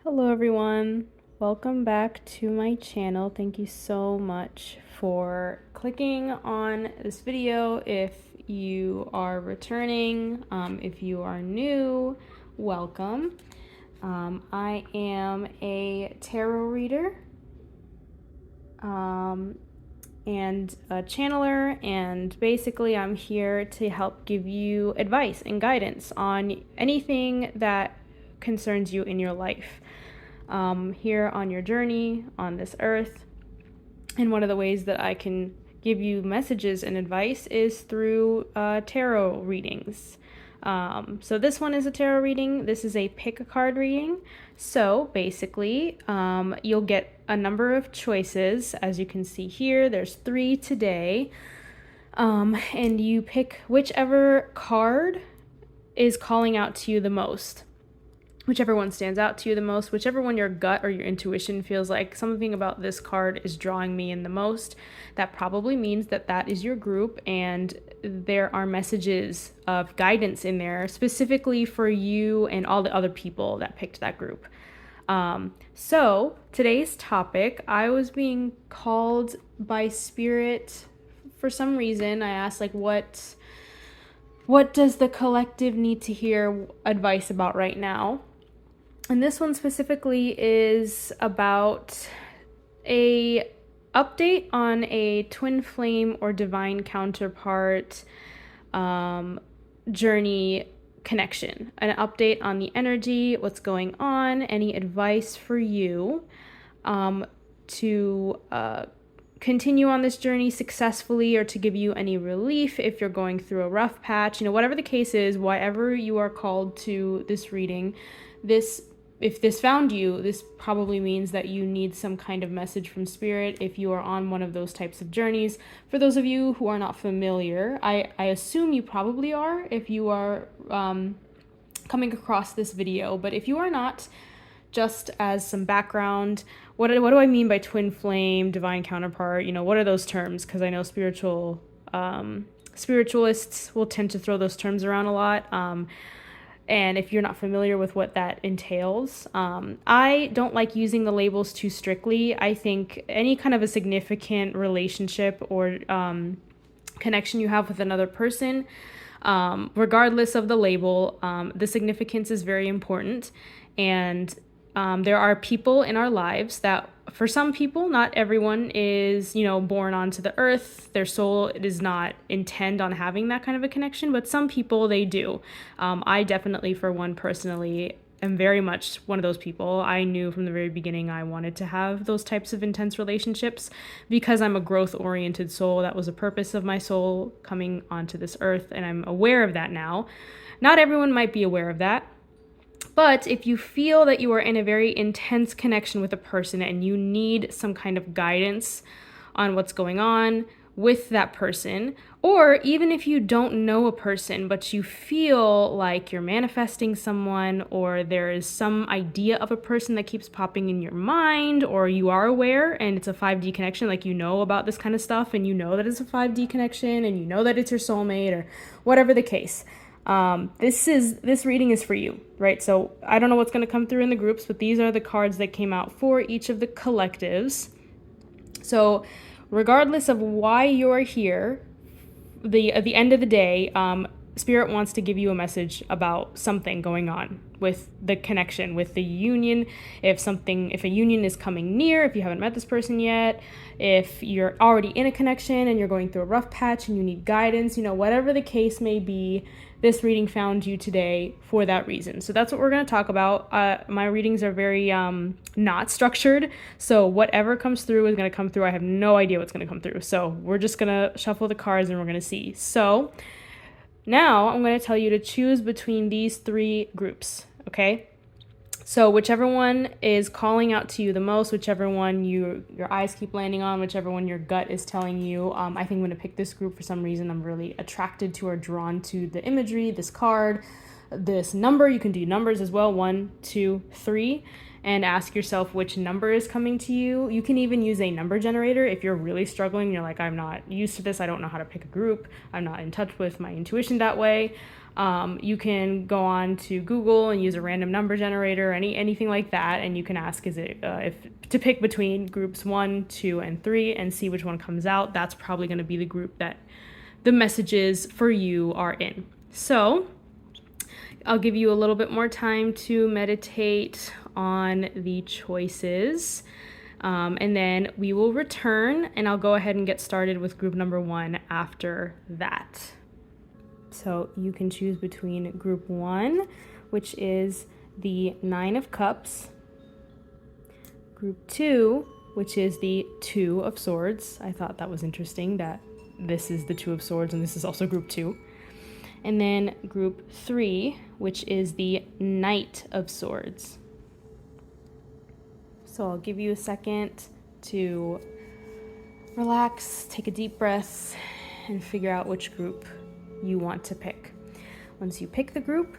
Hello everyone, welcome back to my channel. Thank you so much for clicking on this video. If you are returning, if you are new, welcome. I am a tarot reader and a channeler, and basically I'm here to help give you advice and guidance on anything that concerns you in your life. Here on your journey on this earth. And one of the ways that I can give you messages and advice is through tarot readings. So this one is a tarot reading. This is a pick a card reading. So basically, you'll get a number of choices. As you can see here, there's 3 today. And you pick whichever card is calling out to you the most. Whichever one stands out to you the most, whichever one your gut or your intuition feels like something about this card is drawing me in the most, that probably means that that is your group and there are messages of guidance in there specifically for you and all the other people that picked that group. So today's topic, I was being called by Spirit for some reason. I asked what does the collective need to hear advice about right now? And this one specifically is about a update on a twin flame or divine counterpart journey connection. An update on the energy, what's going on, any advice for you to continue on this journey successfully, or to give you any relief if you're going through a rough patch. Whatever the case is, whatever you are called to this reading, if this found you, this probably means that you need some kind of message from Spirit if you are on one of those types of journeys. For those of you who are not familiar, I assume you probably are if you are coming across this video, but if you are not, just as some background, what do I mean by twin flame, divine counterpart? What are those terms? Because I know spiritualists will tend to throw those terms around a lot. And if you're not familiar with what that entails, I don't like using the labels too strictly. I think any kind of a significant relationship or connection you have with another person, regardless of the label, the significance is very important. And there are people in our lives that, for some people, not everyone is, born onto the earth. Their soul does not intend on having that kind of a connection, but some people, they do. I definitely, for one, personally, am very much one of those people. I knew from the very beginning I wanted to have those types of intense relationships because I'm a growth-oriented soul. That was the purpose of my soul coming onto this earth, and I'm aware of that now. Not everyone might be aware of that. But if you feel that you are in a very intense connection with a person and you need some kind of guidance on what's going on with that person, or even if you don't know a person, but you feel like you're manifesting someone, or there is some idea of a person that keeps popping in your mind, or you are aware and it's a 5D connection, like about this kind of stuff and that it's a 5D connection and that it's your soulmate or whatever the case. This reading is for you, right? So I don't know what's going to come through in the groups, but these are the cards that came out for each of the collectives. So regardless of why you're here, at the end of the day, Spirit wants to give you a message about something going on with the connection, with the union. If a union is coming near, if you haven't met this person yet, if you're already in a connection and you're going through a rough patch and you need guidance, whatever the case may be, this reading found you today for that reason. So that's what we're going to talk about. My readings are very not structured, so whatever comes through is going to come through. I have no idea what's going to come through, so we're just going to shuffle the cards and we're going to see. So now I'm going to tell you to choose between these 3 groups, okay? So whichever one is calling out to you the most, whichever one your eyes keep landing on, whichever one your gut is telling you, I think I'm going to pick this group for some reason. I'm really attracted to or drawn to the imagery, this card, this number. You can do numbers as well, 1, 2, 3, and ask yourself which number is coming to you. You can even use a number generator if you're really struggling. You're like, I'm not used to this. I don't know how to pick a group. I'm not in touch with my intuition that way. You can go on to Google and use a random number generator, anything like that, and you can ask if to pick between groups 1, 2, and 3 and see which one comes out. That's probably going to be the group that the messages for you are in. So I'll give you a little bit more time to meditate on the choices. And then we will return and I'll go ahead and get started with group number 1 after that. So you can choose between group 1, which is the 9 of Cups, group 2, which is the 2 of Swords. I thought that was interesting that this is the 2 of Swords and this is also group 2. And then group 3, which is the Knight of Swords. So I'll give you a second to relax, take a deep breath, and figure out which group you want to pick. Once you pick the group,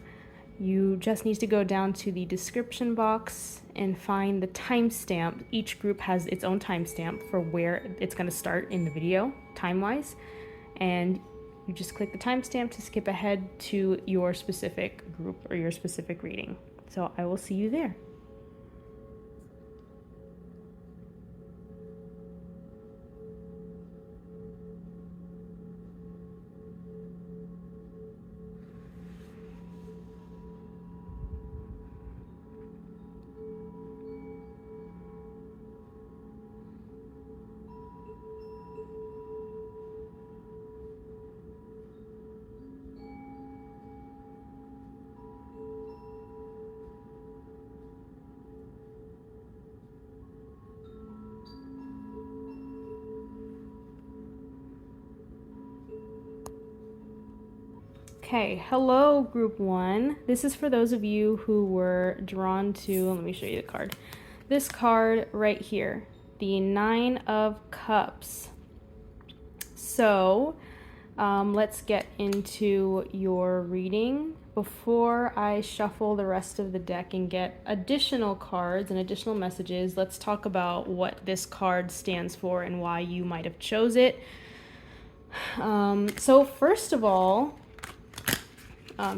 you just need to go down to the description box and find the timestamp. Each group has its own timestamp for where it's going to start in the video, time-wise, and you just click the timestamp to skip ahead to your specific group or your specific reading. So I will see you there. Okay, hello group 1. This is for those of you who were drawn to, let me show you the card. This card right here, the 9 of Cups. So let's get into your reading. Before I shuffle the rest of the deck and get additional cards and additional messages, let's talk about what this card stands for and why you might have chose it. So first of all,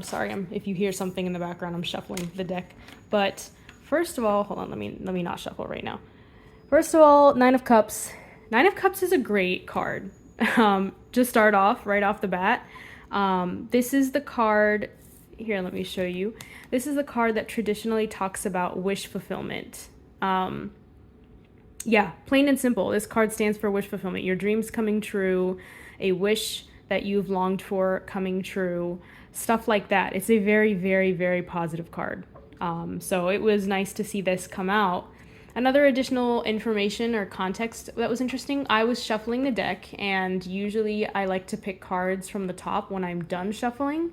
sorry, if you hear something in the background, I'm shuffling the deck. But first of all, hold on, let me not shuffle right now. First of all, 9 of Cups. 9 of Cups is a great card. To start off, right off the bat, this is the card, here, let me show you. This is the card that traditionally talks about wish fulfillment. Yeah, plain and simple. This card stands for wish fulfillment. Your dreams coming true, a wish that you've longed for coming true, stuff like that. It's a very, very, very positive card. So it was nice to see this come out. Another additional information or context that was interesting, I was shuffling the deck, and usually I like to pick cards from the top when I'm done shuffling.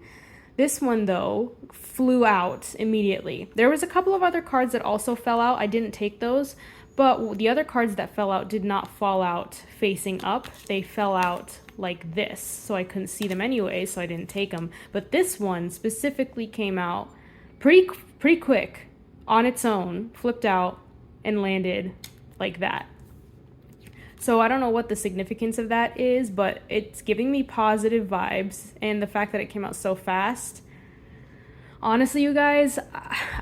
This one, though, flew out immediately. There was a couple of other cards that also fell out. I didn't take those, but the other cards that fell out did not fall out facing up. They fell out like this, so I couldn't see them anyway, so I didn't take them. But this one specifically came out pretty quick on its own, flipped out, and landed like that. So I don't know what the significance of that is, but it's giving me positive vibes, and the fact that it came out so fast. Honestly, you guys,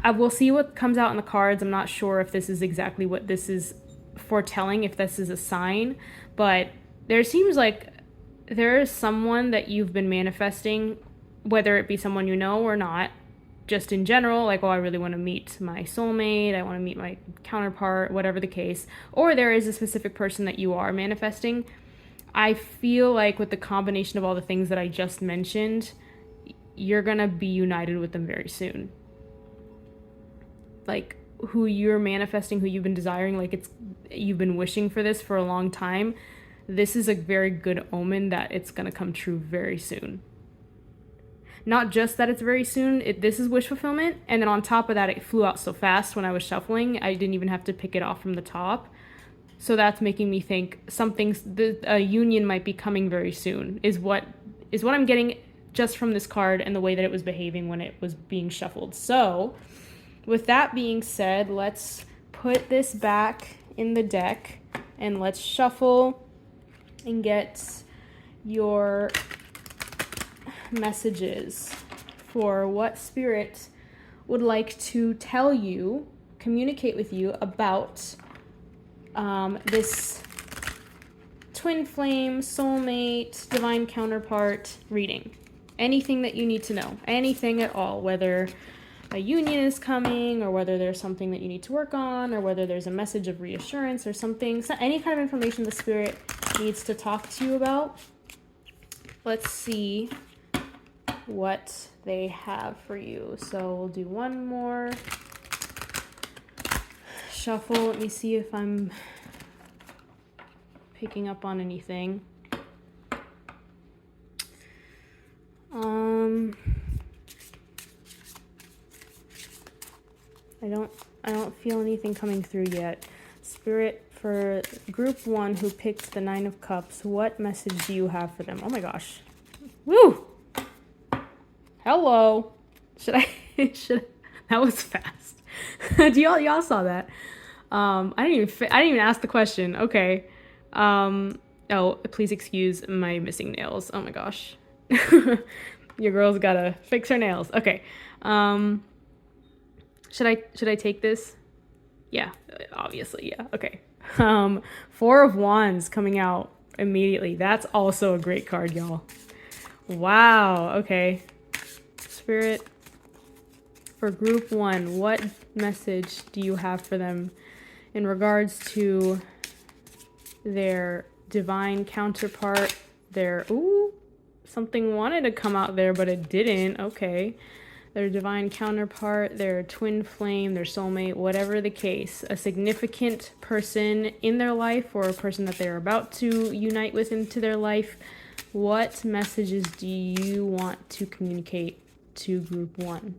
I will see what comes out in the cards. I'm not sure if this is exactly what this is foretelling, if this is a sign, but there seems like there is someone that you've been manifesting, whether it be someone you know or not, just in general, like, oh, I really want to meet my soulmate, I want to meet my counterpart, whatever the case, or there is a specific person that you are manifesting. I feel like with the combination of all the things that I just mentioned, you're going to be united with them very soon. Like, who you're manifesting, who you've been desiring, like you've been wishing for this for a long time, this is a very good omen that it's going to come true very soon. Not just that it's very soon, this is wish fulfillment, and then on top of that, it flew out so fast when I was shuffling, I didn't even have to pick it off from the top. So that's making me think a union might be coming very soon, is what I'm getting just from this card and the way that it was behaving when it was being shuffled. So with that being said, let's put this back in the deck and let's shuffle and get your messages for what Spirit would like to tell you, communicate with you about this twin flame, soulmate, divine counterpart reading. Anything that you need to know, anything at all, whether a union is coming, or whether there's something that you need to work on, or whether there's a message of reassurance or something, so any kind of information the Spirit needs to talk to you about. Let's see what they have for you. So we'll do one more shuffle. Let me see if I'm picking up on anything. I don't feel anything coming through yet. Spirit, for group 1 who picked the 9 of Cups, what message do you have for them? Oh my gosh. Woo! Hello. Should I that was fast. Do y'all saw that? I didn't even ask the question. Okay. Oh, please excuse my missing nails. Oh my gosh. Your girl's gotta fix her nails. Okay. Should I take this? Yeah, obviously, yeah. Okay. 4 of Wands coming out immediately. That's also a great card, y'all. Wow. Okay. Spirit, for group 1, what message do you have for them in regards to their divine counterpart? Their, ooh, something wanted to come out there, but it didn't. Okay. Their divine counterpart, their twin flame, their soulmate, whatever the case, a significant person in their life, or a person that they're about to unite with into their life. What messages do you want to communicate to group 1?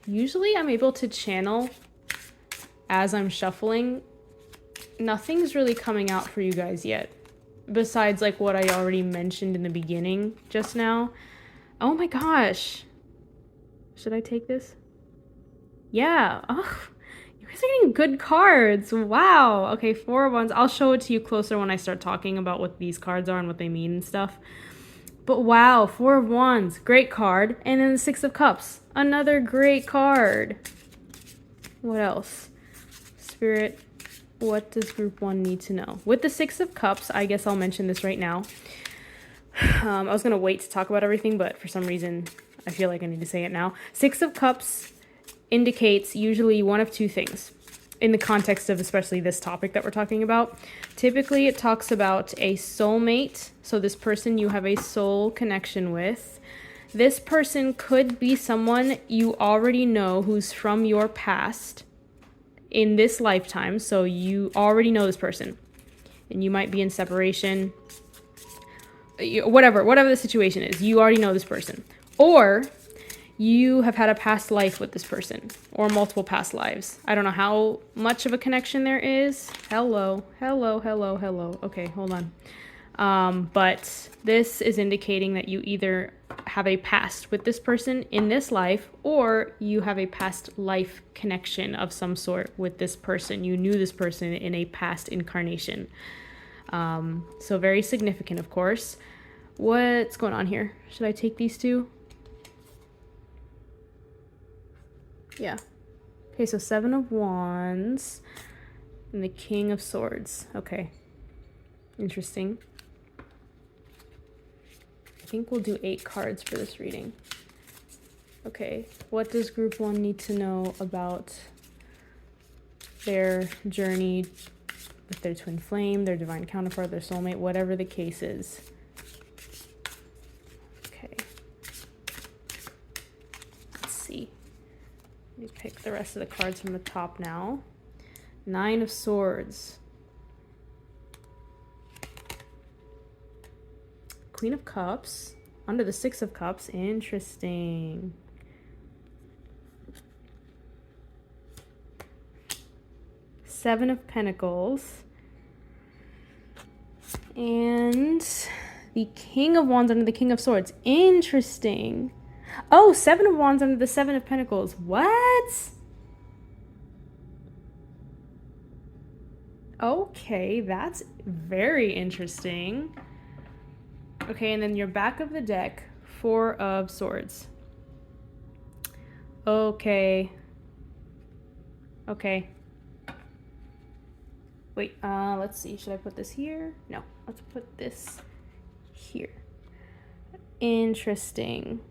Usually I'm able to channel as I'm shuffling. Nothing's really coming out for you guys yet, besides like what I already mentioned in the beginning just now. Oh my gosh. Should I take this? Yeah. Oh, you guys are getting good cards. Wow. Okay, 4 of Wands. I'll show it to you closer when I start talking about what these cards are and what they mean and stuff. But wow, 4 of Wands. Great card. And then the 6 of Cups. Another great card. What else? Spirit, what does group 1 need to know? With the 6 of Cups, I guess I'll mention this right now. I was going to wait to talk about everything, but for some reason, I feel like I need to say it now. 6 of Cups indicates usually one of two things in the context of especially this topic that we're talking about. Typically, it talks about a soulmate. So this person you have a soul connection with. This person could be someone you already know who's from your past in this lifetime. So you already know this person, and you might be in separation, whatever the situation is, you already know this person. Or you have had a past life with this person, or multiple past lives. I don't know how much of a connection there is. Hello. Okay, hold on. But this is indicating that you either have a past with this person in this life, or you have a past life connection of some sort with this person. You knew this person in a past incarnation. So very significant, of course. What's going on here? Should I take these two? Yeah. Okay, so 7 of Wands and the King of Swords. Okay. Interesting. I think we'll do 8 cards for this reading. Okay, what does group 1 need to know about their journey with their twin flame, their divine counterpart, their soulmate, whatever the case is? Okay. Let's see. Let me pick the rest of the cards from the top now. 9 of Swords. Queen of Cups. Under the 6 of Cups. Interesting. Seven of Pentacles. And the King of Wands under the King of Swords. Interesting. Oh, 7 of Wands under the 7 of Pentacles. What? Okay, that's very interesting. Okay, and then your back of the deck, Four of Swords. Okay. Wait, let's see. Should I put this here? No, let's put this here. Interesting.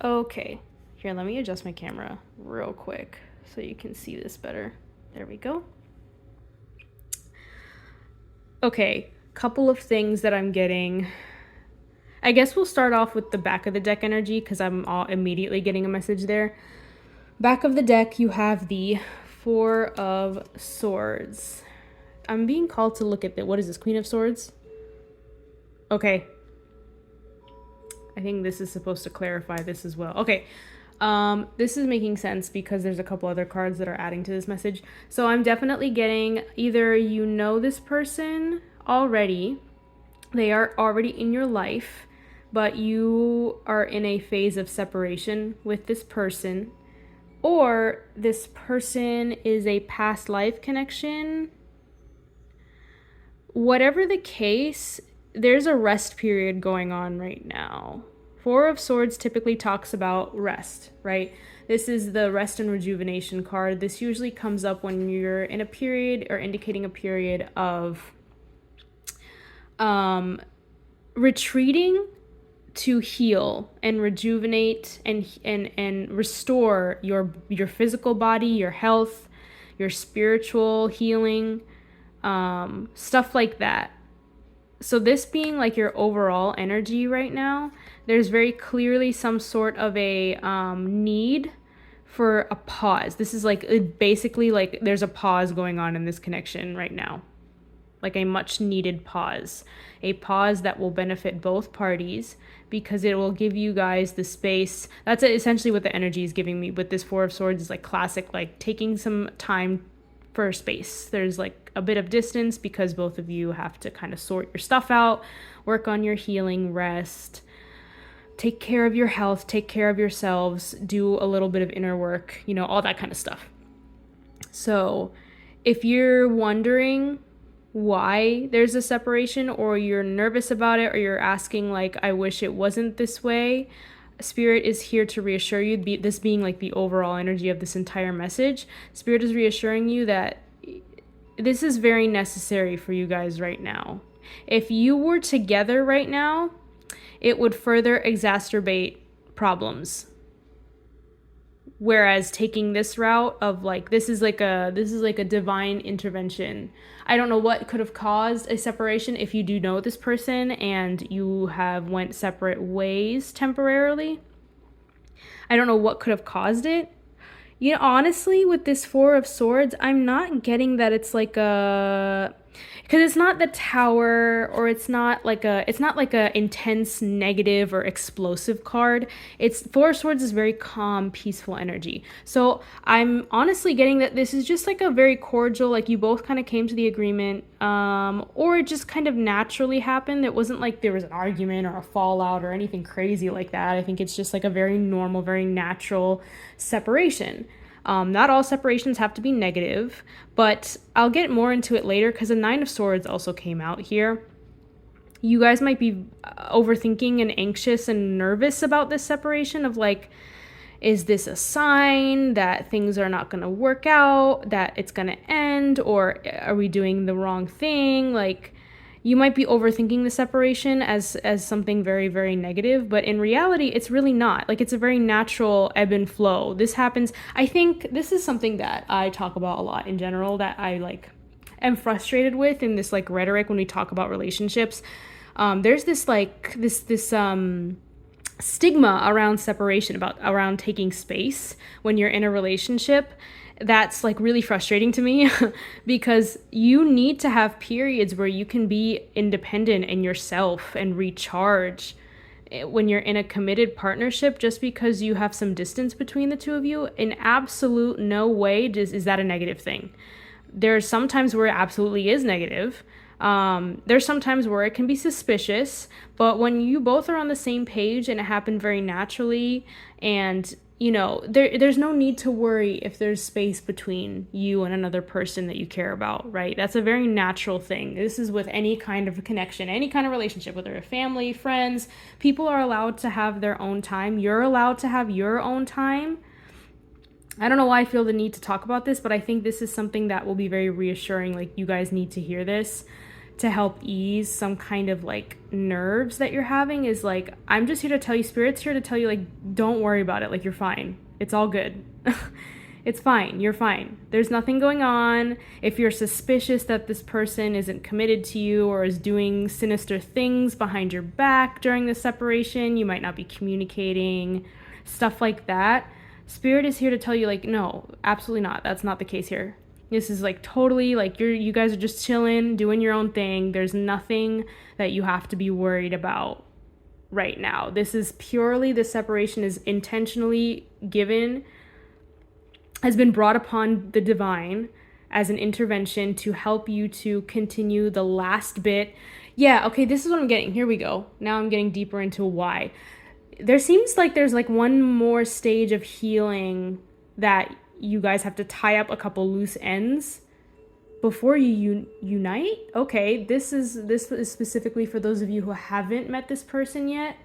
Okay. Here, let me adjust my camera real quick so you can see this better. There we go. Okay, couple of things that I'm getting. I guess we'll start off with the back of the deck energy because I'm immediately getting a message there. Back of the deck, you have the Four of Swords. I'm being called to look at what is this, Queen of Swords? Okay. I think this is supposed to clarify this as well. Okay. This is making sense because there's a couple other cards that are adding to this message. So I'm definitely getting either you know this person already, they are already in your life, but you are in a phase of separation with this person, or this person is a past life connection. Whatever the case, there's a rest period going on right now. Four of Swords typically talks about rest, right? This is the rest and rejuvenation card. This usually comes up when you're in a period or indicating a period of retreating to heal and rejuvenate and restore your physical body, your health, your spiritual healing, stuff like that. So this being like your overall energy right now, there's very clearly some sort of a need for a pause. This is like basically like there's a pause going on in this connection right now. Like a much needed pause. A pause that will benefit both parties because it will give you guys the space. That's essentially what the energy is giving me with this Four of Swords, is like classic, like taking some time for space. There's like a bit of distance because both of you have to kind of sort your stuff out, work on your healing, rest, take care of your health, take care of yourselves, do a little bit of inner work, you know, all that kind of stuff. So if you're wondering why there's a separation, or you're nervous about it, or you're asking like, I wish it wasn't this way, Spirit is here to reassure you, this being like the overall energy of this entire message. Spirit is reassuring you that this is very necessary for you guys right now. If you were together right now, it would further exacerbate problems. Whereas taking this route of like, this is like a divine intervention. I don't know what could have caused a separation if you do know this person and you have went separate ways temporarily. I don't know what could have caused it. You know, honestly, with this Four of Swords, I'm not getting that it's like a... Because it's not the Tower, or it's not like a intense negative or explosive card. It's Four of Swords is very calm, peaceful energy. So I'm honestly getting that this is just like a very cordial, like you both kind of came to the agreement, or it just kind of naturally happened. It wasn't like there was an argument or a fallout or anything crazy like that. I think it's just like a very normal, very natural separation. Not all separations have to be negative, but I'll get more into it later because the Nine of Swords also came out here. You guys might be overthinking and anxious and nervous about this separation of like, is this a sign that things are not going to work out, that it's going to end, or are we doing the wrong thing? Like, you might be overthinking the separation as something very, very negative, but in reality, it's really not. Like, it's a very natural ebb and flow. This happens. I think this is something that I talk about a lot in general, that I like am frustrated with in this like rhetoric when we talk about relationships. There's this like this stigma around separation, around taking space when you're in a relationship. That's like really frustrating to me because you need to have periods where you can be independent and yourself and recharge when you're in a committed partnership. Just because you have some distance between the two of you, in absolute no way is that a negative thing. There's sometimes where it absolutely is negative. There's some times where it can be suspicious, but when you both are on the same page and it happened very naturally, and there's no need to worry if there's space between you and another person that you care about, right? That's a very natural thing. This is with any kind of connection, any kind of relationship, whether a family, friends. People are allowed to have their own time. You're allowed to have your own time. I don't know why I feel the need to talk about this, but I think this is something that will be very reassuring. Like, you guys need to hear this to help ease some kind of like nerves that you're having. Is like, I'm just here to tell you, Spirit's here to tell you, like, don't worry about it. Like, you're fine. It's all good. It's fine. You're fine. There's nothing going on. If you're suspicious that this person isn't committed to you or is doing sinister things behind your back during the separation, you might not be communicating, stuff like that. Spirit is here to tell you, like, no, absolutely not. That's not the case here. This is like totally like you guys are just chilling, doing your own thing. There's nothing that you have to be worried about right now. This is purely, the separation is intentionally given, has been brought upon the divine as an intervention to help you to continue the last bit. Yeah, okay, this is what I'm getting. Here we go. Now I'm getting deeper into why. There seems like there's like one more stage of healing that you guys have to tie up a couple loose ends before you unite. Okay, this is specifically for those of you who haven't met this person yet.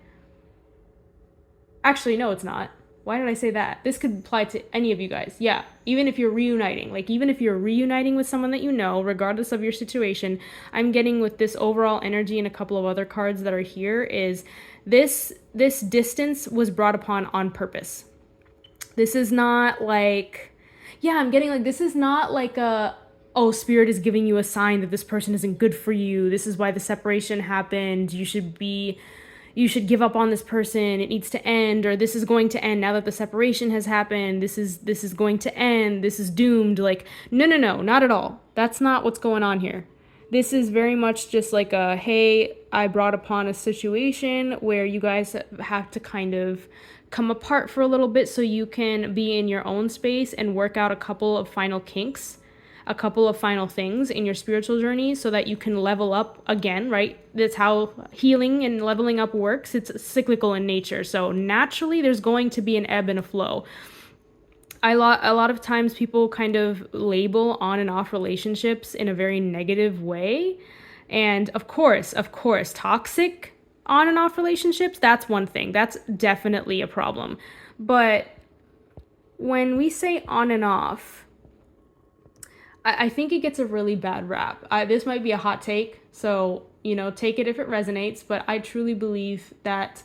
Actually, no, it's not. Why did I say that? This could apply to any of you guys. Yeah, even if you're reuniting. Like, even if you're reuniting with someone that you know, regardless of your situation, I'm getting with this overall energy and a couple of other cards that are here is this distance was brought upon on purpose. This is not like, I'm getting like, this is not like Spirit is giving you a sign that this person isn't good for you. This is why the separation happened. You should give up on this person. It needs to end, or this is going to end now that the separation has happened. This is going to end. This is doomed. Like, no, not at all. That's not what's going on here. This is very much just like hey, I brought upon a situation where you guys have to kind of come apart for a little bit so you can be in your own space and work out a couple of final kinks, a couple of final things in your spiritual journey so that you can level up again, right? That's how healing and leveling up works. It's cyclical in nature. So naturally, there's going to be an ebb and a flow. A lot of times people kind of label on and off relationships in a very negative way. And of course, toxic on and off relationships, that's one thing. That's definitely a problem. But when we say on and off, I think it gets a really bad rap. This might be a hot take, so, take it if it resonates, but I truly believe that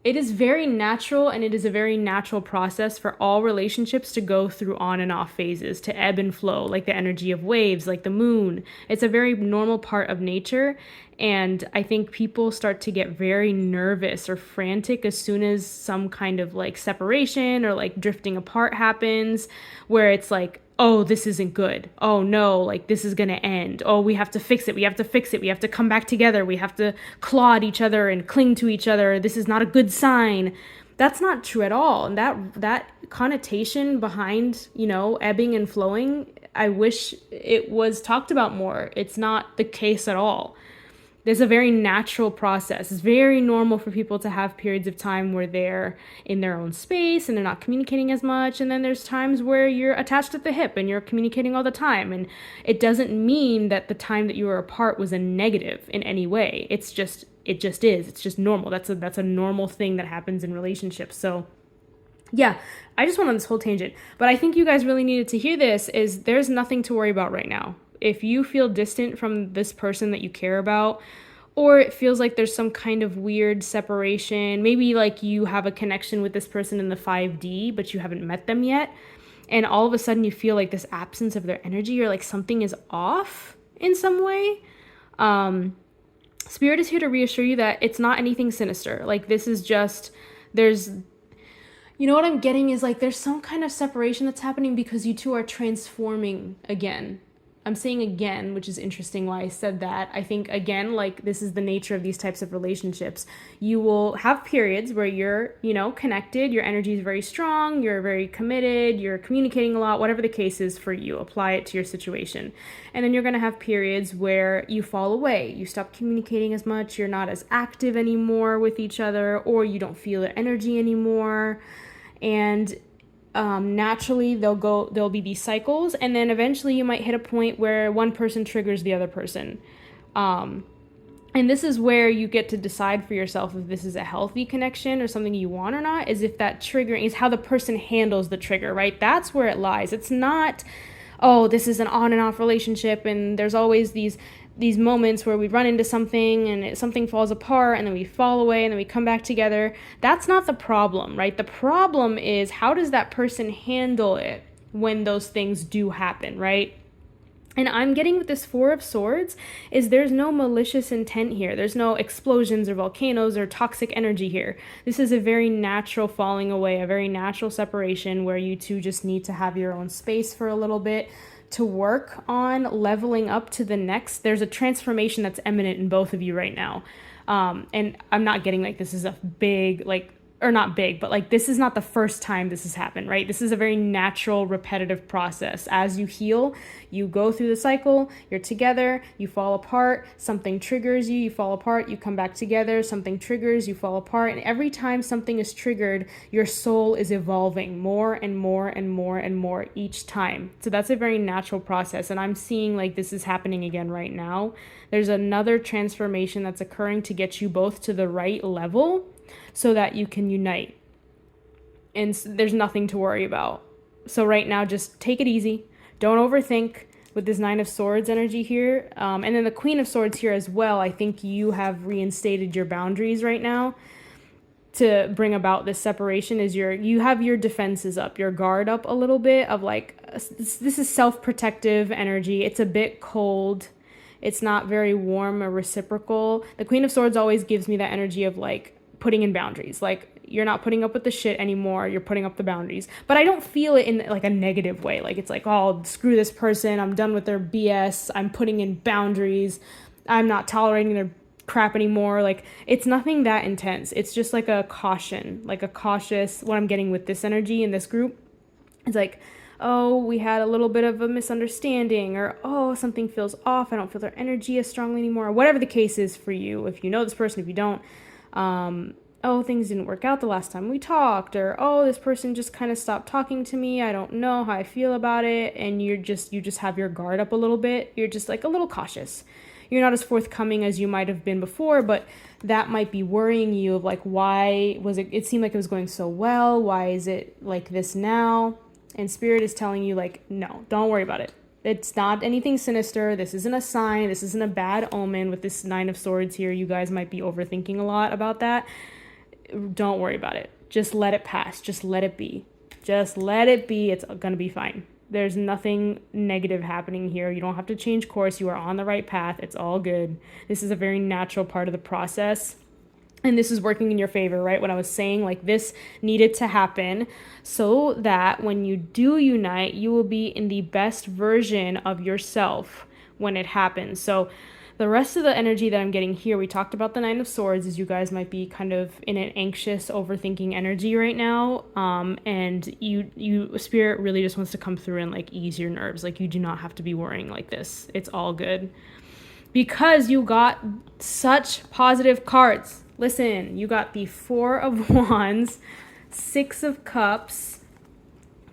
it is very natural, and it is a very natural process for all relationships to go through on and off phases, to ebb and flow, like the energy of waves, like the moon. It's a very normal part of nature, and I think people start to get very nervous or frantic as soon as some kind of like separation or like drifting apart happens, where it's like, oh, this isn't good. Oh no, like this is gonna end. Oh, we have to fix it. We have to come back together. We have to claw at each other and cling to each other. This is not a good sign. That's not true at all. And that connotation behind, ebbing and flowing, I wish it was talked about more. It's not the case at all. There's a very natural process. It's very normal for people to have periods of time where they're in their own space and they're not communicating as much. And then there's times where you're attached at the hip and you're communicating all the time. And it doesn't mean that the time that you were apart was a negative in any way. It just is. It's just normal. That's a normal thing that happens in relationships. So yeah, I just went on this whole tangent. But I think you guys really needed to hear this. Is there's nothing to worry about right now. If you feel distant from this person that you care about, or it feels like there's some kind of weird separation, maybe like you have a connection with this person in the 5D, but you haven't met them yet, and all of a sudden you feel like this absence of their energy, or like something is off in some way, Spirit is here to reassure you that it's not anything sinister. Like, this is just, what I'm getting is like there's some kind of separation that's happening because you two are transforming again. I'm saying again, which is interesting why I said that. I think, again, like this is the nature of these types of relationships. You will have periods where you're, connected, your energy is very strong, you're very committed, you're communicating a lot, whatever the case is for you, apply it to your situation. And then you're going to have periods where you fall away, you stop communicating as much, you're not as active anymore with each other, or you don't feel the energy anymore. And naturally there'll be these cycles, and then eventually you might hit a point where one person triggers the other person. And this is where you get to decide for yourself if this is a healthy connection or something you want or not, is if that triggering is how the person handles the trigger, right? That's where it lies. It's not, oh, this is an on and off relationship and there's always these moments where we run into something and something falls apart and then we fall away and then we come back together. That's not the problem, right? The problem is, how does that person handle it when those things do happen, right? And I'm getting with this Four of Swords is there's no malicious intent here. There's no explosions or volcanoes or toxic energy here. This is a very natural falling away, a very natural separation where you two just need to have your own space for a little bit to work on leveling up to the next. There's a transformation that's imminent in both of you right now. And I'm not getting like this is a big, or not big, but like this is not the first time this has happened, right? This is a very natural, repetitive process. As you heal, you go through the cycle, you're together, you fall apart, something triggers you, you fall apart, you come back together, something triggers, you fall apart. And every time something is triggered, your soul is evolving more and more and more and more each time. So that's a very natural process. And I'm seeing like this is happening again right now. There's another transformation that's occurring to get you both to the right level so that you can unite. And there's nothing to worry about. So right now, just take it easy. Don't overthink with this Nine of Swords energy here. And then the Queen of Swords here as well. I think you have reinstated your boundaries right now to bring about this separation. You have your defenses up, your guard up a little bit of like, this is self-protective energy. It's a bit cold. It's not very warm or reciprocal. The Queen of Swords always gives me that energy of like, putting in boundaries. Like, you're not putting up with the shit anymore, you're putting up the boundaries. But I don't feel it in like a negative way. Like, it's like, oh, screw this person, I'm done with their BS, I'm putting in boundaries, I'm not tolerating their crap anymore. Like, it's nothing that intense. It's just like a caution, like a cautious, what I'm getting with this energy in this group. It's like, oh, we had a little bit of a misunderstanding, or oh, something feels off, I don't feel their energy as strongly anymore, or whatever the case is for you. If you know this person, if you don't, oh, things didn't work out the last time we talked, or oh, this person just kind of stopped talking to me, I don't know how I feel about it, and you just have your guard up a little bit. You're just like a little cautious. You're not as forthcoming as you might have been before, but that might be worrying you of like, why was it seemed like it was going so well, why is it like this now? And Spirit is telling you like, no, don't worry about it. It's not anything sinister. This isn't a sign. This isn't a bad omen with this Nine of Swords here. You guys might be overthinking a lot about that. Don't worry about it. Just let it pass. Just let it be. Just let it be. It's going to be fine. There's nothing negative happening here. You don't have to change course. You are on the right path. It's all good. This is a very natural part of the process. And this is working in your favor, right? What I was saying, like this needed to happen so that when you do unite, you will be in the best version of yourself when it happens. So the rest of the energy that I'm getting here, we talked about the Nine of Swords, is you guys might be kind of in an anxious, overthinking energy right now. And you Spirit really just wants to come through and like ease your nerves. Like, you do not have to be worrying like this. It's all good. Because you got such positive cards. Listen, you got the Four of Wands, Six of Cups,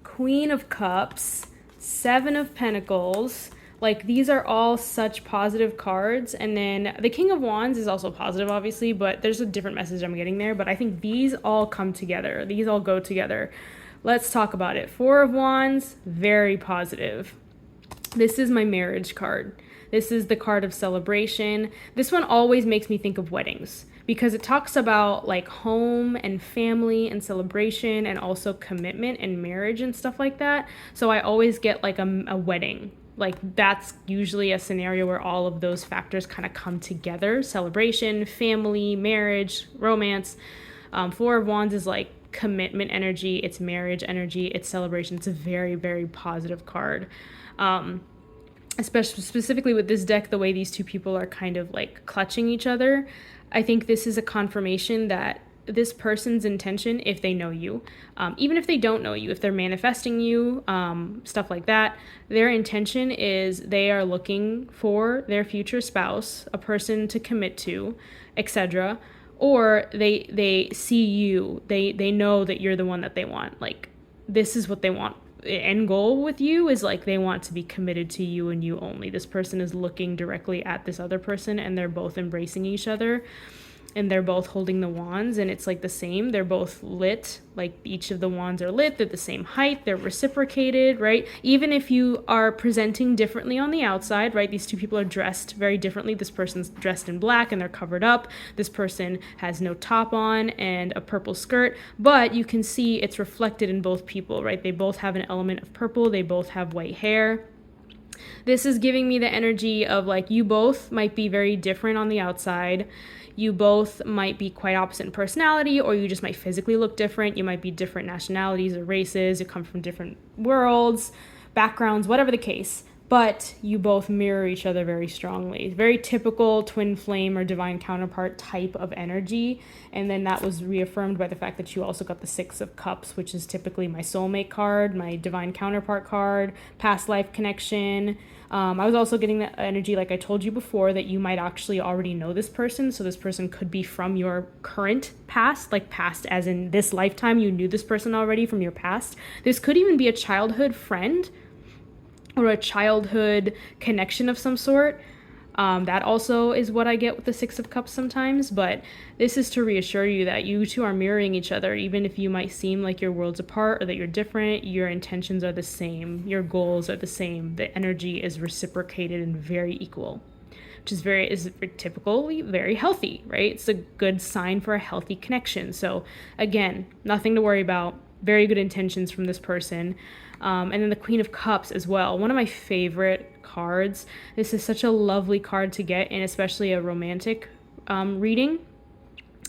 Queen of Cups, Seven of Pentacles. Like, these are all such positive cards. And then the King of Wands is also positive, obviously, but there's a different message I'm getting there. But I think these all come together. These all go together. Let's talk about it. Four of Wands, very positive. This is my marriage card. This is the card of celebration. This one always makes me think of weddings, because it talks about like home and family and celebration and also commitment and marriage and stuff like that. So I always get like a wedding. Like, that's usually a scenario where all of those factors kind of come together. Celebration, family, marriage, romance. Four of Wands is like commitment energy. It's marriage energy. It's celebration. It's a very, very positive card. especially specifically with this deck, the way these two people are kind of like clutching each other, I think this is a confirmation that this person's intention, if they know you, even if they don't know you, if they're manifesting you, stuff like that, their intention is they are looking for their future spouse, a person to commit to, etc. Or they see you, they know that you're the one that they want. Like, this is what they want. End goal with you is like they want to be committed to you and you only. This person is looking directly at this other person, and they're both embracing each other, and they're both holding the wands, and it's like the same. They're both lit, like each of the wands are lit, they're the same height, they're reciprocated, right? Even if you are presenting differently on the outside, right? These two people are dressed very differently. This person's dressed in black and they're covered up. This person has no top on and a purple skirt, but you can see it's reflected in both people, right? They both have an element of purple, they both have white hair. This is giving me the energy of like, you both might be very different on the outside. You both might be quite opposite in personality, or you just might physically look different. You might be different nationalities or races. You come from different worlds, backgrounds, whatever the case. But you both mirror each other very strongly. Very typical twin flame or divine counterpart type of energy. And then that was reaffirmed by the fact that you also got the Six of Cups, which is typically my soulmate card, my divine counterpart card, past life connection. I was also getting the energy, like I told you before, that you might actually already know this person. So this person could be from your current past, like past as in this lifetime, you knew this person already from your past. This could even be a childhood friend or a childhood connection of some sort. That also is what I get with the Six of Cups sometimes, but this is to reassure you that you two are mirroring each other. Even if you might seem like you're worlds apart or that you're different, your intentions are the same, your goals are the same, the energy is reciprocated and very equal, which is typically very healthy, right? It's a good sign for a healthy connection. So again, nothing to worry about, very good intentions from this person. And then the Queen of Cups as well. One of my favorite cards. This is such a lovely card to get, and especially a romantic reading.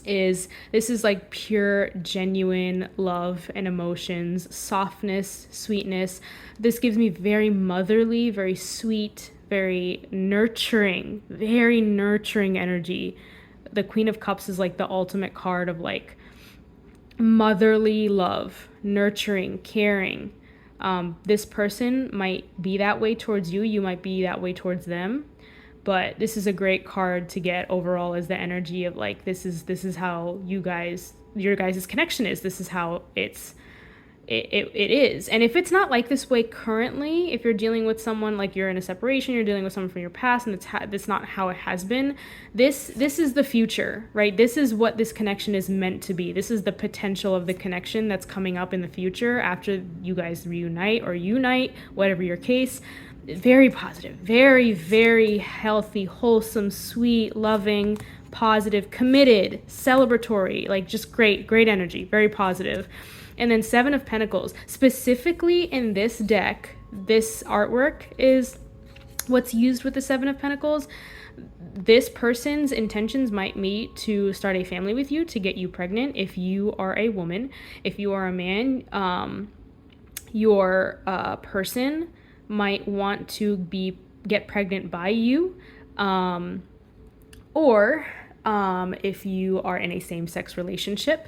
This is like pure, genuine love and emotions, softness, sweetness. This gives me very motherly, very sweet, very nurturing energy. The Queen of Cups is like the ultimate card of like motherly love, nurturing, caring. This person might be that way towards you. You might be that way towards them. But this is a great card to get overall as the energy of like, this is how your guys' connection is. This is how it is. And if it's not like this way currently, if you're dealing with someone, like you're in a separation, you're dealing with someone from your past, and that's not how it has been, this is the future, right? This is what this connection is meant to be. This is the potential of the connection that's coming up in the future after you guys reunite or unite, whatever your case. Very positive, very, very healthy, wholesome, sweet, loving, positive, committed, celebratory, like just great energy, very positive. And then Seven of Pentacles, specifically in this deck, this artwork is what's used with the Seven of Pentacles. This person's intentions might be to start a family with you, to get you pregnant if you are a woman. If you are a man, your person might want to get pregnant by you, or if you are in a same-sex relationship.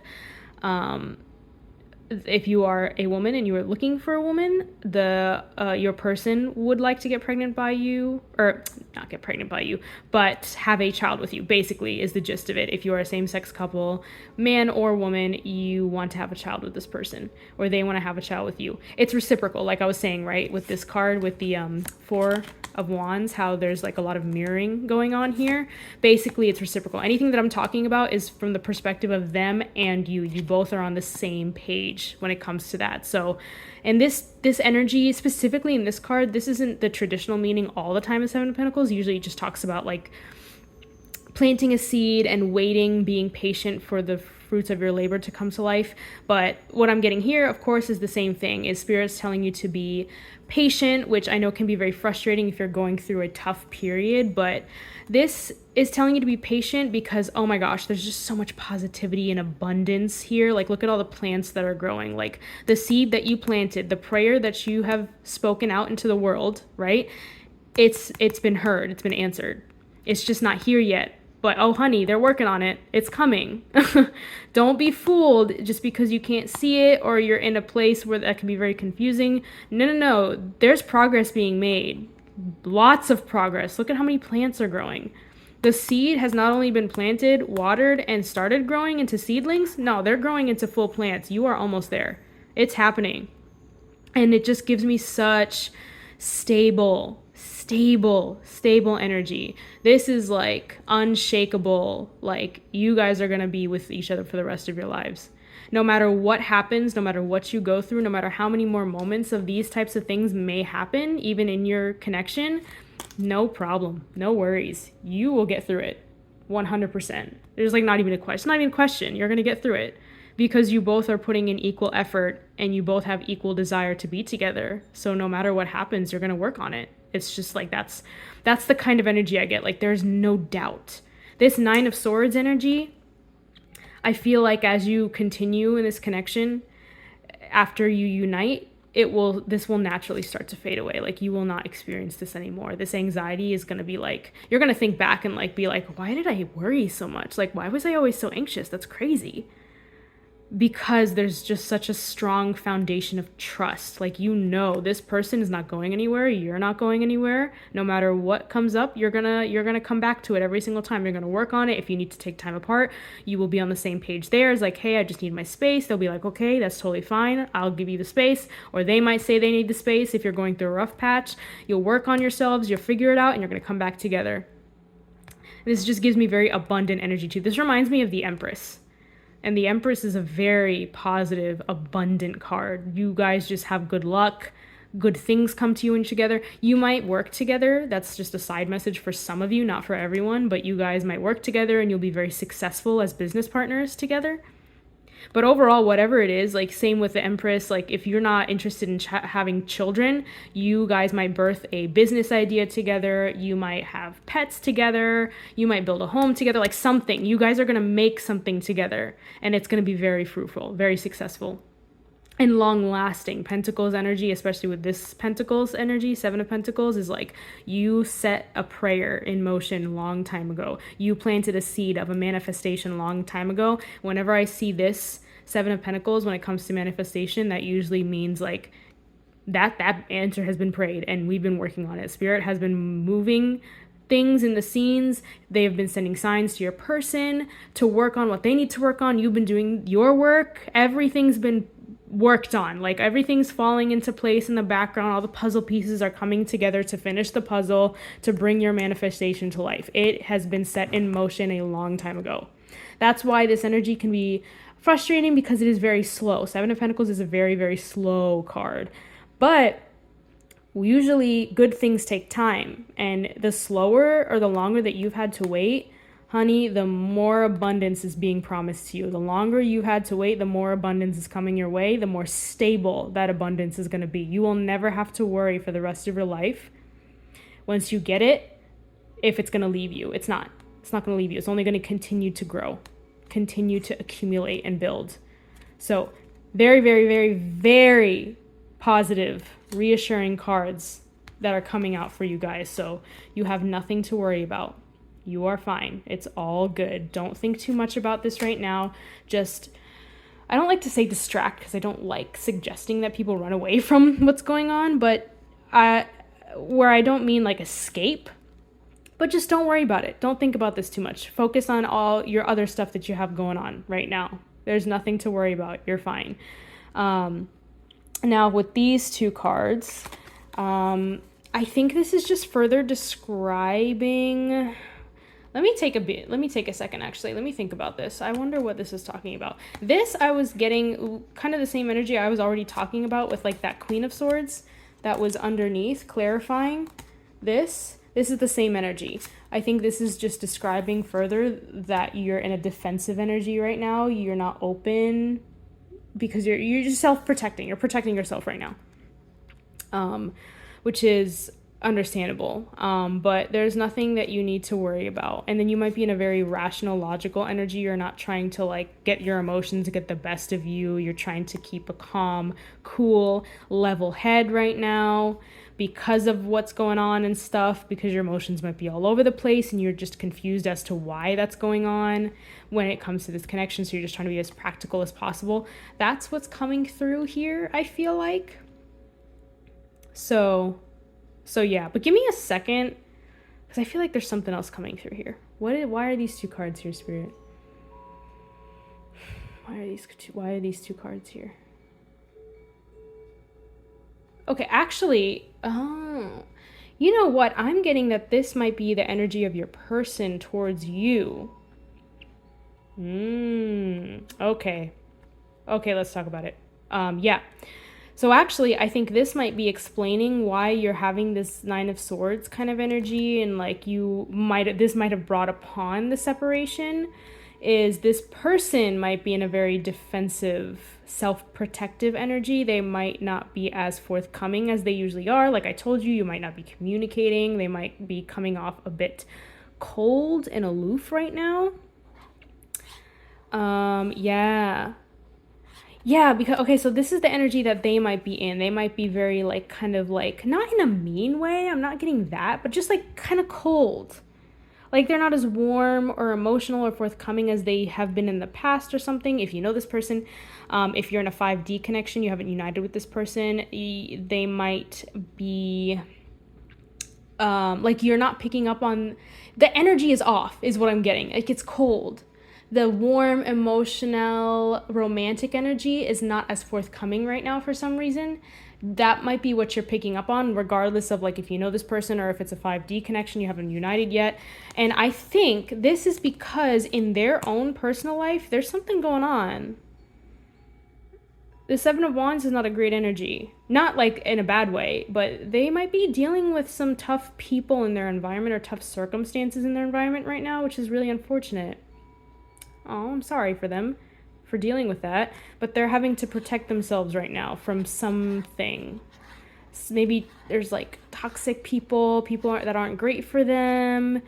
If you are a woman and you are looking for a woman, your person would like to get pregnant by you, or not get pregnant by you, but have a child with you, basically, is the gist of it. If you are a same-sex couple, man or woman, you want to have a child with this person, or they want to have a child with you. It's reciprocal, like I was saying, right? With this card, with the Four of Wands, how there's like a lot of mirroring going on here. Basically, it's reciprocal. Anything that I'm talking about is from the perspective of them and you. You both are on the same page when it comes to that. So, and this energy, specifically in this card, this isn't the traditional meaning all the time of Seven of Pentacles. Usually it just talks about like planting a seed and waiting, being patient for the fruits of your labor to come to life. But what I'm getting here, of course, is the same thing, is Spirit's telling you to be patient, which I know can be very frustrating if you're going through a tough period, but this is telling you to be patient because, oh my gosh, there's just so much positivity and abundance here. Like, look at all the plants that are growing, like the seed that you planted, the prayer that you have spoken out into the world, right? it's been heard, it's been answered. It's just not here yet. But oh honey, they're working on it. It's coming. Don't be fooled just because you can't see it or you're in a place where that can be very confusing. No. There's progress being made. Lots of progress. Look at how many plants are growing. The seed has not only been planted, watered, and started growing into seedlings. No, they're growing into full plants. You are almost there. It's happening. And it just gives me such stable energy. This is like unshakable. Like, you guys are going to be with each other for the rest of your lives. No matter what happens, no matter what you go through, no matter how many more moments of these types of things may happen, even in your connection, no problem, no worries. You will get through it 100%. There's like not even a question. You're going to get through it because you both are putting in equal effort and you both have equal desire to be together. So no matter what happens, you're going to work on it. It's just like that's the kind of energy I get. Like, there's no doubt. This 9 of Swords energy, I feel like as you continue in this connection, after you unite, this will naturally start to fade away. Like, you will not experience this anymore. This anxiety is going to be like, you're going to think back and like be like, why did I worry so much? Like, why was I always so anxious? That's crazy. Because there's just such a strong foundation of trust. Like, this person is not going anywhere. You're not going anywhere. No matter what comes up, you're gonna come back to it every single time. You're gonna work on it. If you need to take time apart, you will be on the same page there. It's like, hey, I just need my space. They'll be like, okay, that's totally fine. I'll give you the space. Or they might say they need the space. If you're going through a rough patch, you'll work on yourselves. You'll figure it out, and you're gonna come back together. This just gives me very abundant energy too. This reminds me of the Empress. And the Empress is a very positive, abundant card. You guys just have good luck. Good things come to you when you're together. You might work together. That's just a side message for some of you, not for everyone. But you guys might work together and you'll be very successful as business partners together. But overall, whatever it is, like, same with the Empress, like, if you're not interested in having children, you guys might birth a business idea together. You might have pets together. You might build a home together, like something. You guys are going to make something together, and it's going to be very fruitful, very successful, and long lasting. Pentacles energy, especially with this Pentacles energy, 7 of Pentacles, is like, you set a prayer in motion a long time ago. You planted a seed of a manifestation a long time ago. Whenever I see this 7 of Pentacles, when it comes to manifestation, that usually means like that answer has been prayed and we've been working on it. Spirit has been moving things in the scenes. They have been sending signs to your person to work on what they need to work on. You've been doing your work. Everything's been worked on. Like, everything's falling into place in the background. All the puzzle pieces are coming together to finish the puzzle, to bring your manifestation to life. It has been set in motion a long time ago. That's why this energy can be frustrating, because it is very slow. 7 of Pentacles is a very, very slow card. But usually good things take time. And the slower or the longer that you've had to wait, honey, the more abundance is being promised to you. The longer you've had to wait, the more abundance is coming your way, the more stable that abundance is going to be. You will never have to worry for the rest of your life, once you get it, if it's going to leave you. It's not. It's not going to leave you. It's only going to continue to grow, continue to accumulate and build. So very, very, very, very positive, reassuring cards that are coming out for you guys. So you have nothing to worry about. You are fine. It's all good. Don't think too much about this right now. Just, I don't like to say distract, because I don't like suggesting that people run away from what's going on, but where I don't mean like escape, but just don't worry about it. Don't think about this too much. Focus on all your other stuff that you have going on right now. There's nothing to worry about. You're fine. Now with these 2 cards, I think this is just further describing. Let me take a second, actually. Let me think about this. I wonder what this is talking about. This, I was getting kind of the same energy I was already talking about with like that Queen of Swords that was underneath, clarifying this. This is the same energy. I think this is just describing further that you're in a defensive energy right now. You're not open because you're just self-protecting. You're protecting yourself right now. Which is understandable. But there's nothing that you need to worry about. And then you might be in a very rational, logical energy. You're not trying to like get your emotions to get the best of you. You're trying to keep a calm, cool, level head right now because of what's going on and stuff, because your emotions might be all over the place and you're just confused as to why that's going on when it comes to this connection. So you're just trying to be as practical as possible. That's what's coming through here, I feel like. So yeah, but give me a second because I feel like there's something else coming through here. Why are these two cards here, Spirit? Why are these two cards here? Okay, actually, oh, you know what? I'm getting that this might be the energy of your person towards you. Okay. Okay, let's talk about it. Yeah. So actually, I think this might be explaining why you're having this Nine of Swords kind of energy, and like this might have brought upon the separation, is this person might be in a very defensive, self-protective energy. They might not be as forthcoming as they usually are. Like I told you, you might not be communicating. They might be coming off a bit cold and aloof right now. Yeah. Yeah, because, okay, so this is the energy that they might be in. They might be very, like, kind of, like, not in a mean way, I'm not getting that, but just, like, kind of cold. Like, they're not as warm or emotional or forthcoming as they have been in the past or something. If you know this person, if you're in a 5D connection, you haven't united with this person, they might be, like, you're not picking up on, the energy is off, is what I'm getting. Like, it's cold. The warm, emotional, romantic energy is not as forthcoming right now for some reason. That might be what you're picking up on, regardless of like if you know this person or if it's a 5D connection, you haven't united yet. And I think this is because in their own personal life, there's something going on. The Seven of Wands is not a great energy. Not like in a bad way, but they might be dealing with some tough people in their environment or tough circumstances in their environment right now, which is really unfortunate. Oh, I'm sorry for them for dealing with that, but they're having to protect themselves right now from something. Maybe there's like toxic people that aren't great for them.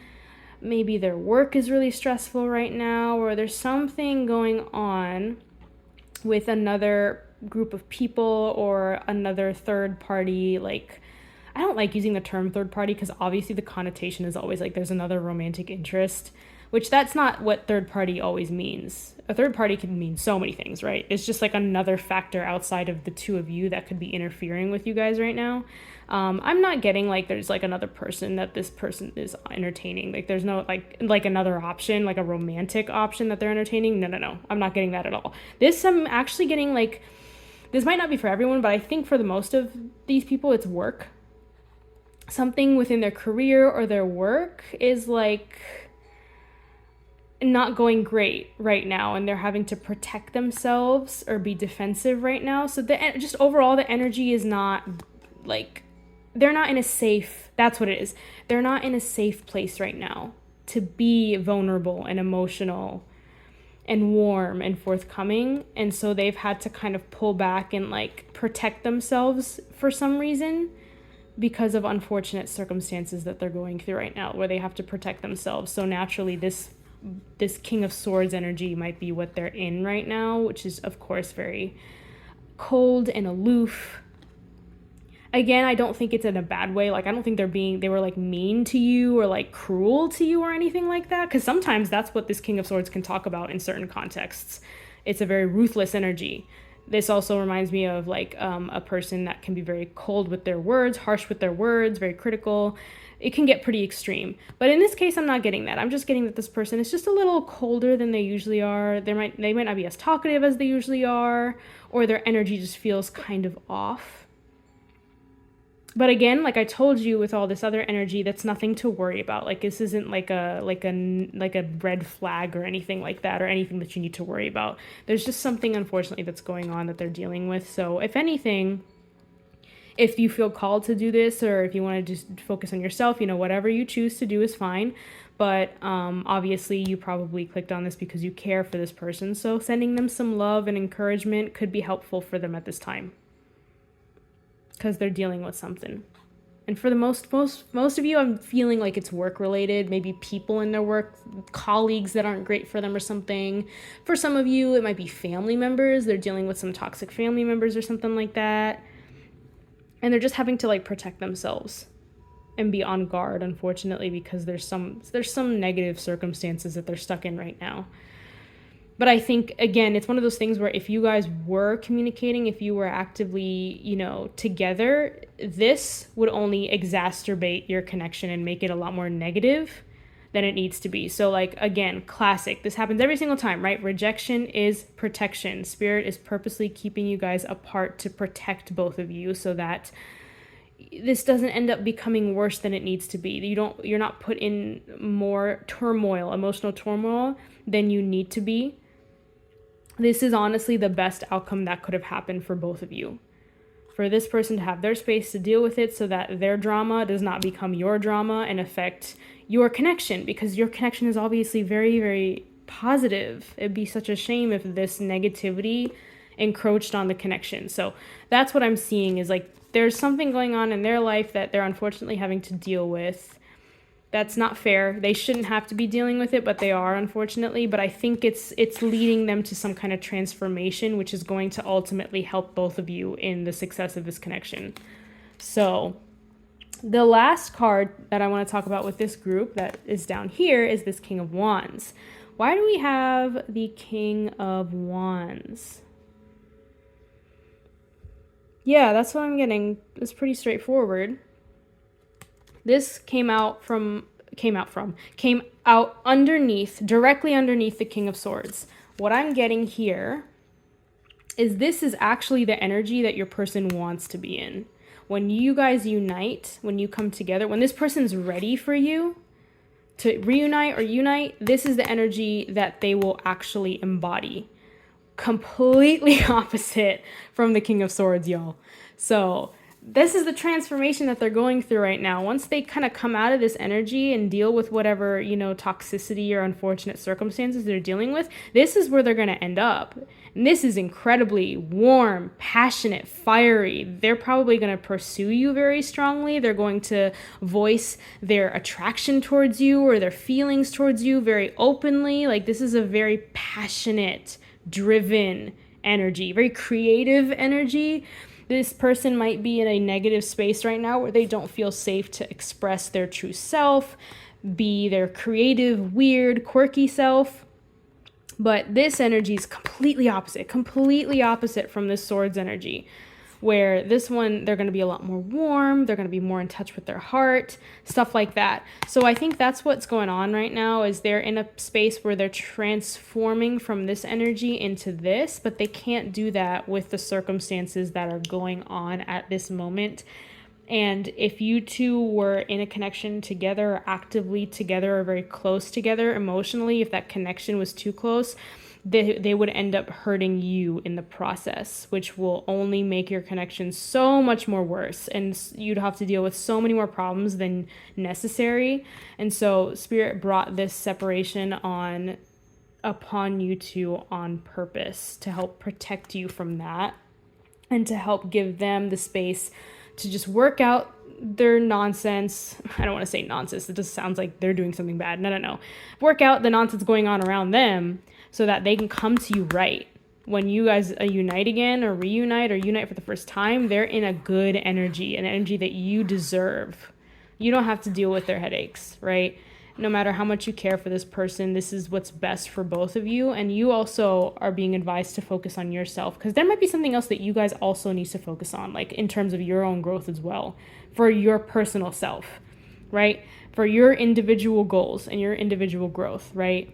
Maybe their work is really stressful right now, or there's something going on with another group of people or another third party. Like, I don't like using the term third party because obviously the connotation is always like there's another romantic interest, which that's not what third party always means. A third party can mean so many things, right? It's just like another factor outside of the two of you that could be interfering with you guys right now. I'm not getting like there's like another person that this person is entertaining. Like there's no like another option, like a romantic option that they're entertaining. No. I'm not getting that at all. I'm actually getting like, this might not be for everyone, but I think for the most of these people, it's work. Something within their career or their work is like not going great right now, and they're having to protect themselves or be defensive right now. So just overall the energy is not like, they're not in a safe, that's what it is. They're not in a safe place right now to be vulnerable and emotional and warm and forthcoming. And so they've had to kind of pull back and like protect themselves for some reason because of unfortunate circumstances that they're going through right now where they have to protect themselves. So naturally this King of Swords energy might be what they're in right now, which is of course very cold and aloof. Again, I don't think it's in a bad way. Like, I don't think they were like mean to you or like cruel to you or anything like that. Because sometimes that's what this King of Swords can talk about in certain contexts. It's a very ruthless energy. This also reminds me of like a person that can be very cold with their words, harsh with their words, very critical. It can get pretty extreme. But in this case, I'm not getting that. I'm just getting that this person is just a little colder than they usually are. They might not be as talkative as they usually are, or their energy just feels kind of off. But again, like I told you, with all this other energy, that's nothing to worry about. Like, this isn't like a red flag or anything like that, or anything that you need to worry about. There's just something, unfortunately, that's going on that they're dealing with. So if anything, if you feel called to do this, or if you want to just focus on yourself, whatever you choose to do is fine. But obviously you probably clicked on this because you care for this person. So sending them some love and encouragement could be helpful for them at this time, because they're dealing with something. And for the most of you, I'm feeling like it's work related, maybe people in their work, colleagues that aren't great for them or something. For some of you, it might be family members. They're dealing with some toxic family members or something like that. And they're just having to like protect themselves and be on guard, unfortunately, because there's some negative circumstances that they're stuck in right now. But I think, again, it's one of those things where if you guys were communicating, if you were actively, together, this would only exacerbate your connection and make it a lot more negative than it needs to be. So, like, again, classic. This happens every single time, right? Rejection is protection. Spirit is purposely keeping you guys apart to protect both of you so that this doesn't end up becoming worse than it needs to be. You're not put in more turmoil, emotional turmoil than you need to be. This is honestly the best outcome that could have happened for both of you. For this person to have their space to deal with it so that their drama does not become your drama and affect your connection, because your connection is obviously very, very positive. It'd be such a shame if this negativity encroached on the connection. So that's what I'm seeing, is like there's something going on in their life that they're unfortunately having to deal with. That's not fair. They shouldn't have to be dealing with it, but they are, unfortunately. But I think it's leading them to some kind of transformation, which is going to ultimately help both of you in the success of this connection. So the last card that I want to talk about with this group that is down here is this King of Wands. Why do we have the King of Wands? Yeah, that's what I'm getting. It's pretty straightforward. This came out underneath, directly underneath the King of Swords. What I'm getting here is this is actually the energy that your person wants to be in. When you guys unite, when you come together, when this person's ready for you to reunite or unite, this is the energy that they will actually embody. Completely opposite from the King of Swords, y'all. So this is the transformation that they're going through right now. Once they kind of come out of this energy and deal with whatever, toxicity or unfortunate circumstances they're dealing with, this is where they're going to end up. And this is incredibly warm, passionate, fiery. They're probably going to pursue you very strongly. They're going to voice their attraction towards you or their feelings towards you very openly. Like, this is a very passionate, driven energy, very creative energy. This person might be in a negative space right now where they don't feel safe to express their true self, be their creative, weird, quirky self. But this energy is completely opposite from this Swords energy, where this one, they're going to be a lot more warm, they're going to be more in touch with their heart, stuff like that. So I think that's what's going on right now, is they're in a space where they're transforming from this energy into this, but they can't do that with the circumstances that are going on at this moment. And if you two were in a connection together, or actively together, or very close together emotionally, if that connection was too close, they would end up hurting you in the process, which will only make your connection so much more worse. And you'd have to deal with so many more problems than necessary. And so Spirit brought this separation upon you two on purpose to help protect you from that, and to help give them the space to just work out their nonsense. I don't want to say nonsense. It just sounds like they're doing something bad. No. Work out the nonsense going on around them so that they can come to you right. When you guys unite again, or reunite, or unite for the first time, they're in a good energy, an energy that you deserve. You don't have to deal with their headaches, right? No matter how much you care for this person, this is what's best for both of you. And you also are being advised to focus on yourself, because there might be something else that you guys also need to focus on, like in terms of your own growth as well, for your personal self, right? For your individual goals and your individual growth, right?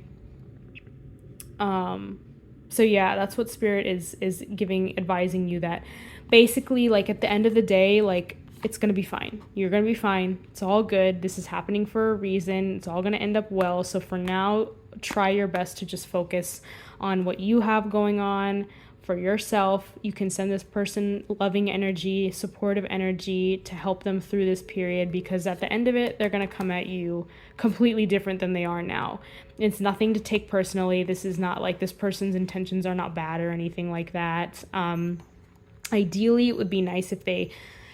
So yeah, that's what Spirit is advising you, that basically, like, at the end of the day, like, it's going to be fine. You're going to be fine. It's all good. This is happening for a reason. It's all going to end up well. So for now, try your best to just focus on what you have going on for yourself. You can send this person loving energy, supportive energy to help them through this period, because at the end of it, they're going to come at you completely different than they are now. It's nothing to take personally. This is not like this person's intentions are not bad or anything like that. Ideally, it would be nice if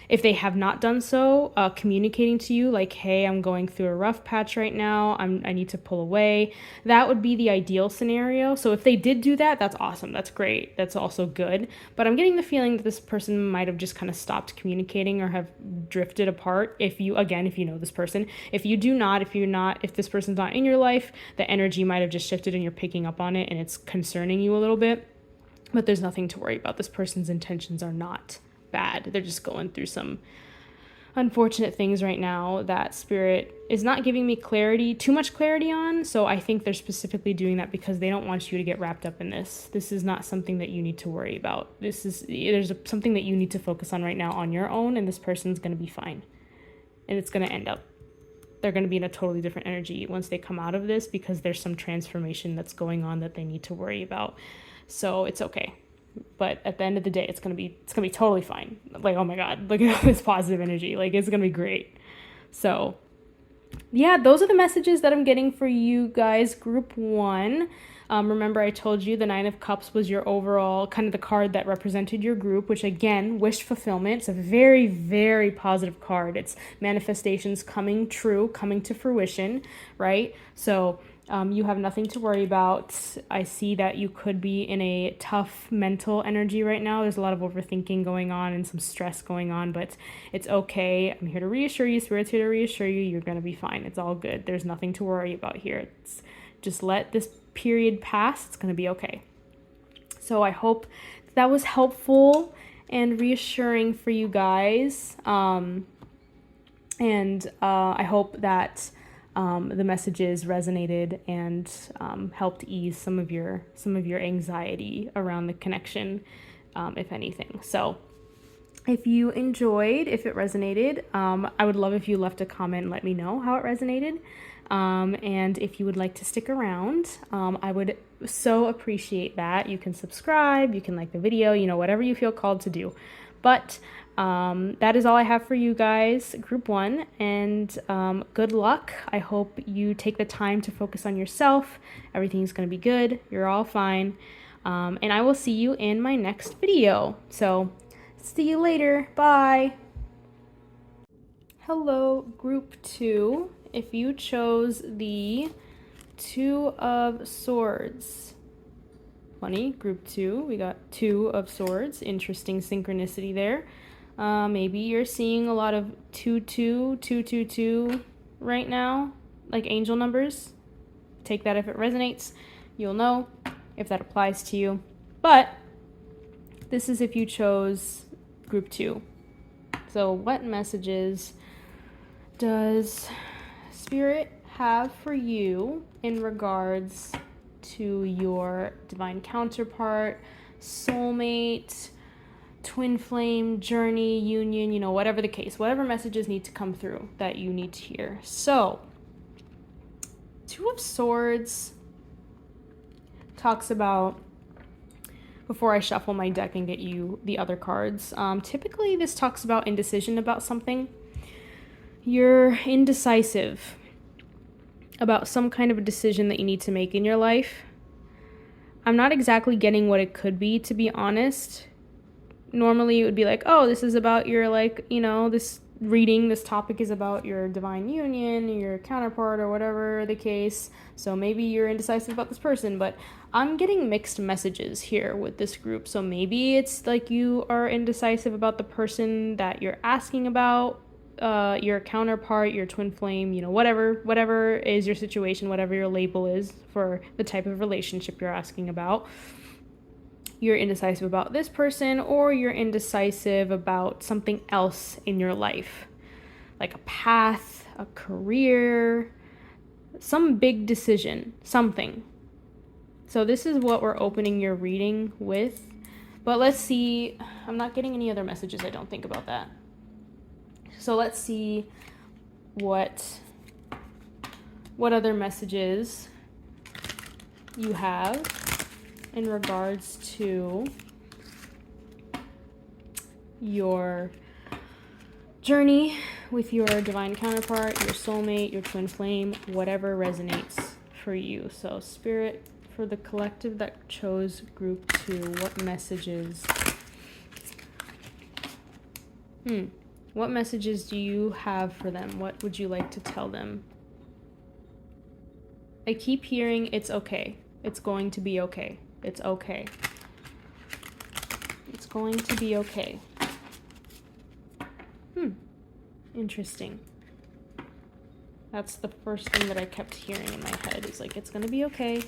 if they have not done so, communicating to you like, hey, I'm going through a rough patch right now. I need to pull away. That would be the ideal scenario. So if they did do that, that's awesome. That's great. That's also good. But I'm getting the feeling that this person might have just kind of stopped communicating or have drifted apart. If you know this person. If this person's not in your life, the energy might have just shifted and you're picking up on it and it's concerning you a little bit. But there's nothing to worry about. This person's intentions are not bad. They're just going through some unfortunate things right now that Spirit is not giving me too much clarity on. So I think they're specifically doing that because they don't want you to get wrapped up in this. This is not something that you need to worry about. There's something that you need to focus on right now on your own, and this person's going to be fine. And it's going to end up, they're going to be in a totally different energy once they come out of this, because there's some transformation that's going on that they need to worry about. So it's okay. But at the end of the day, it's gonna be totally fine. Like, oh my God, look at all this positive energy. Like, it's gonna be great. So yeah, those are the messages that I'm getting for you guys, group 1. Remember, I told you the 9 of Cups was your overall, kind of the card that represented your group, which again, wish fulfillment. It's a very, very positive card. It's manifestations coming true, coming to fruition, right? So you have nothing to worry about. I see that you could be in a tough mental energy right now. There's a lot of overthinking going on and some stress going on, but it's okay. I'm here to reassure you. Spirit's here to reassure you. You're going to be fine. It's all good. There's nothing to worry about here. Just let this period pass. It's going to be okay. So I hope that was helpful and reassuring for you guys. I hope that the messages resonated and helped ease some of your anxiety around the connection, if anything. So if you enjoyed, if it resonated, I would love if you left a comment and let me know how it resonated. And if you would like to stick around, I would so appreciate that. You can subscribe, you can like the video, whatever you feel called to do. But that is all I have for you guys, group 1, and good luck. I hope you take the time to focus on yourself. Everything's going to be good. You're all fine. And I will see you in my next video. So see you later. Bye. Hello, group 2. If you chose the 2 of Swords, funny, group 2, we got 2 of Swords. Interesting synchronicity there. Maybe you're seeing a lot of 222 right now, like angel numbers. Take that if it resonates. You'll know if that applies to you. But this is if you chose group 2. So what messages does Spirit have for you in regards to your divine counterpart, soulmate, twin flame, journey, union, whatever the case, whatever messages need to come through that you need to hear? So 2 of Swords talks about, before I shuffle my deck and get you the other cards, typically this talks about indecision about something. You're indecisive about some kind of a decision that you need to make in your life. I'm not exactly getting what it could be, to be honest. Normally it would be like, oh, this is about your, this reading, this topic is about your divine union, your counterpart, or whatever the case. So maybe you're indecisive about this person, but I'm getting mixed messages here with this group. So maybe it's like you are indecisive about the person that you're asking about, your counterpart, your twin flame, whatever is your situation, whatever your label is for the type of relationship you're asking about. You're indecisive about this person, or you're indecisive about something else in your life, like a path, a career, some big decision, something. So this is what we're opening your reading with. But let's see. I'm not getting any other messages, I don't think, about that. So let's see what other messages you have in regards to your journey with your divine counterpart, your soulmate, your twin flame, whatever resonates for you. So Spirit, for the collective that chose group 2, what messages? What messages do you have for them? What would you like to tell them? I keep hearing it's okay. It's going to be okay. It's okay. It's going to be okay. Interesting. That's the first thing that I kept hearing in my head is like, it's going to be okay.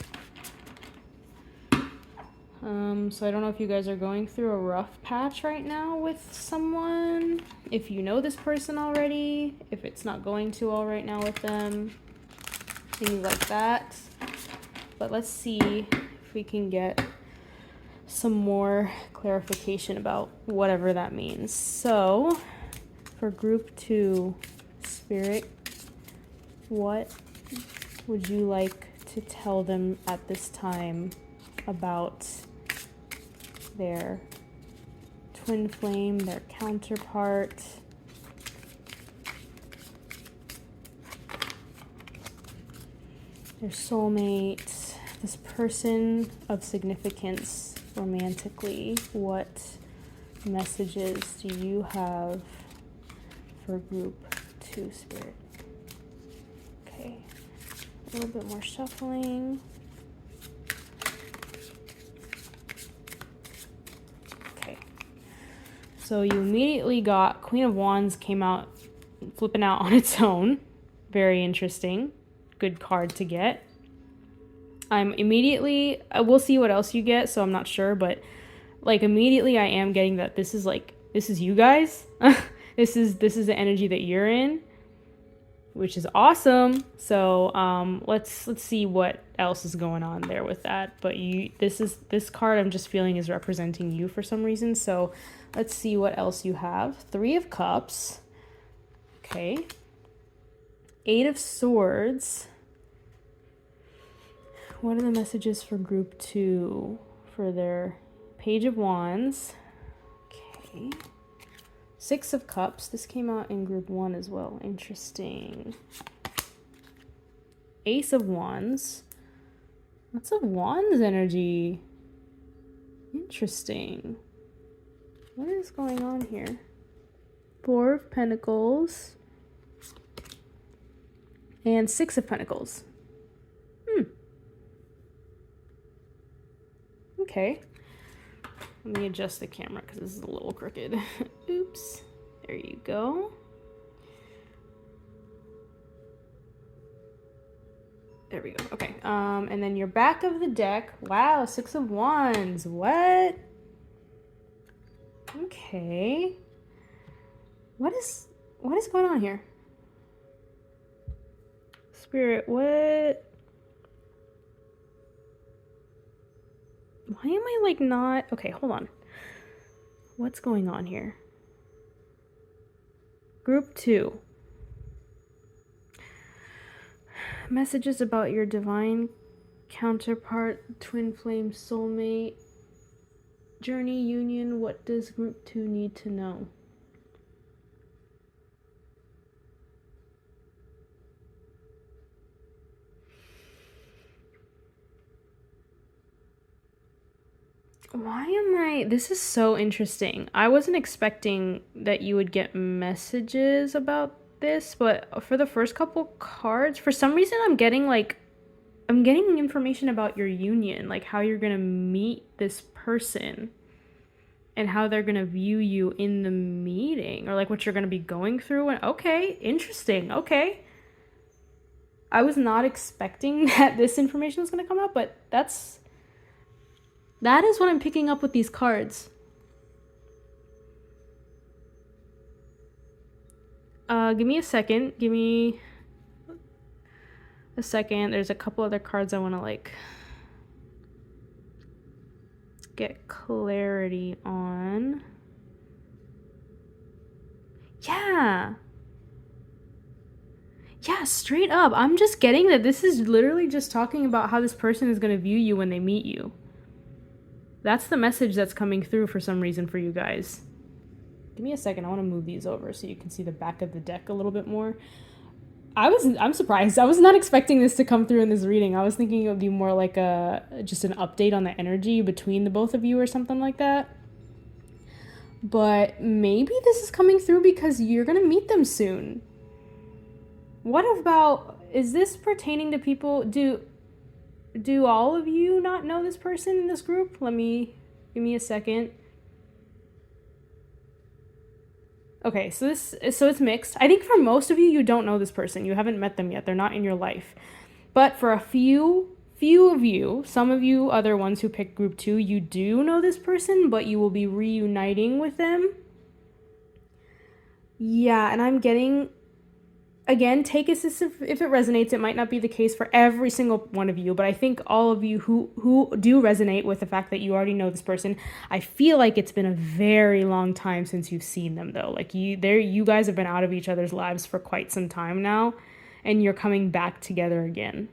So I don't know if you guys are going through a rough patch right now with someone. If you know this person already. If it's not going too well right now with them. Things like that. But let's see if we can get some more clarification about whatever that means. So, for group 2, Spirit, what would you like to tell them at this time about their twin flame, their counterpart? Their soulmate, this person of significance romantically. What messages do you have for group 2, Spirit? Okay, a little bit more shuffling. Okay, so you immediately got Queen of Wands came out, flipping out on its own. Very interesting. Good card to get. I'm immediately, we'll see what else you get, so I'm not sure, but like immediately I am getting that this is you guys. this is the energy that you're in, which is awesome. So let's see what else is going on there with that. But this card I'm just feeling is representing you for some reason. So let's see what else you have. 3 of Cups. Okay. 8 of Swords. What are the messages for group 2 for their Page of Wands? Okay. 6 of Cups. This came out in group 1 as well. Interesting. Ace of Wands. Lots of Wands energy. Interesting. What is going on here? 4 of Pentacles. And 6 of Pentacles. Okay. Let me adjust the camera because this is a little crooked. Oops. There you go. There we go. Okay. And then your back of the deck. Wow, 6 of Wands. What? Okay. What is going on here? Spirit, what? Why am I like not? Okay, hold on. What's going on here? Group 2. Messages about your divine counterpart, twin flame, soulmate, journey, union. What does group 2 need to know? Why am I... This is so interesting. I wasn't expecting that you would get messages about this, but for the first couple cards, for some reason I'm getting information about your union, like how you're gonna meet this person and how they're gonna view you in the meeting, or like what you're gonna be going through. And okay, interesting. Okay. I was not expecting that this information was gonna come out, but that is what I'm picking up with these cards. Give me a second. Give me a second. There's a couple other cards I want to like get clarity on. Yeah. Yeah, straight up. I'm just getting that this is literally just talking about how this person is going to view you when they meet you. That's the message that's coming through for some reason for you guys. Give me a second. I want to move these over so you can see the back of the deck a little bit more. I'm surprised. I was not expecting this to come through in this reading. I was thinking it would be more like just an update on the energy between the both of you or something like that. But maybe this is coming through because you're going to meet them soon. What about, is this pertaining to people, do all of you not know this person in this group? Give me a second. Okay, so it's mixed. I think for most of you, you don't know this person. You haven't met them yet. They're not in your life. But for a few of you, some of you other ones who picked group 2, you do know this person, but you will be reuniting with them. Yeah, and I'm getting, again, take this if it resonates. It might not be the case for every single one of you, but I think all of you who do resonate with the fact that you already know this person, I feel like it's been a very long time since you've seen them, though. Like, you guys have been out of each other's lives for quite some time now, and you're coming back together again.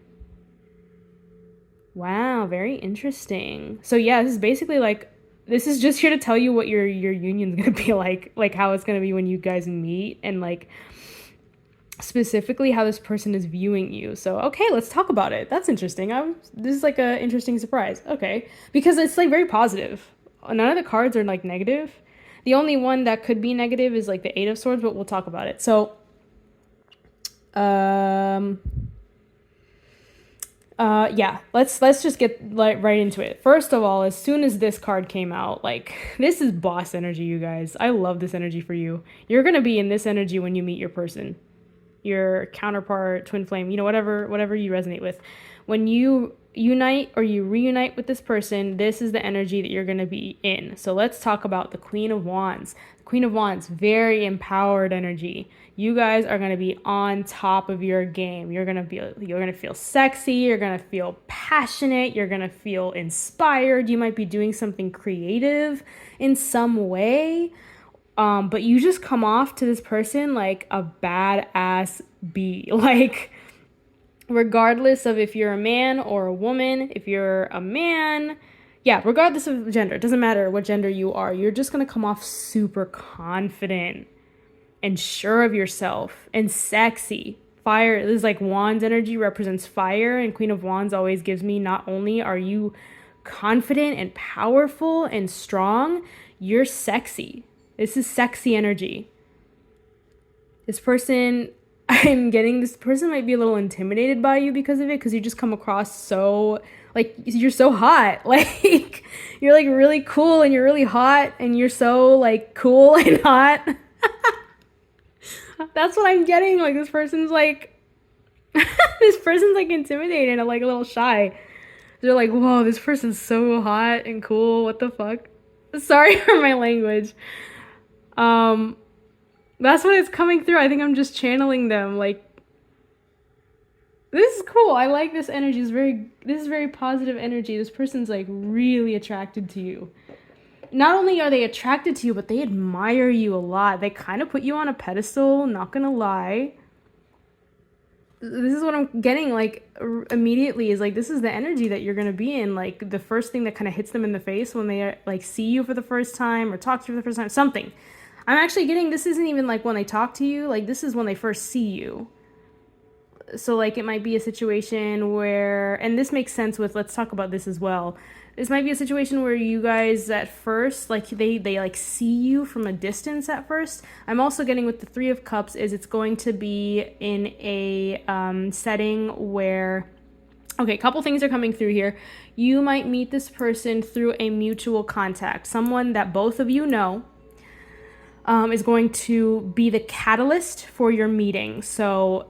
Wow, very interesting. So yeah, this is basically like, this is just here to tell you what your union's gonna be like how it's gonna be when you guys meet, and like specifically how this person is viewing you. So okay, let's talk about it. That's interesting. This is like a interesting surprise. Okay, because it's like very positive. None of the cards are like negative. The only one that could be negative is like the 8 of Swords, but we'll talk about it. So, yeah, let's just get right into it. First of all, as soon as this card came out, like, this is boss energy, you guys. I love this energy for you. You're gonna be in this energy when you meet your person, your counterpart, twin flame, whatever you resonate with. When you unite or you reunite with this person, this is the energy that you're gonna be in. So let's talk about the Queen of Wands. The Queen of Wands, very empowered energy. You guys are going to be on top of your game. You're going to feel sexy. You're going to feel passionate. You're going to feel inspired. You might be doing something creative in some way. But you just come off to this person like a badass bee. Like, regardless of if you're a man or a woman, if you're a man, yeah, regardless of gender, it doesn't matter what gender you are. You're just going to come off super confident and sure of yourself and sexy. Fire, this is like Wands energy represents fire, and Queen of Wands always gives me, not only are you confident and powerful and strong, you're sexy. This is sexy energy. This person, this person might be a little intimidated by you because of it, because you just come across so, like, you're so hot. Like, you're like really cool and you're really hot and you're so like cool and hot. That's what I'm getting. Like, this person's like intimidated and like a little shy. They're like, whoa, this person's so hot and cool. What the fuck? Sorry for my language. That's what is coming through. I think I'm just channeling them. Like, this is cool. I like this energy. This is very positive energy. This person's like really attracted to you. Not only are they attracted to you, but they admire you a lot. They kind of put you on a pedestal, not gonna lie. This is what I'm getting, like, immediately, is like, this is the energy that you're gonna be in. Like, the first thing that kind of hits them in the face when they like see you for the first time or talk to you for the first time, something. I'm actually getting, this isn't even like when they talk to you, like, this is when they first see you. So like, it might be a situation where, and this makes sense with, let's talk about this as well. This might be a situation where you guys at first, like, they like see you from a distance at first. I'm also getting with the 3 of Cups is it's going to be in a setting where, okay, a couple things are coming through here. You might meet this person through a mutual contact. Someone that both of you know is going to be the catalyst for your meeting. So,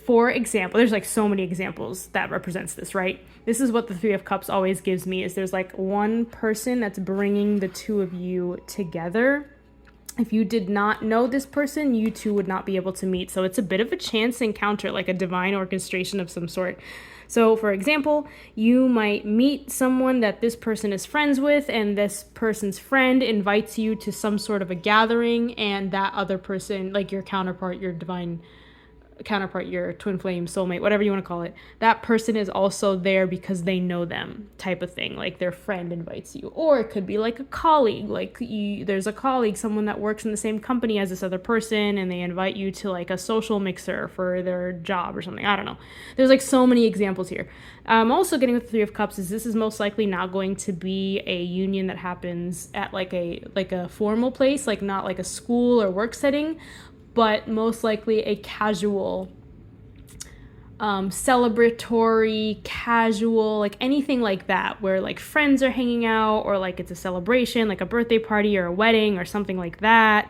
for example, there's like so many examples that represents this, right? This is what the 3 of Cups always gives me, is there's like one person that's bringing the two of you together. If you did not know this person, you two would not be able to meet. So it's a bit of a chance encounter, like a divine orchestration of some sort. So for example, you might meet someone that this person is friends with, and this person's friend invites you to some sort of a gathering, and that other person, like your counterpart, your divine counterpart, your twin flame, soulmate, whatever you want to call it, that person is also there because they know them, type of thing. Like their friend invites you, or it could be like a colleague, like there's a colleague, someone that works in the same company as this other person, and they invite you to like a social mixer for their job or something. I don't know. There's like so many examples here. I'm also getting with the Three of Cups is this is most likely not going to be a union that happens at like a formal place, like not like a school or work setting, but most likely a casual, celebratory, casual, like anything like that, where like friends are hanging out, or like it's a celebration, like a birthday party or a wedding or something like that.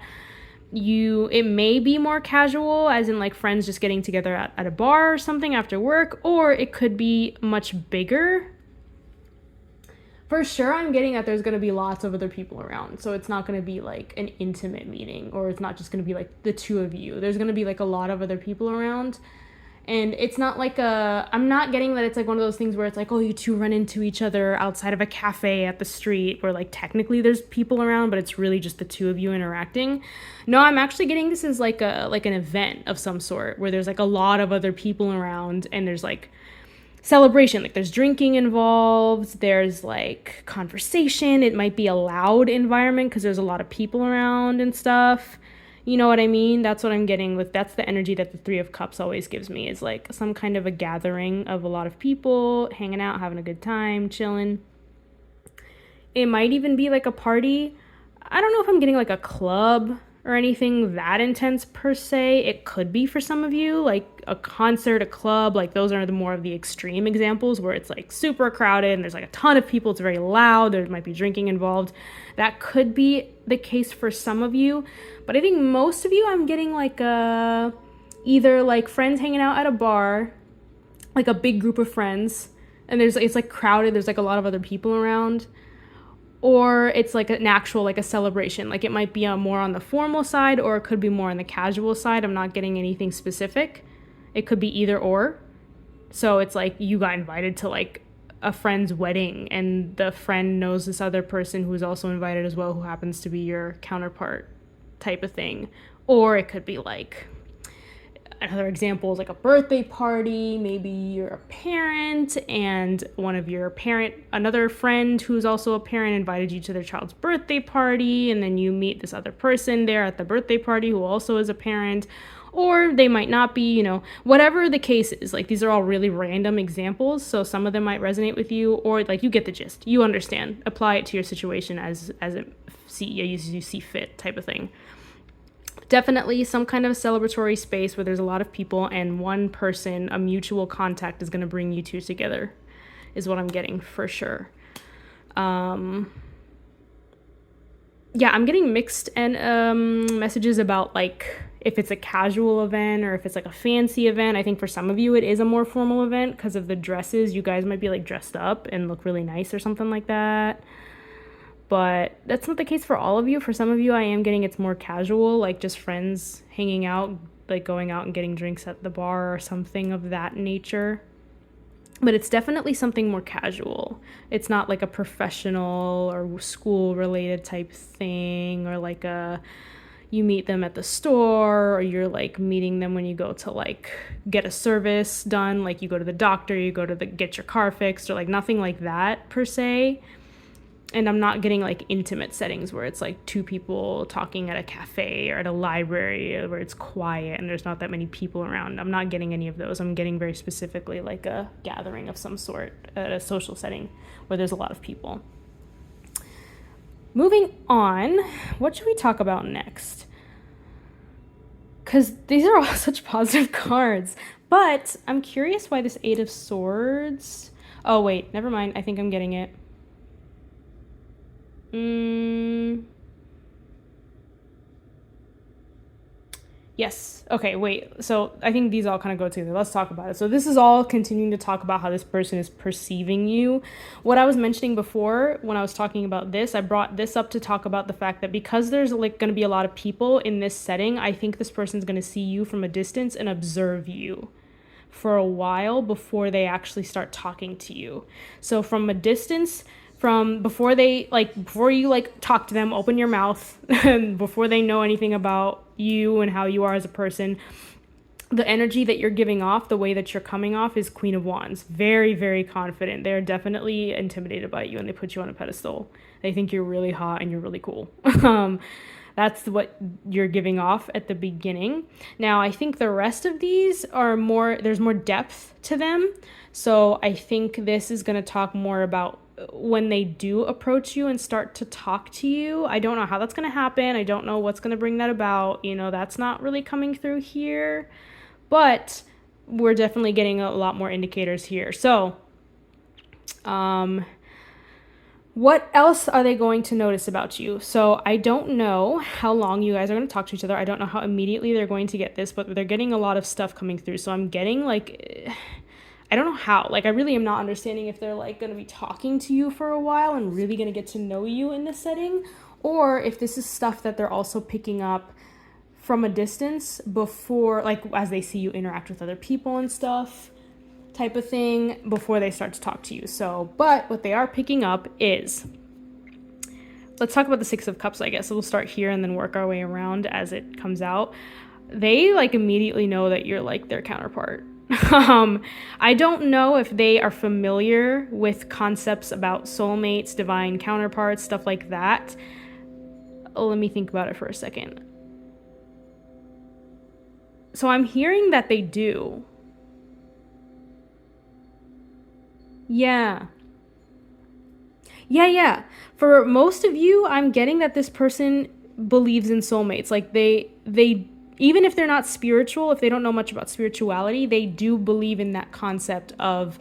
It may be more casual, as in like friends just getting together at a bar or something after work, or it could be much bigger. For sure, I'm getting that there's going to be lots of other people around. So it's not going to be like an intimate meeting, or it's not just going to be like the two of you. There's going to be like a lot of other people around. And it's not like I'm not getting that it's like one of those things where it's like, oh, you two run into each other outside of a cafe at the street where like technically there's people around, but it's really just the two of you interacting. No, I'm actually getting this as like an event of some sort where there's like a lot of other people around, and there's like celebration, like there's drinking involved, there's like conversation. It might be a loud environment because there's a lot of people around and stuff. You know what I mean? That's what I'm getting with. That's the energy that the Three of Cups always gives me, is like some kind of a gathering of a lot of people hanging out, having a good time, chilling. It might even be like a party. I don't know if I'm getting like a club or anything that intense per se. It could be for some of you, like a concert, a club, like those are the more of the extreme examples where it's like super crowded and there's like a ton of people, it's very loud, there might be drinking involved. That could be the case for some of you, but I think most of you, I'm getting like either like friends hanging out at a bar, like a big group of friends, and it's like crowded, there's like a lot of other people around, or it's like an actual, like a celebration. Like it might be more on the formal side, or it could be more on the casual side. I'm not getting anything specific. It could be either or. So it's like you got invited to like a friend's wedding, and the friend knows this other person who's also invited as well, who happens to be your counterpart, type of thing. Or it could be like, another example is like a birthday party. Maybe you're a parent and another friend who's also a parent invited you to their child's birthday party, and then you meet this other person there at the birthday party who also is a parent, or they might not be, whatever the case is. Like these are all really random examples, so some of them might resonate with you, or like you get the gist, you understand, apply it to your situation as you see fit, type of thing. Definitely some kind of celebratory space where there's a lot of people, and one person, a mutual contact, is going to bring you two together, is what I'm getting for sure. I'm getting mixed and messages about like if it's a casual event or if it's like a fancy event. I think for some of you it is a more formal event because of the dresses. You guys might be like dressed up and look really nice or something like that. But that's not the case for all of you. For some of you, I am getting it's more casual, like just friends hanging out, like going out and getting drinks at the bar or something of that nature. But it's definitely something more casual. It's not like a professional or school-related type thing, or like you meet them at the store, or you're like meeting them when you go to like get a service done, like you go to the doctor, you go to get your car fixed, or like nothing like that per se. And I'm not getting like intimate settings where it's like two people talking at a cafe or at a library where it's quiet and there's not that many people around. I'm not getting any of those. I'm getting very specifically like a gathering of some sort at a social setting where there's a lot of people. Moving on, what should we talk about next? Because these are all such positive cards. But I'm curious why this Eight of Swords... Oh, wait, never mind. I think I'm getting it. Yes. Okay, wait. So I think these all kind of go together. Let's talk about it. So this is all continuing to talk about how this person is perceiving you. What I was mentioning before when I was talking about this, I brought this up to talk about the fact that because there's like going to be a lot of people in this setting, I think this person's going to see you from a distance and observe you for a while before they actually start talking to you. So from a distance, before you talk to them, open your mouth, and before they know anything about you and how you are as a person, the energy that you're giving off, the way that you're coming off, is Queen of Wands. Very, very confident. They're definitely intimidated by you, and they put you on a pedestal. They think you're really hot and you're really cool. That's what you're giving off at the beginning. Now, I think the rest of these are more, there's more depth to them. So I think this is going to talk more about when they do approach you and start to talk to you. I don't know how that's going to happen. I don't know what's going to bring that about. That's not really coming through here. But we're definitely getting a lot more indicators here. So, what else are they going to notice about you? So I don't know how long you guys are going to talk to each other. I don't know how immediately they're going to get this, but they're getting a lot of stuff coming through. So I'm getting I don't know how. I really am not understanding if they're going to be talking to you for a while and really going to get to know you in this setting, or if this is stuff that they're also picking up from a distance before, as they see you interact with other people and stuff, type of thing, before they start to talk to you. So, but what they are picking up is, let's talk about the Six of Cups, I guess. So we'll start here and then work our way around as it comes out. They immediately know that you're their counterpart. I don't know if they are familiar with concepts about soulmates, divine counterparts, stuff like that. Let me think about it for a second. So I'm hearing that they do. Yeah. Yeah. For most of you, I'm getting that this person believes in soulmates. They even if they're not spiritual, if they don't know much about spirituality, they do believe in that concept of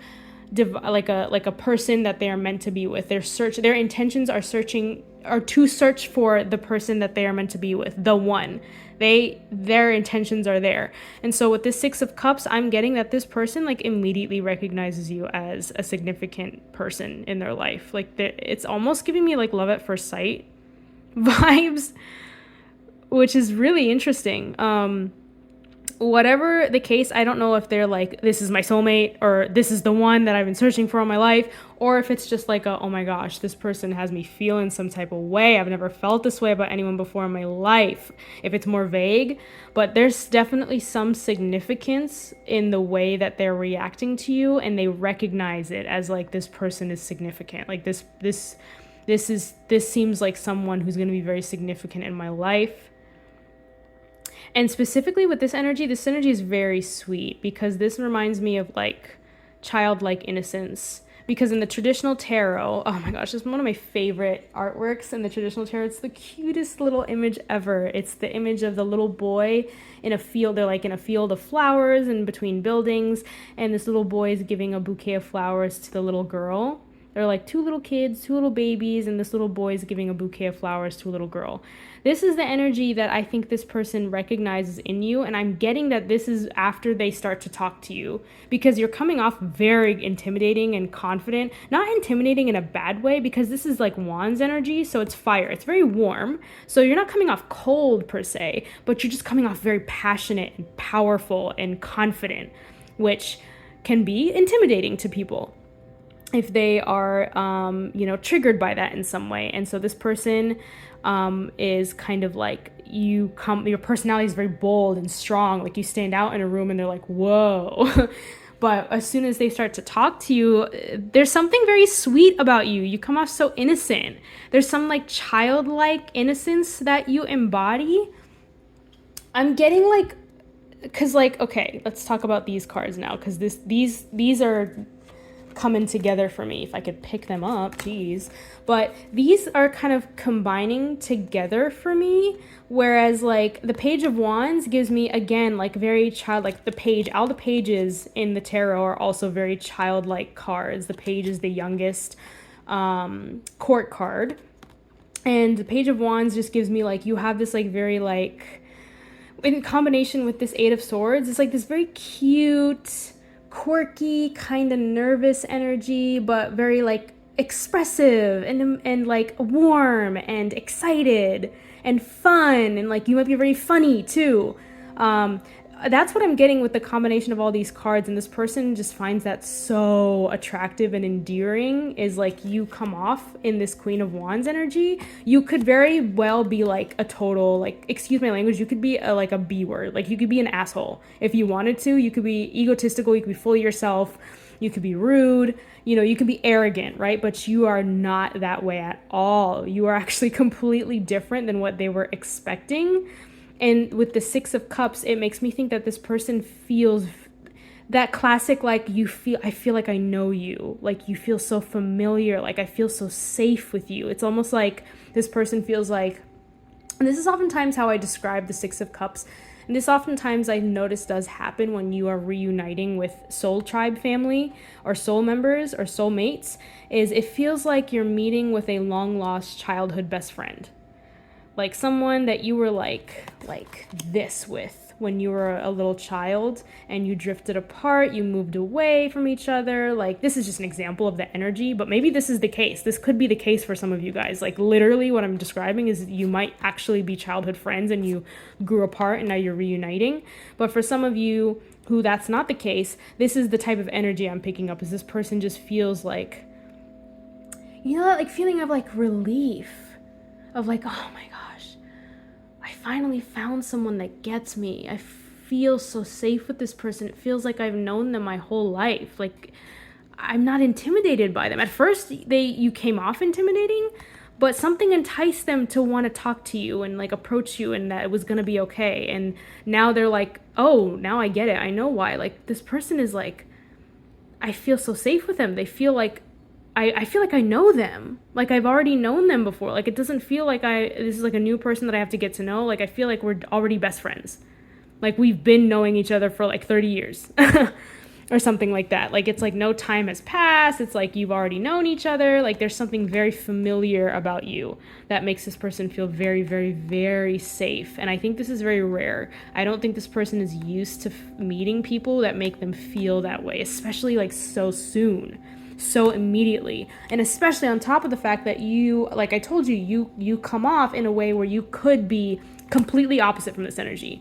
like a person that they are meant to be with. Their intentions are to search for the person that they are meant to be with, the one. Their intentions are there. And so with this Six of Cups, I'm getting that this person immediately recognizes you as a significant person in their life. It's almost giving me love at first sight vibes, which is really interesting. Whatever the case, I don't know if they're this is my soulmate, or this is the one that I've been searching for all my life, or if it's just oh my gosh, this person has me feeling some type of way. I've never felt this way about anyone before in my life, if it's more vague. But there's definitely some significance in the way that they're reacting to you, and they recognize it as this person is significant. This seems like someone who's going to be very significant in my life. And specifically with this energy is very sweet, because this reminds me of childlike innocence. Because in the traditional tarot, oh my gosh, it's one of my favorite artworks in the traditional tarot. It's the cutest little image ever. It's the image of the little boy in a field. They're in a field of flowers in between buildings, and this little boy is giving a bouquet of flowers to the little girl. They're two little kids, two little babies, and this little boy is giving a bouquet of flowers to a little girl. This is the energy that I think this person recognizes in you, and I'm getting that this is after they start to talk to you, because you're coming off very intimidating and confident. Not intimidating in a bad way, because this is Wands energy, so it's fire. It's very warm, so you're not coming off cold per se, but you're just coming off very passionate and powerful and confident, which can be intimidating to people if they are, triggered by that in some way. And so this person is kind of your personality is very bold and strong. You stand out in a room and they're whoa. But as soon as they start to talk to you, there's something very sweet about you. You come off so innocent. There's some childlike innocence that you embody. I'm getting because okay, let's talk about these cards now, because these are coming together for me. If I could pick them up, geez. But these are kind of combining together for me, whereas the Page of Wands gives me, again, very childlike. All the pages in the tarot are also very childlike cards. The page is the youngest court card, and the Page of Wands just gives me you have this very in combination with this Eight of Swords, it's this very cute, quirky, kind of nervous energy, but very expressive and warm and excited and fun, and you might be very funny too. that's what I'm getting with the combination of all these cards, and this person just finds that so attractive and endearing, is like you come off in this Queen of Wands energy. You could very well be like a total, like, excuse my language, you could be like a B word. Like, you could be an asshole if you wanted to. You could be egotistical, you could be full of yourself, you could be rude, you know, you could be arrogant, right? But you are not that way at all. You are actually completely different than what they were expecting. And with the Six of Cups, it makes me think that this person feels that classic, like, I feel like I know you. Like, you feel so familiar. Like, I feel so safe with you. It's almost like this person feels like, and this is oftentimes how I describe the Six of Cups. And this oftentimes I notice does happen when you are reuniting with soul tribe family or soul members or soulmates, is it feels like you're meeting with a long lost childhood best friend. Like someone that you were like this with when you were a little child, and you drifted apart, you moved away from each other. Like, this is just an example of the energy, but maybe this is the case. This could be the case for some of you guys. Like, literally what I'm describing is you might actually be childhood friends and you grew apart and now you're reuniting. But for some of you who that's not the case, this is the type of energy I'm picking up, is this person just feels like, you know, that like feeling of like relief, of like, oh my gosh, I finally found someone that gets me. I feel so safe with this person. It feels like I've known them my whole life. Like, I'm not intimidated by them. At first, you came off intimidating, but something enticed them to want to talk to you and like approach you, and that it was going to be okay. And now they're like, oh, now I get it. I know why. Like, this person is like, I feel so safe with them. They feel like, I feel like I know them. Like, I've already known them before. Like, it doesn't feel like this is like a new person that I have to get to know. Like, I feel like we're already best friends. Like, we've been knowing each other for like 30 years or something like that. Like, it's like no time has passed. It's like you've already known each other. Like, there's something very familiar about you that makes this person feel very, very, very safe. And I think this is very rare. I don't think this person is used to meeting people that make them feel that way, especially like so soon. So immediately, and especially on top of the fact that you, like I told you, you come off in a way where you could be completely opposite from this energy.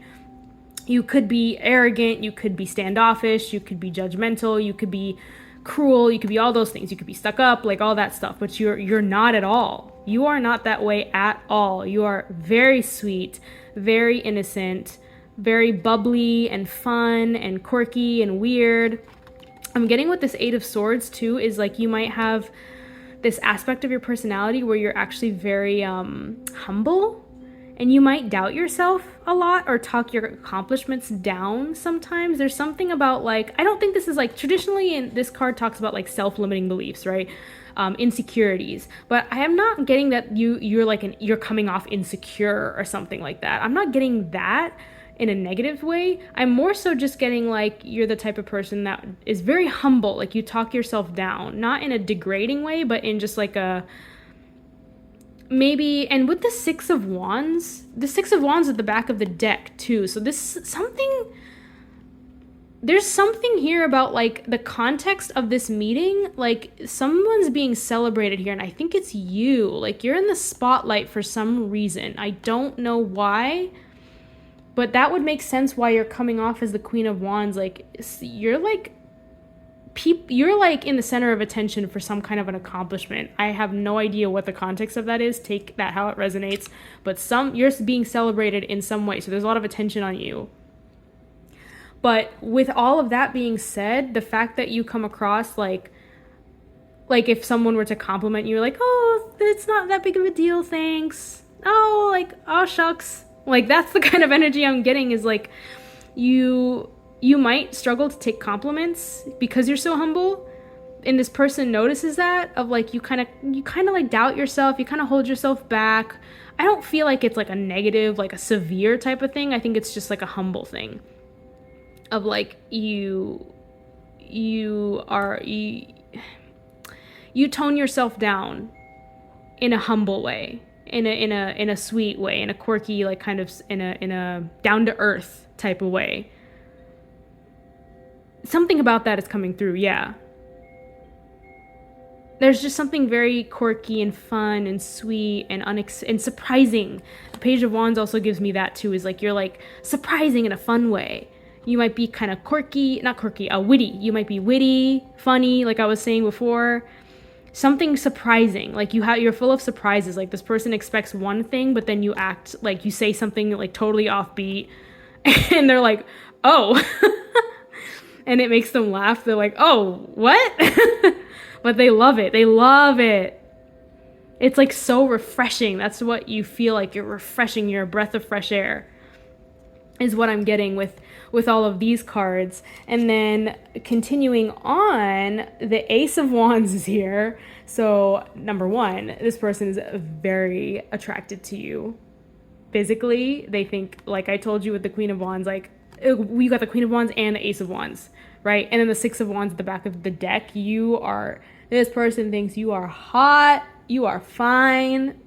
You could be arrogant, you could be standoffish, you could be judgmental, you could be cruel, you could be all those things. You could be stuck up, like all that stuff, but you're not at all. You are not that way at all. You are very sweet, very innocent, very bubbly and fun and quirky and weird. I'm getting with this Eight of Swords too, is like you might have this aspect of your personality where you're actually very humble, and you might doubt yourself a lot or talk your accomplishments down sometimes. There's something about like, I don't think this is like traditionally, and this card talks about like self-limiting beliefs, right? Insecurities, but I am not getting that you're coming off insecure or something like that. I'm not getting that in a negative way. I'm more so just getting like you're the type of person that is very humble. Like, you talk yourself down, not in a degrading way, but in just like a maybe. And with the Six of Wands at the back of the deck too. So there's something here about like the context of this meeting. Like, someone's being celebrated here, and I think it's you. Like, you're in the spotlight for some reason. I don't know why, but that would make sense why you're coming off as the Queen of Wands. Like, you're like in the center of attention for some kind of an accomplishment. I have no idea what the context of that is. Take that how it resonates. But you're being celebrated in some way. So there's a lot of attention on you. But with all of that being said, the fact that you come across like if someone were to compliment you, like, oh, it's not that big of a deal, thanks. Oh, like, oh, shucks. Like, that's the kind of energy I'm getting, is like you might struggle to take compliments because you're so humble, and this person notices that, of like you kind of like doubt yourself, you kind of hold yourself back. I don't feel like it's like a negative, like a severe type of thing. I think it's just like a humble thing of like you tone yourself down in a humble way. In a sweet way, in a quirky, like kind of in a down to earth type of way. Something about that is coming through, yeah. There's just something very quirky and fun and sweet and surprising. The Page of Wands also gives me that too, is like you're like surprising in a fun way. You might be kind of quirky, not quirky, witty. You might be witty, funny, like I was saying before. Something surprising, like you're full of surprises. Like this person expects one thing, but then you act like you say something like totally offbeat, and they're like, "Oh," and it makes them laugh. They're like, "Oh, what?" But they love it. They love it. It's like so refreshing. That's what you feel like. You're refreshing. You're a breath of fresh air, is what I'm getting with all of these cards. And then continuing on, the Ace of Wands is here. So number one, this person is very attracted to you physically. They think, like I told you with the Queen of Wands, like we got the Queen of Wands and the Ace of Wands, right? And then the Six of Wands at the back of the deck. This person thinks you are hot, you are fine.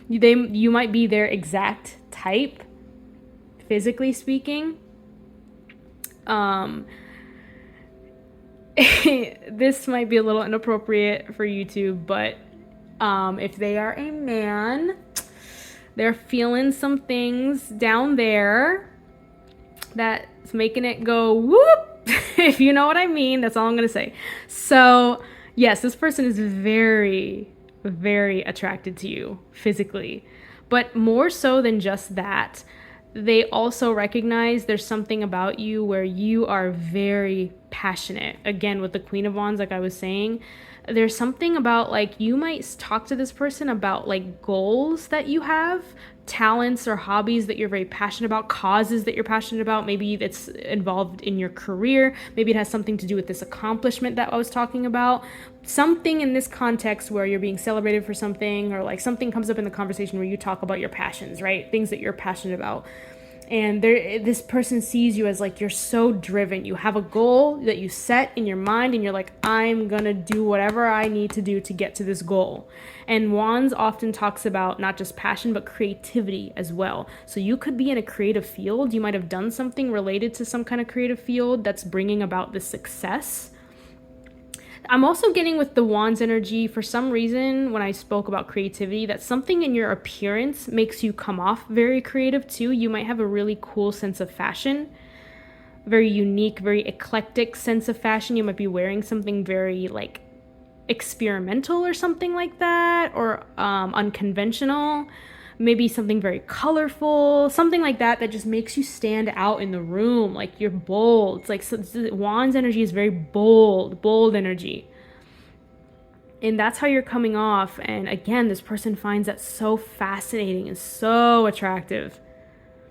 You might be their exact type, physically speaking. This might be a little inappropriate for YouTube, but if they are a man, they're feeling some things down there that's making it go whoop. If you know what I mean, that's all I'm gonna say. So yes, this person is very, very attracted to you physically, but more so than just that, they also recognize there's something about you where you are very passionate. Again, with the Queen of Wands, like I was saying, there's something about, like, you might talk to this person about like goals that you have, talents or hobbies that you're very passionate about, causes that you're passionate about. Maybe it's involved in your career. Maybe it has something to do with this accomplishment that I was talking about. Something in this context where you're being celebrated for something, or like something comes up in the conversation where you talk about your passions, right? Things that you're passionate about. And this person sees you as like, you're so driven. You have a goal that you set in your mind, and you're like, I'm gonna do whatever I need to do to get to this goal. And Wands often talks about not just passion, but creativity as well. So you could be in a creative field. You might have done something related to some kind of creative field that's bringing about this success. I'm also getting with the Wands energy, for some reason, when I spoke about creativity, that something in your appearance makes you come off very creative too. You might have a really cool sense of fashion, very unique, very eclectic sense of fashion. You might be wearing something very like experimental or something like that, or unconventional. Maybe something very colorful, something like that just makes you stand out in the room. Like you're bold. It's like, so Wands energy is very bold energy. And that's how you're coming off. And again, this person finds that so fascinating and so attractive.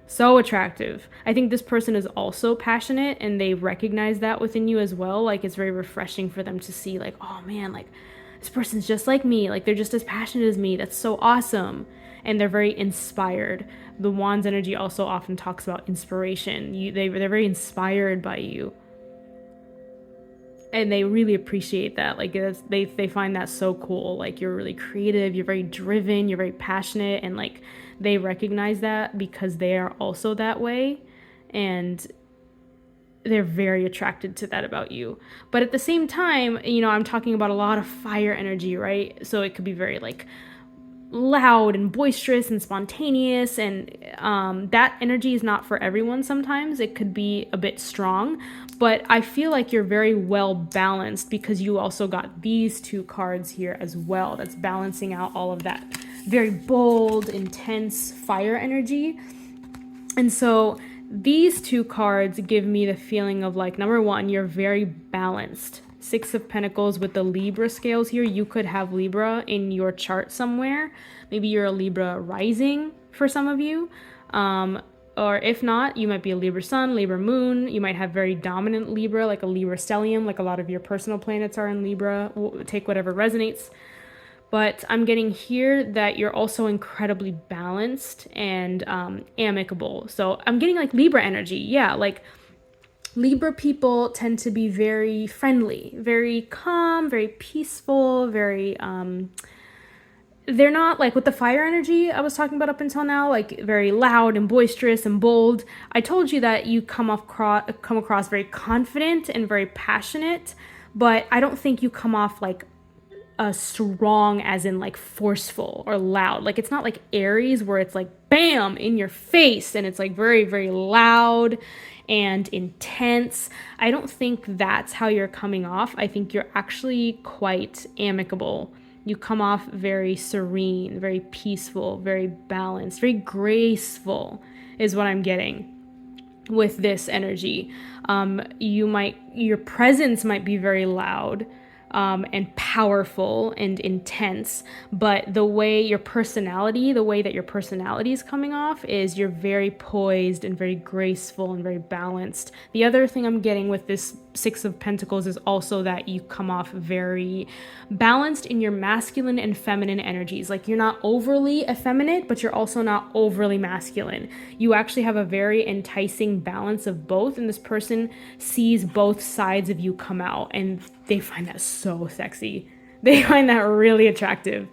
So attractive. I think this person is also passionate, and they recognize that within you as well. Like it's very refreshing for them to see, like, oh man, like this person's just like me. Like they're just as passionate as me. That's so awesome. And they're very inspired. The Wands energy also often talks about inspiration. They're very inspired by you. And they really appreciate that. Like they find that so cool. Like you're really creative, you're very driven, you're very passionate, and like they recognize that because they are also that way. And they're very attracted to that about you. But at the same time, I'm talking about a lot of fire energy, right? So it could be very like loud and boisterous and spontaneous, and that energy is not for everyone. Sometimes it could be a bit strong, but I feel like you're very well balanced because you also got these two cards here as well. That's balancing out all of that very bold, intense fire energy. And so these two cards give me the feeling of like, number one, you're very balanced. Six of Pentacles with the Libra scales here. You could have Libra in your chart somewhere. Maybe you're a Libra rising for some of you. Or if not, you might be a Libra sun, Libra moon. You might have very dominant Libra, like a Libra stellium, like a lot of your personal planets are in Libra. Take whatever resonates. But I'm getting here that you're also incredibly balanced and amicable. So I'm getting like Libra energy. Yeah, like Libra people tend to be very friendly, very calm, very peaceful, very, they're not like with the fire energy I was talking about up until now, like very loud and boisterous and bold. I told you that you come across very confident and very passionate, but I don't think you come off like strong as in like forceful or loud. Like it's not like Aries where it's like bam in your face and it's like very, very loud and intense. I don't think that's how you're coming off. I think you're actually quite amicable. You come off very serene, very peaceful, very balanced, very graceful is what I'm getting with this energy. Your presence might be very loud, and powerful and intense, but the way that your personality is coming off is you're very poised and very graceful and very balanced. The other thing I'm getting with this Six of Pentacles is also that you come off very balanced in your masculine and feminine energies. Like you're not overly effeminate, but you're also not overly masculine. You actually have a very enticing balance of both, and this person sees both sides of you come out, and they find that so sexy. They find that really attractive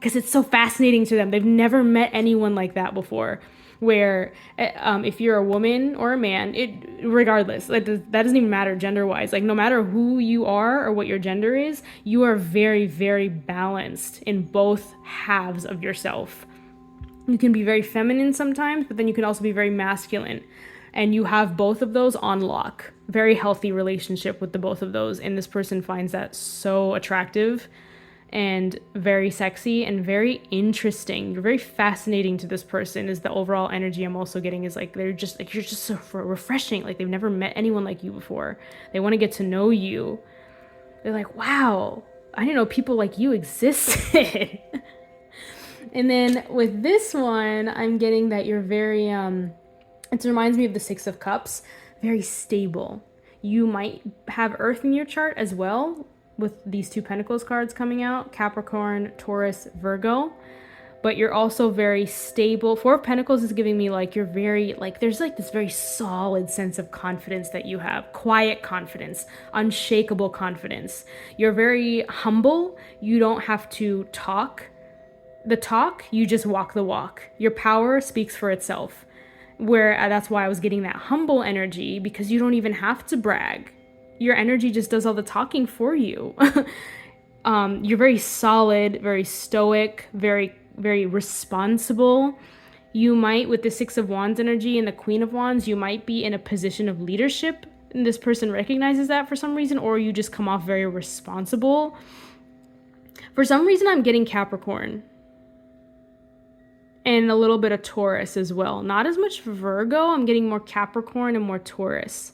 because it's so fascinating to them. They've never met anyone like that before. Where if you're a woman or a man, regardless, that doesn't even matter gender-wise. Like no matter who you are or what your gender is, you are very, very balanced in both halves of yourself. You can be very feminine sometimes, but then you can also be very masculine. And you have both of those on lock. Very healthy relationship with the both of those. And this person finds that so attractive and very sexy and very interesting. You're very fascinating to this person is the overall energy I'm also getting is like, they're just like, you're just so refreshing. Like they've never met anyone like you before. They want to get to know you. They're like, wow, I didn't know people like you existed. And then with this one, I'm getting that you're very, it reminds me of the Six of Cups, very stable. You might have Earth in your chart as well, with these two Pentacles cards coming out, Capricorn, Taurus, Virgo, but you're also very stable. Four of Pentacles is giving me like you're very, like there's like this very solid sense of confidence that you have, quiet confidence, unshakable confidence. You're very humble. You don't have to talk the talk, you just walk the walk. Your power speaks for itself. Where that's why I was getting that humble energy, because you don't even have to brag. Your energy just does all the talking for you. You're very solid, very stoic, very, very responsible. You might, with the Six of Wands energy and the Queen of Wands, you might be in a position of leadership, and this person recognizes that for some reason, or you just come off very responsible. For some reason, I'm getting Capricorn. And a little bit of Taurus as well. Not as much Virgo. I'm getting more Capricorn and more Taurus.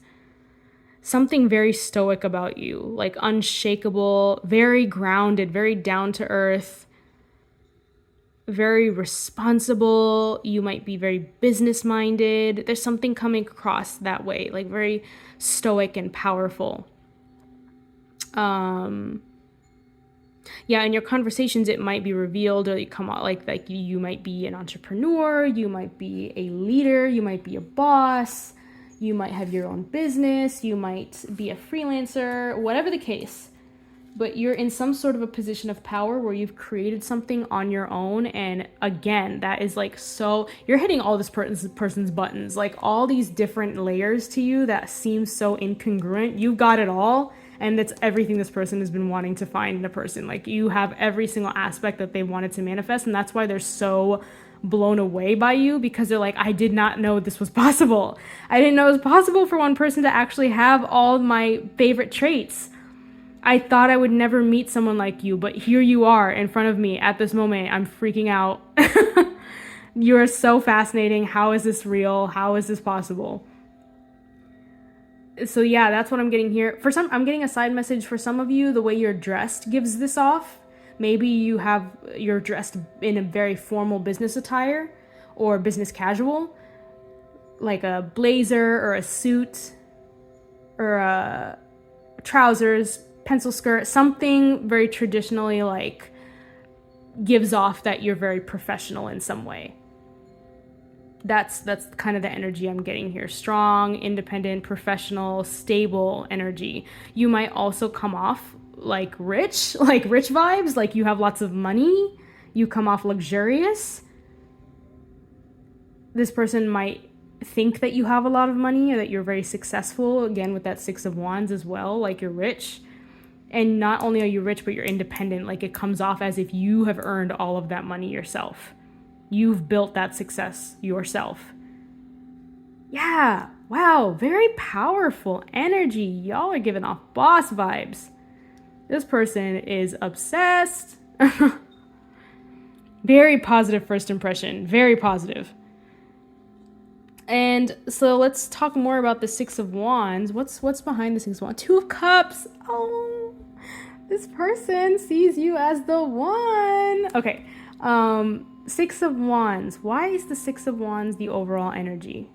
Something very stoic about you. Like unshakable, very grounded, very down to earth. Very responsible. You might be very business minded. There's something coming across that way. Like very stoic and powerful. Yeah, in your conversations, it might be revealed, or you come out like you might be an entrepreneur, you might be a leader, you might be a boss, you might have your own business, you might be a freelancer, whatever the case. But you're in some sort of a position of power where you've created something on your own. And again, that is like so, you're hitting all this person's buttons, like all these different layers to you that seem so incongruent. You've got it all. And that's everything this person has been wanting to find in a person. Like you have every single aspect that they wanted to manifest. And that's why they're so blown away by you, because they're like, I did not know this was possible. I didn't know it was possible for one person to actually have all my favorite traits. I thought I would never meet someone like you, but here you are in front of me at this moment. I'm freaking out. You are so fascinating. How is this real? How is this possible? So yeah, that's what I'm getting here. I'm getting a side message for some of you. The way you're dressed gives this off. Maybe you're dressed in a very formal business attire or business casual, like a blazer or a suit or trousers, pencil skirt, something very traditionally like gives off that you're very professional in some way. That's kind of the energy I'm getting here. Strong, independent, professional, stable energy. You might also come off like rich vibes, like you have lots of money. You come off luxurious. This person might think that you have a lot of money or that you're very successful. Again, with that Six of Wands as well, like you're rich. And not only are you rich, but you're independent. Like, it comes off as if you have earned all of that money yourself. You've built that success yourself. Yeah, wow, very powerful energy. Y'all are giving off boss vibes. This person is obsessed. Very positive first impression. Very positive. And so let's talk more about the Six of Wands. What's behind the Six of Wands? Two of Cups. Oh, this person sees you as the one. Okay. Six of Wands. Why is the Six of Wands the overall energy?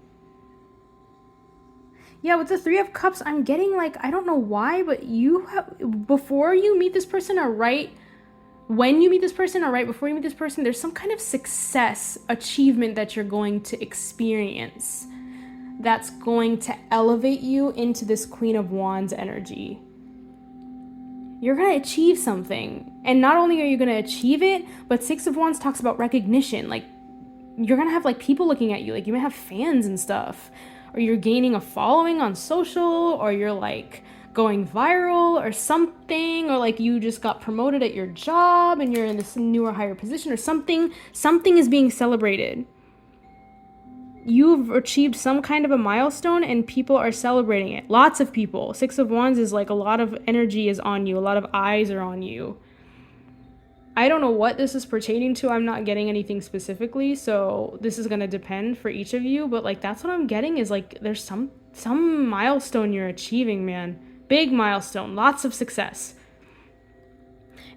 Yeah, with the Three of Cups, I'm getting like, I don't know why, but you have, before you meet this person or right when you meet this person or right before you meet this person, there's some kind of success, achievement that you're going to experience that's going to elevate you into this Queen of Wands energy. You're going to achieve something. And not only are you going to achieve it, but Six of Wands talks about recognition. Like, you're going to have like people looking at you. Like, you may have fans and stuff. Or you're gaining a following on social, or you're like going viral or something, or like you just got promoted at your job and you're in this newer, higher position or something. Something is being celebrated. You've achieved some kind of a milestone and people are celebrating it. Lots of people. Six of Wands is like a lot of energy is on you. A lot of eyes are on you. I don't know what this is pertaining to. I'm not getting anything specifically, so this is going to depend for each of you, but like that's what I'm getting is like there's some milestone you're achieving, man. Big milestone, lots of success.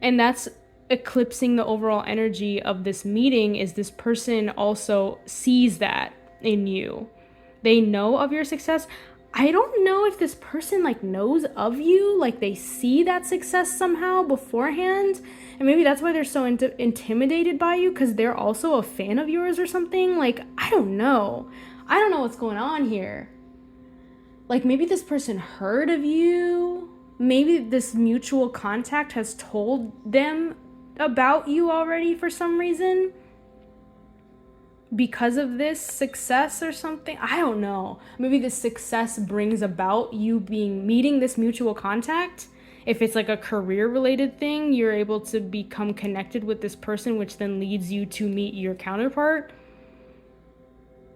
And that's eclipsing the overall energy of this meeting is this person also sees that in you. They know of your success. I don't know if this person like knows of you, like they see that success somehow beforehand. And maybe that's why they're so intimidated by you, because they're also a fan of yours or something. Like, I don't know. I don't know what's going on here. Like, maybe this person heard of you. Maybe this mutual contact has told them about you already for some reason. Because of this success or something. I don't know. Maybe this success brings about you meeting this mutual contact. If it's like a career related thing, you're able to become connected with this person, which then leads you to meet your counterpart.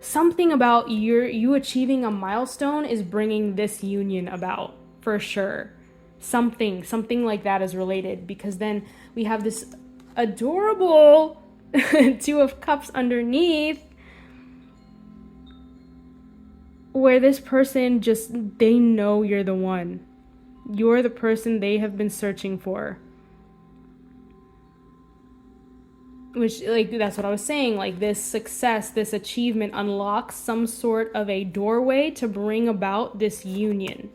Something about you achieving a milestone is bringing this union about, for sure. Something like that is related, because then we have this adorable Two of Cups underneath, where this person they know you're the one. You're the person they have been searching for. Which, like, that's what I was saying. Like, this success, this achievement unlocks some sort of a doorway to bring about this union.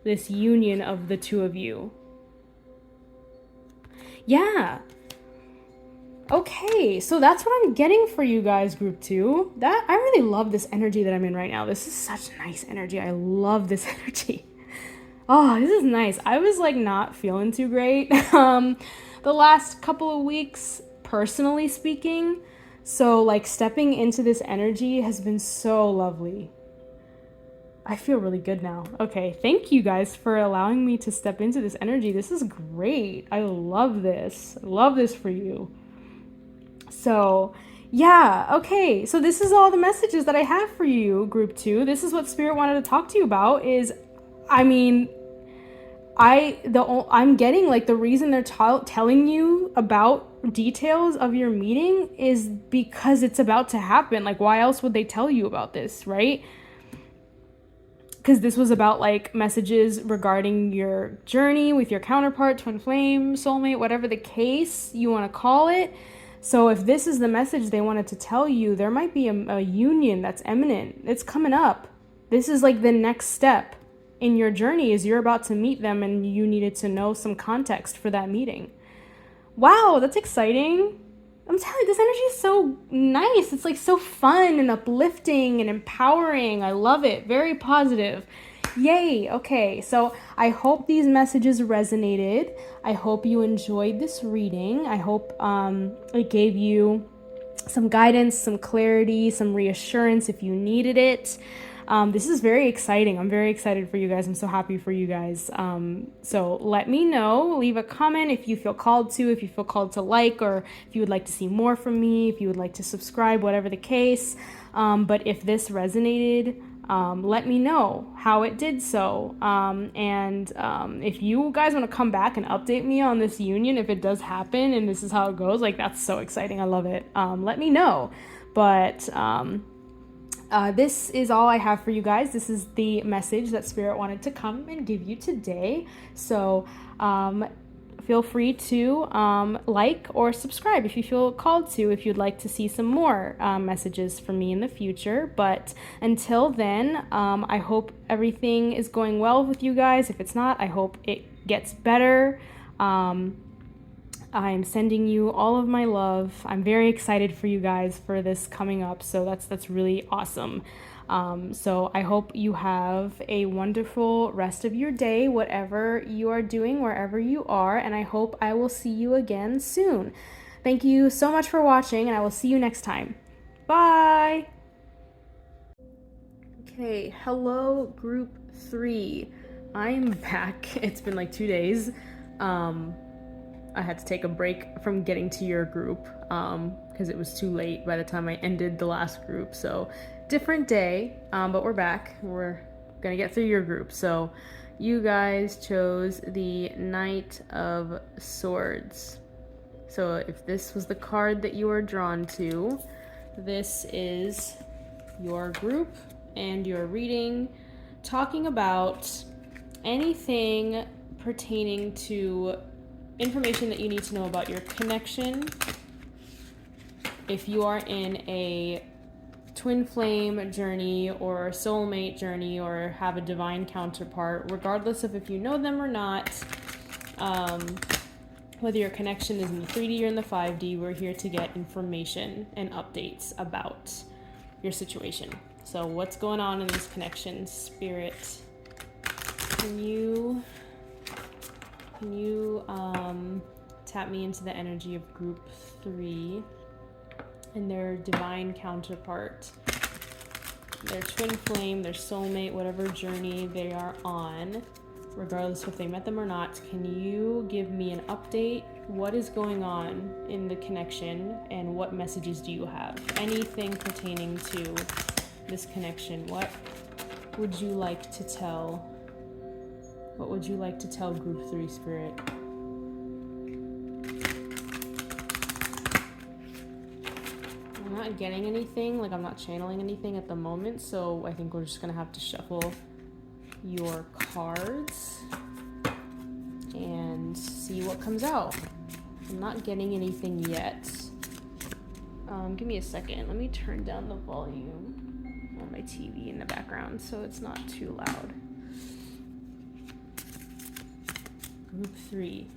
This union of the two of you. Yeah. Okay, so that's what I'm getting for you guys, group 2. I really love this energy that I'm in right now. This is such nice energy. I love this energy. Oh, this is nice. I was like not feeling too great the last couple of weeks, personally speaking. So like stepping into this energy has been so lovely. I feel really good now. Okay, thank you guys for allowing me to step into this energy. This is great. I love this. I love this for you. So yeah, okay. So this is all the messages that I have for you, group 2. This is what Spirit wanted to talk to you about is, I mean, I'm getting like the reason they're telling you about details of your meeting is because it's about to happen. Like, why else would they tell you about this, right? Because this was about like messages regarding your journey with your counterpart, twin flame, soulmate, whatever the case you want to call it. So if this is the message they wanted to tell you, there might be a union that's imminent. It's coming up. This is like the next step in your journey is you're about to meet them and you needed to know some context for that meeting. Wow, that's exciting. I'm telling you, this energy is so nice. It's like so fun and uplifting and empowering. I love it. Very positive. Yay. Okay, so I hope these messages resonated. I hope you enjoyed this reading. I hope it gave you some guidance, some clarity, some reassurance if you needed it. This is very exciting. I'm very excited for you guys. I'm so happy for you guys. So let me know. Leave a comment if you feel called to, if you feel called to like, or if you would like to see more from me, if you would like to subscribe, whatever the case. But if this resonated, let me know how it did so. And if you guys want to come back and update me on this union, if it does happen and this is how it goes, like, that's so exciting. I love it. Let me know. But this is all I have for you guys. This is the message that Spirit wanted to come and give you today. So feel free to like or subscribe if you feel called to, if you'd like to see some more messages from me in the future. But until then, I hope everything is going well with you guys. If it's not, I hope it gets better. I'm sending you all of my love. I'm very excited for you guys for this coming up. So that's really awesome. So I hope you have a wonderful rest of your day, whatever you are doing, wherever you are. And I hope I will see you again soon. Thank you so much for watching, and I will see you next time. Bye. Okay, hello group 3. I'm back. It's been like 2 days. I had to take a break from getting to your group because it was too late by the time I ended the last group. So different day, but we're back. We're gonna get through your group. So you guys chose the Knight of Swords. So if this was the card that you were drawn to, this is your group and your reading, talking about anything pertaining to information that you need to know about your connection. If you are in a twin flame journey or soulmate journey or have a divine counterpart, regardless of if you know them or not, whether your connection is in the 3D or in the 5D, we're here to get information and updates about your situation. So what's going on in this connection? Spirit, can you tap me into the energy of group 3 and their divine counterpart, their twin flame, their soulmate, whatever journey they are on, regardless if they met them or not. Can you give me an update? What is going on in the connection, and what messages do you have? Anything pertaining to this connection. What would you like to tell? What would you like to tell group 3, Spirit? I'm not getting anything, like I'm not channeling anything at the moment, so I think we're just gonna have to shuffle your cards and see what comes out. I'm not getting anything yet. Give me a second. Let me turn down the volume on my TV in the background so it's not too loud. Group 3,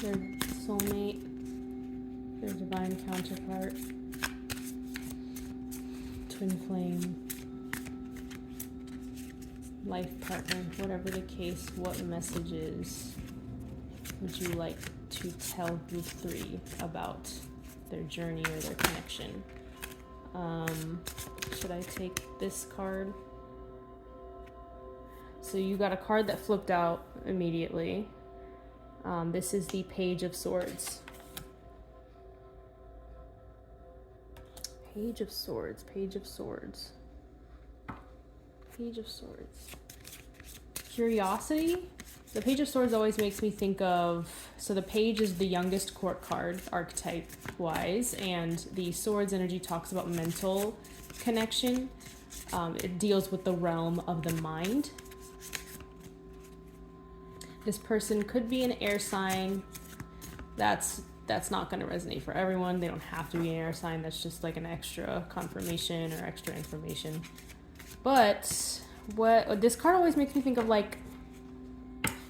their soulmate, their divine counterpart, twin flame, life partner, whatever the case, what messages would you like to tell group 3 about their journey or their connection? Should I take this card? So you got a card that flipped out immediately. This is the Page of Swords. Page of Swords, Page of Swords. Page of Swords. Curiosity. The Page of Swords always makes me think of, so the Page is the youngest court card, archetype-wise, and the Swords energy talks about mental connection. It deals with the realm of the mind. This person could be an air sign. That's not going to resonate for everyone. They don't have to be an air sign. That's just like an extra confirmation or extra information. But what this card always makes me think of, like,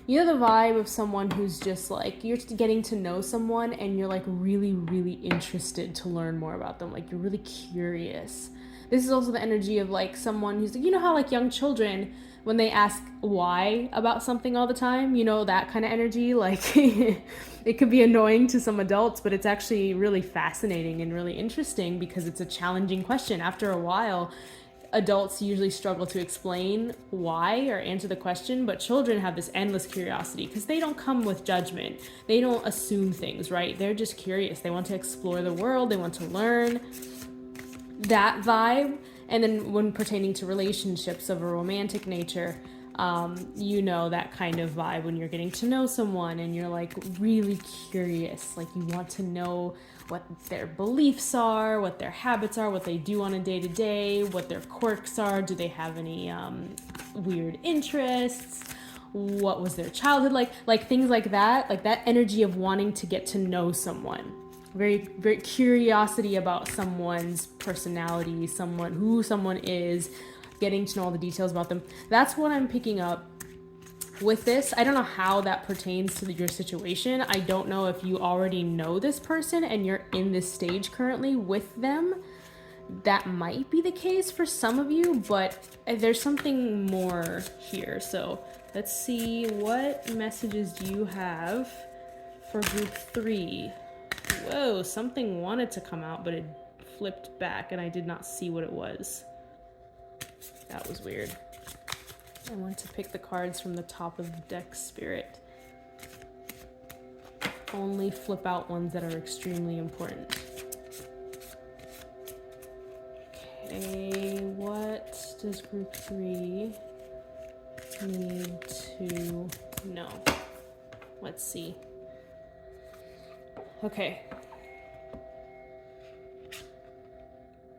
you know, the vibe of someone who's just like, you're just getting to know someone and you're like really, really interested to learn more about them. Like, you're really curious. This is also the energy of like someone who's, you know how like young children, when they ask why about something all the time, you know, that kind of energy, like it could be annoying to some adults, but it's actually really fascinating and really interesting because it's a challenging question. After a while, adults usually struggle to explain why or answer the question, but children have this endless curiosity because they don't come with judgment. They don't assume things, right? They're just curious. They want to explore the world. They want to learn. That vibe. And then when pertaining to relationships of a romantic nature, you know, that kind of vibe when you're getting to know someone and you're like really curious, like you want to know what their beliefs are, what their habits are, what they do on a day-to-day, what their quirks are, do they have any weird interests, what was their childhood like things like that energy of wanting to get to know someone. Very, very curiosity about someone's personality, who someone is, getting to know all the details about them. That's what I'm picking up with this. I don't know how that pertains to your situation. I don't know if you already know this person and you're in this stage currently with them. That might be the case for some of you, but there's something more here. So let's see, what messages do you have for group 3? Whoa, something wanted to come out, but it flipped back and I did not see what it was. That was weird. I want to pick the cards from the top of the deck, Spirit. Only flip out ones that are extremely important. Okay, what does group 3 need to know? Let's see. Okay.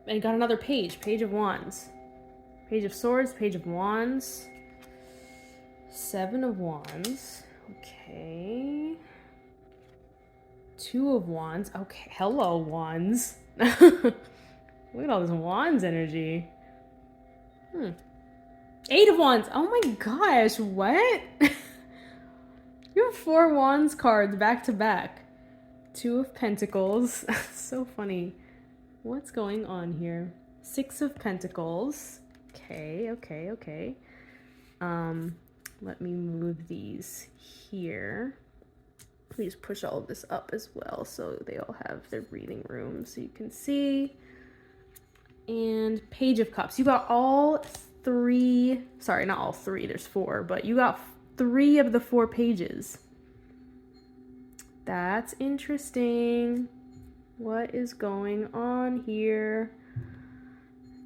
I got another page of wands. Page of swords, page of wands. 7 of wands. Okay. 2 of wands. Okay, hello wands. Look at all this wands energy. 8 of wands. Oh my gosh, what? You have 4 wands cards back to back. 2 of pentacles. So funny. What's going on here? 6 of pentacles. Okay. Let me move these here. Please push all of this up as well so they all have their breathing room so you can see. And Page of Cups. You got all 3, sorry, not all 3, there's 4, but you got 3 of the 4 pages. That's interesting. What is going on here?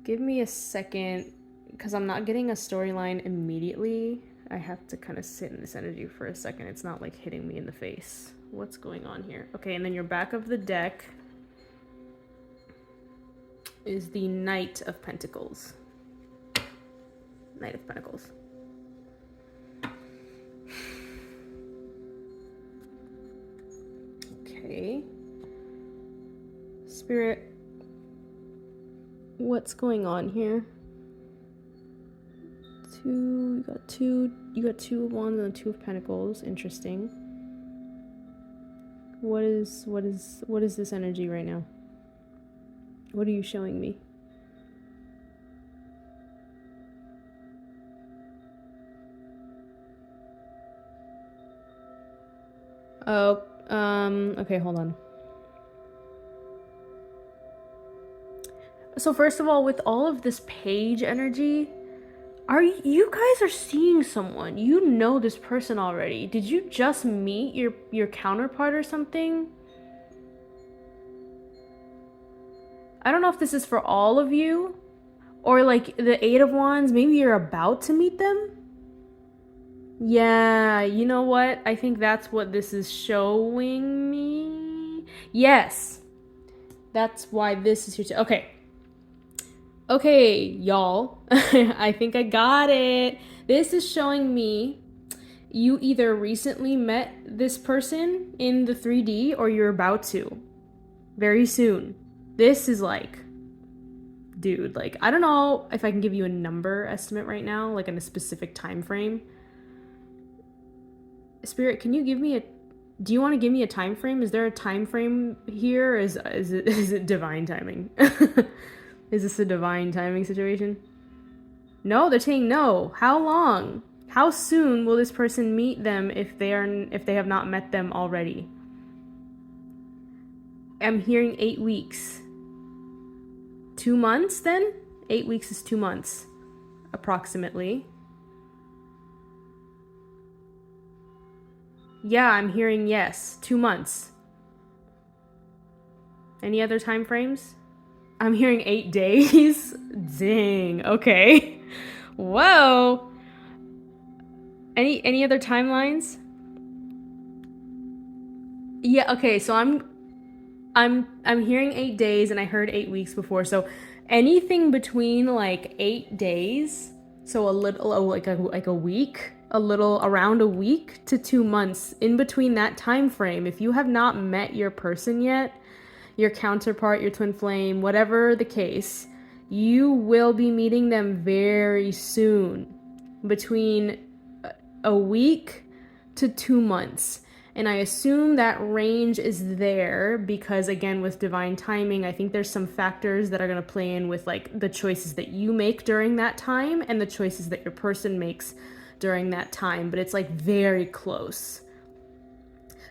Give me a second, because I'm not getting a storyline immediately. I have to kind of sit in this energy for a second. It's not like hitting me in the face. What's going on here? Okay, and then your back of the deck is the Knight of Pentacles. Knight of Pentacles. Okay. Spirit, what's going on here? You got 2 of wands and 2 of pentacles. Interesting. What is this energy right now? What are you showing me? Oh, okay, hold on. So first of all, with all of this page energy, you guys are seeing someone. You know this person already. Did you just meet your counterpart or something? I don't know if this is for all of you or like the 8 of wands. Maybe you're about to meet them. Yeah, you know what? I think that's what this is showing me. Yes. That's why this is here too. Okay, y'all. I think I got it. This is showing me you either recently met this person in the 3D or you're about to. Very soon. This is like, dude, like, I don't know if I can give you a number estimate right now, like in a specific time frame. Spirit, can you give me do you want to give me a time frame? Is there a time frame here? Or is it divine timing? Is this a divine timing situation? No, they're saying no. How long? How soon will this person meet them if they have not met them already? I'm hearing 8 weeks. 2 months then? 8 weeks is 2 months, approximately. Yeah, I'm hearing yes, 2 months. Any other time frames? I'm hearing 8 days. Dang, okay. Whoa. Any other timelines? Yeah, okay, so I'm hearing 8 days and I heard 8 weeks before. So anything between like 8 days, so a little like a week, a little around a week to 2 months, in between that time frame, if you have not met your person yet, your counterpart, your twin flame, whatever the case, you will be meeting them very soon, between a week to 2 months. And I assume that range is there because, again, with divine timing, I think there's some factors that are going to play in with like the choices that you make during that time and the choices that your person makes during that time. But it's like very close.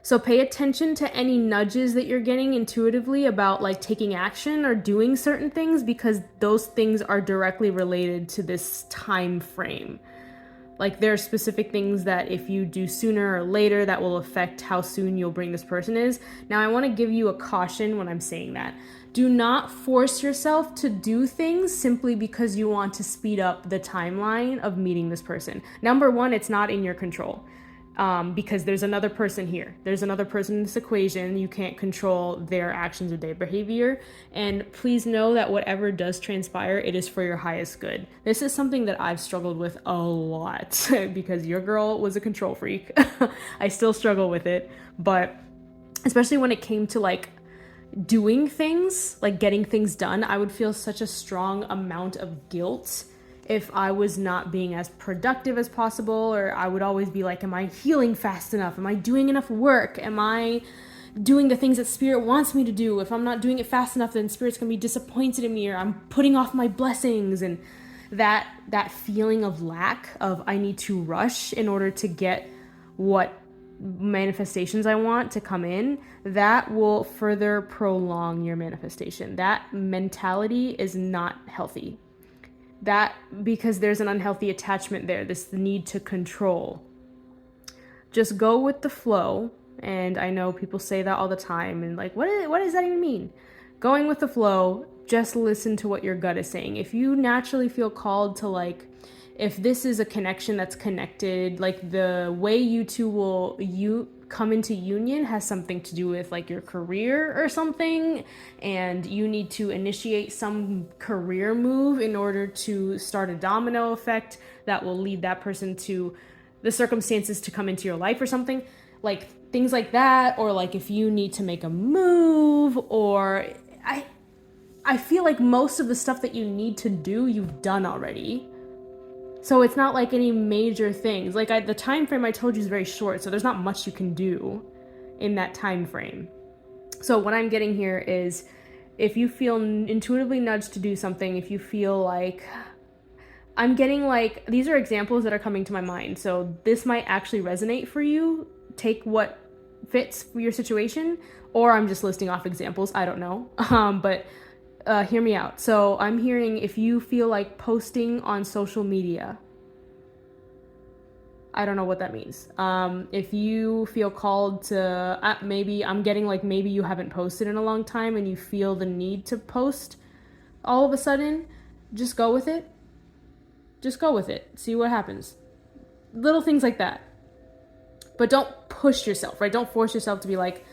So pay attention to any nudges that you're getting intuitively about like taking action or doing certain things, because those things are directly related to this time frame. Like there are specific things that if you do sooner or later, that will affect how soon you'll bring this person is. Now I want to give you a caution when I'm saying that. Do not force yourself to do things simply because you want to speed up the timeline of meeting this person. Number one, it's not in your control. Because there's another person here. There's another person in this equation. You can't control their actions or their behavior. And please know that whatever does transpire, it is for your highest good. This is something that I've struggled with a lot because your girl was a control freak. I still struggle with it. But especially when it came to like doing things, like getting things done, I would feel such a strong amount of guilt if I was not being as productive as possible, or I would always be like, am I healing fast enough? Am I doing enough work? Am I doing the things that Spirit wants me to do? If I'm not doing it fast enough, then Spirit's gonna be disappointed in me, or I'm putting off my blessings. And that feeling of lack of I need to rush in order to get what manifestations I want to come in, that will further prolong your manifestation. That mentality is not healthy. That, because there's an unhealthy attachment there, this need to control. Just go with the flow. And I know people say that all the time and like, what does that even mean? Going with the flow, just listen to what your gut is saying. If you naturally feel called to like, if this is a connection that's connected, like the way you two will come into union has something to do with like your career or something, and you need to initiate some career move in order to start a domino effect that will lead that person to the circumstances to come into your life or something, like things like that. Or like if you need to make a move, or I feel like most of the stuff that you need to do, you've done already. So it's not like any major things. Like the time frame I told you is very short, so there's not much you can do in that time frame. So what I'm getting here is, if you feel intuitively nudged to do something, if you feel like, I'm getting like, these are examples that are coming to my mind. So this might actually resonate for you. Take what fits for your situation, or I'm just listing off examples. I don't know. But hear me out. So I'm hearing, if you feel like posting on social media, I don't know what that means. If you feel called to, maybe I'm getting like, maybe you haven't posted in a long time and you feel the need to post all of a sudden, just go with it. Just go with it. See what happens. Little things like that. But don't push yourself, right? Don't force yourself to be like,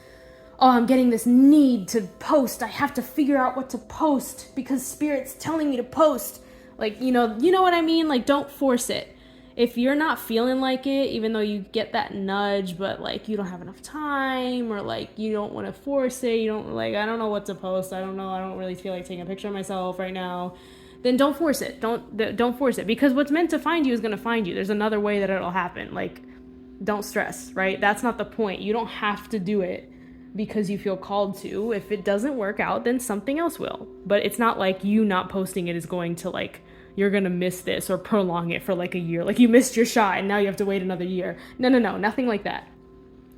oh, I'm getting this need to post. I have to figure out what to post because Spirit's telling me to post. Like, you know what I mean? Like, don't force it. If you're not feeling like it, even though you get that nudge, but like you don't have enough time, or like you don't want to force it, you don't like, I don't know what to post. I don't know. I don't really feel like taking a picture of myself right now. Then don't force it. Don't force it, because what's meant to find you is going to find you. There's another way that it'll happen. Like, don't stress, right? That's not the point. You don't have to do it. because you feel called to. If it doesn't work out, then something else will. But it's not like you not posting it is going to like, you're going to miss this or prolong it for like a year. Like you missed your shot and now you have to wait another year. No, nothing like that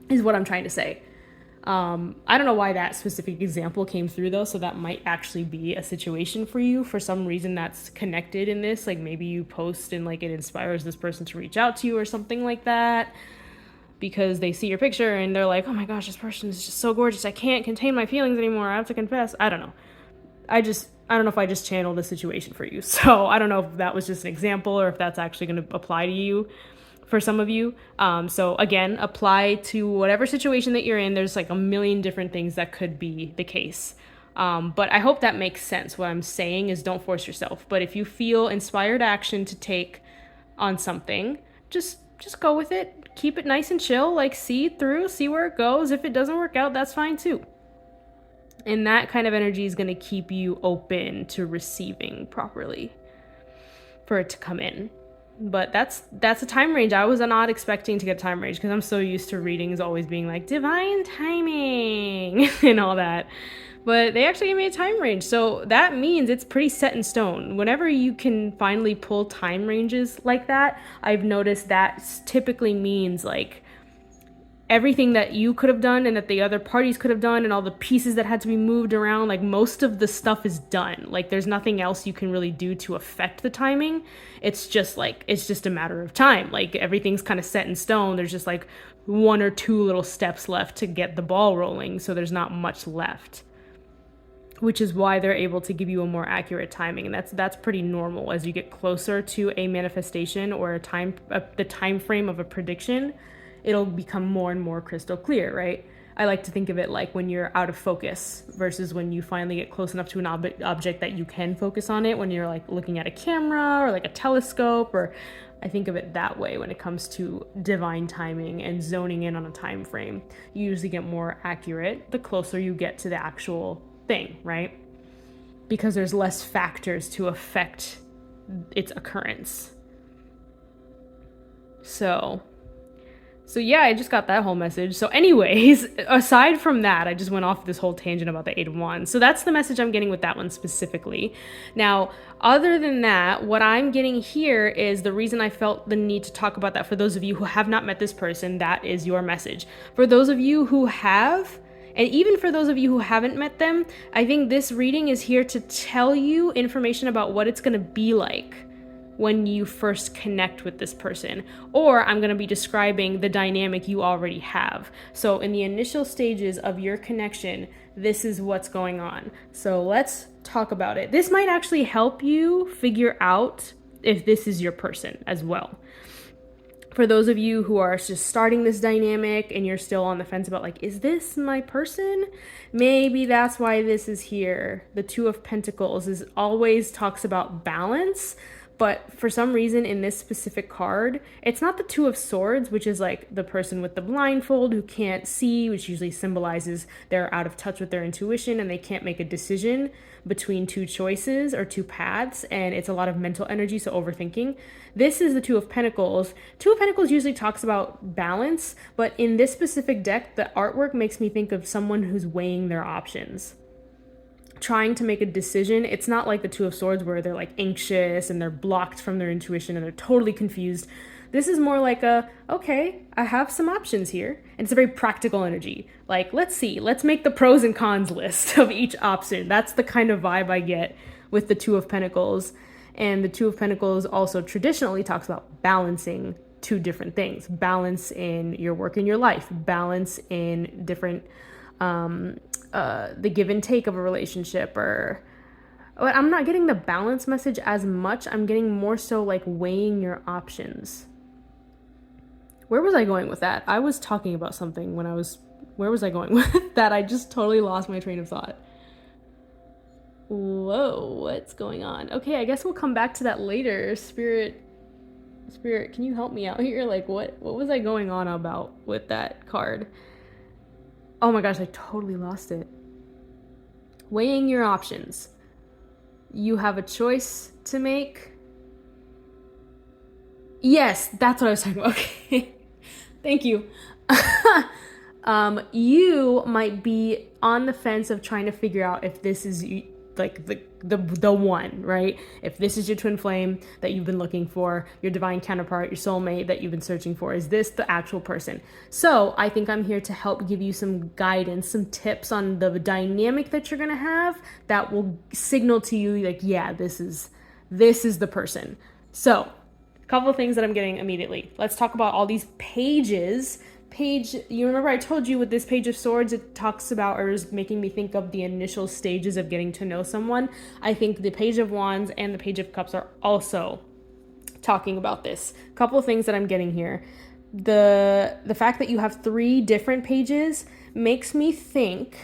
is what I'm trying to say. I don't know why that specific example came through though, so that might actually be a situation for you. For some reason that's connected in this, like maybe you post and like it inspires this person to reach out to you or something like that, because they see your picture and they're like, oh my gosh, this person is just so gorgeous, I can't contain my feelings anymore, I have to confess. I don't know. I don't know if I just channeled the situation for you. So I don't know if that was just an example or if that's actually going to apply to you for some of you. So again, apply to whatever situation that you're in. There's like a million different things that could be the case. But I hope that makes sense. What I'm saying is don't force yourself. But if you feel inspired action to take on something, just go with it. Keep it nice and chill. Like see it through, see where it goes. If it doesn't work out, that's fine too. And that kind of energy is going to keep you open to receiving properly for it to come in. But that's a time range. I was not expecting to get time range because I'm so used to readings always being like divine timing and all that. But they actually gave me a time range. So that means it's pretty set in stone. Whenever you can finally pull time ranges like that, I've noticed that typically means like everything that you could have done and that the other parties could have done and all the pieces that had to be moved around, like most of the stuff is done. Like there's nothing else you can really do to affect the timing. It's just a matter of time. Like everything's kind of set in stone. There's just like one or two little steps left to get the ball rolling. So there's not much left, which is why they're able to give you a more accurate timing. And that's pretty normal as you get closer to a manifestation or the time frame of a prediction. It'll become more and more crystal clear, right? I like to think of it like when you're out of focus versus when you finally get close enough to an object that you can focus on it, when you're like looking at a camera or like a telescope, or I think of it that way when it comes to divine timing and zoning in on a time frame. You usually get more accurate the closer you get to the actual thing, right? Because there's less factors to affect its occurrence. So yeah, I just got that whole message. So anyways, aside from that, I just went off this whole tangent about the 8 of Wands. So that's the message I'm getting with that one specifically. Now, other than that, what I'm getting here is the reason I felt the need to talk about that for those of you who have not met this person, that is your message. For those of you who have, and even for those of you who haven't met them, I think this reading is here to tell you information about what it's going to be like when you first connect with this person. Or I'm going to be describing the dynamic you already have. So in the initial stages of your connection, this is what's going on. So let's talk about it. This might actually help you figure out if this is your person as well. For those of you who are just starting this dynamic and you're still on the fence about like, is this my person? Maybe that's why this is here. The Two of Pentacles always talks about balance. But for some reason in this specific card, it's not the Two of Swords, which is like the person with the blindfold who can't see, which usually symbolizes they're out of touch with their intuition and they can't make a decision between two choices or two paths. And it's a lot of mental energy, so overthinking. This is the Two of Pentacles. Two of Pentacles usually talks about balance, but in this specific deck, the artwork makes me think of someone who's weighing their options, trying to make a decision. It's not like the Two of Swords where they're like anxious and they're blocked from their intuition and they're totally confused. This is more like okay, I have some options here. And it's a very practical energy. Like, let's make the pros and cons list of each option. That's the kind of vibe I get with the Two of Pentacles. And the Two of Pentacles also traditionally talks about balancing two different things. Balance in your work and your life. Balance in different the give and take of a relationship, but I'm not getting the balance message as much. I'm getting more so like weighing your options. Where was I going with that? I was talking about something where was I going with that? I just totally lost my train of thought. Whoa, what's going on? Okay, I guess we'll come back to that later. Spirit, can you help me out here? Like what was I going on about with that card? Oh my gosh, I totally lost it. Weighing your options. You have a choice to make. Yes, that's what I was talking about. Okay. Thank you. You might be on the fence of trying to figure out if this is like the one, right? If this is your twin flame that you've been looking for, your divine counterpart, your soulmate that you've been searching for, is this the actual person? So I think I'm here to help give you some guidance, some tips on the dynamic that you're gonna have that will signal to you like, yeah, this is the person. So a couple of things that I'm getting immediately. Let's talk about all these pages. You remember I told you with this Page of Swords, it talks about, or is making me think of the initial stages of getting to know someone. I think the Page of Wands and the Page of Cups are also talking about this. A couple of things that I'm getting here. The fact that you have 3 different pages makes me think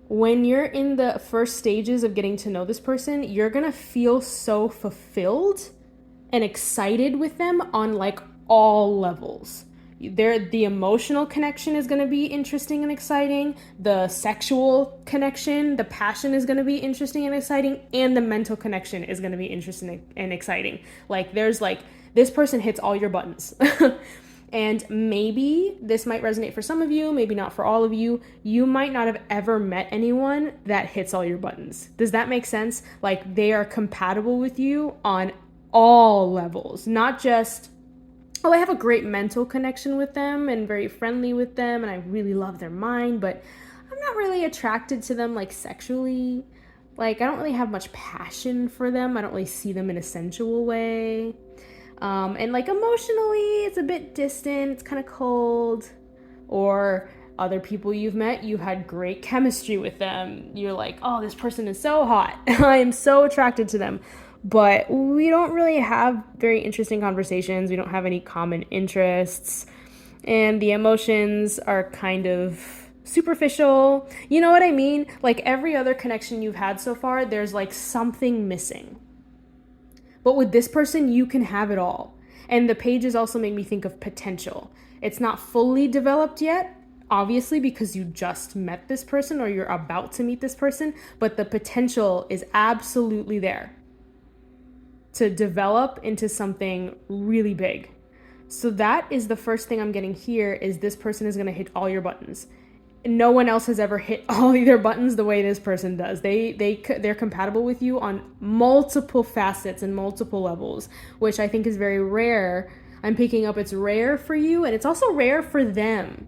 when you're in the first stages of getting to know this person, you're gonna feel so fulfilled and excited with them on like all levels. The emotional connection is going to be interesting and exciting. The sexual connection, the passion is going to be interesting and exciting. And the mental connection is going to be interesting and exciting. Like there's like, this person hits all your buttons. And maybe this might resonate for some of you, maybe not for all of you. You might not have ever met anyone that hits all your buttons. Does that make sense? Like they are compatible with you on all levels, not just, oh, I have a great mental connection with them and very friendly with them and I really love their mind, but I'm not really attracted to them like sexually. Like I don't really have much passion for them. I don't really see them in a sensual way. And like emotionally, it's a bit distant, it's kind of cold. Or other people you've met, you had great chemistry with them. You're like, oh, this person is so hot. I am so attracted to them. But we don't really have very interesting conversations. We don't have any common interests. And the emotions are kind of superficial. You know what I mean? Like every other connection you've had so far, there's like something missing. But with this person, you can have it all. And the pages also make me think of potential. It's not fully developed yet, obviously, because you just met this person or you're about to meet this person, but the potential is absolutely there to develop into something really big. So that is the first thing I'm getting here, is this person is going to hit all your buttons. No one else has ever hit all their buttons the way this person does. They're compatible with you on multiple facets and multiple levels, which I think is very rare. I'm picking up it's rare for you, and it's also rare for them,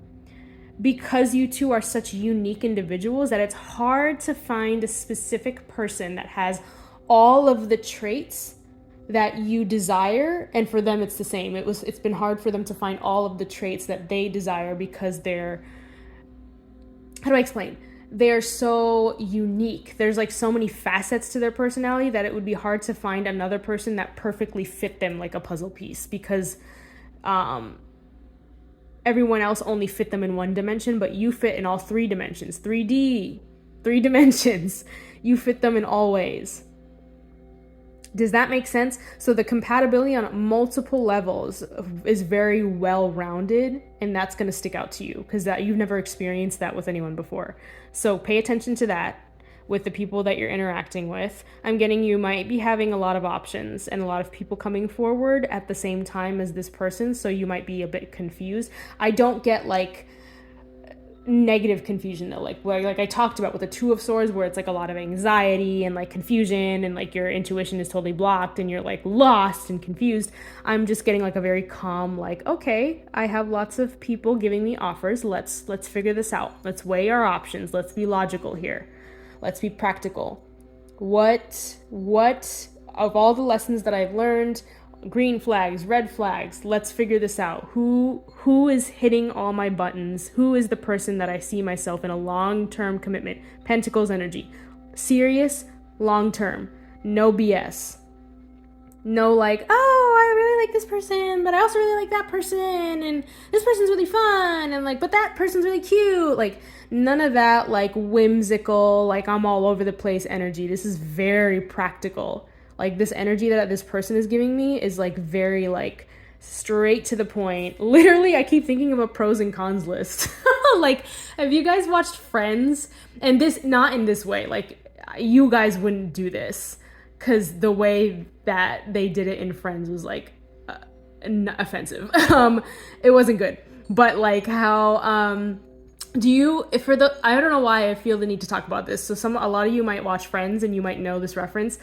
because you two are such unique individuals that it's hard to find a specific person that has all of the traits that you desire, and for them it's the same. It's been hard for them to find all of the traits that they desire because they're, how do I explain? They're so unique. There's like so many facets to their personality that it would be hard to find another person that perfectly fit them like a puzzle piece, because everyone else only fit them in one dimension, but you fit in all 3 dimensions. 3D, 3 dimensions. You fit them in all ways. Does that make sense? So the compatibility on multiple levels is very well-rounded, and that's going to stick out to you because that you've never experienced that with anyone before. So pay attention to that with the people that you're interacting with. I'm getting you might be having a lot of options and a lot of people coming forward at the same time as this person, so you might be a bit confused. I don't get like negative confusion though, like I talked about with the 2 of Swords, where it's like a lot of anxiety and like confusion and like your intuition is totally blocked and you're like lost and confused. I'm just getting like a very calm, like, okay, I have lots of people giving me offers. Let's figure this out. Let's weigh our options. Let's be logical here. Let's be practical. What of all the lessons that I've learned, green flags, red flags, let's figure this out. Who is hitting all my buttons? Who is the person that I see myself in a long-term commitment? Pentacles energy. Serious, long-term. No BS. No like, oh, I really like this person, but I also really like that person, and this person's really fun, and like, but that person's really cute. Like, none of that like whimsical, like I'm all over the place energy. This is very practical. Like this energy that this person is giving me is like very like straight to the point. Literally, I keep thinking of a pros and cons list. Like, have you guys watched Friends? And this, not in this way, like you guys wouldn't do this, because the way that they did it in Friends was like offensive. It wasn't good. But like how I don't know why I feel the need to talk about this. So a lot of you might watch Friends and you might know this reference,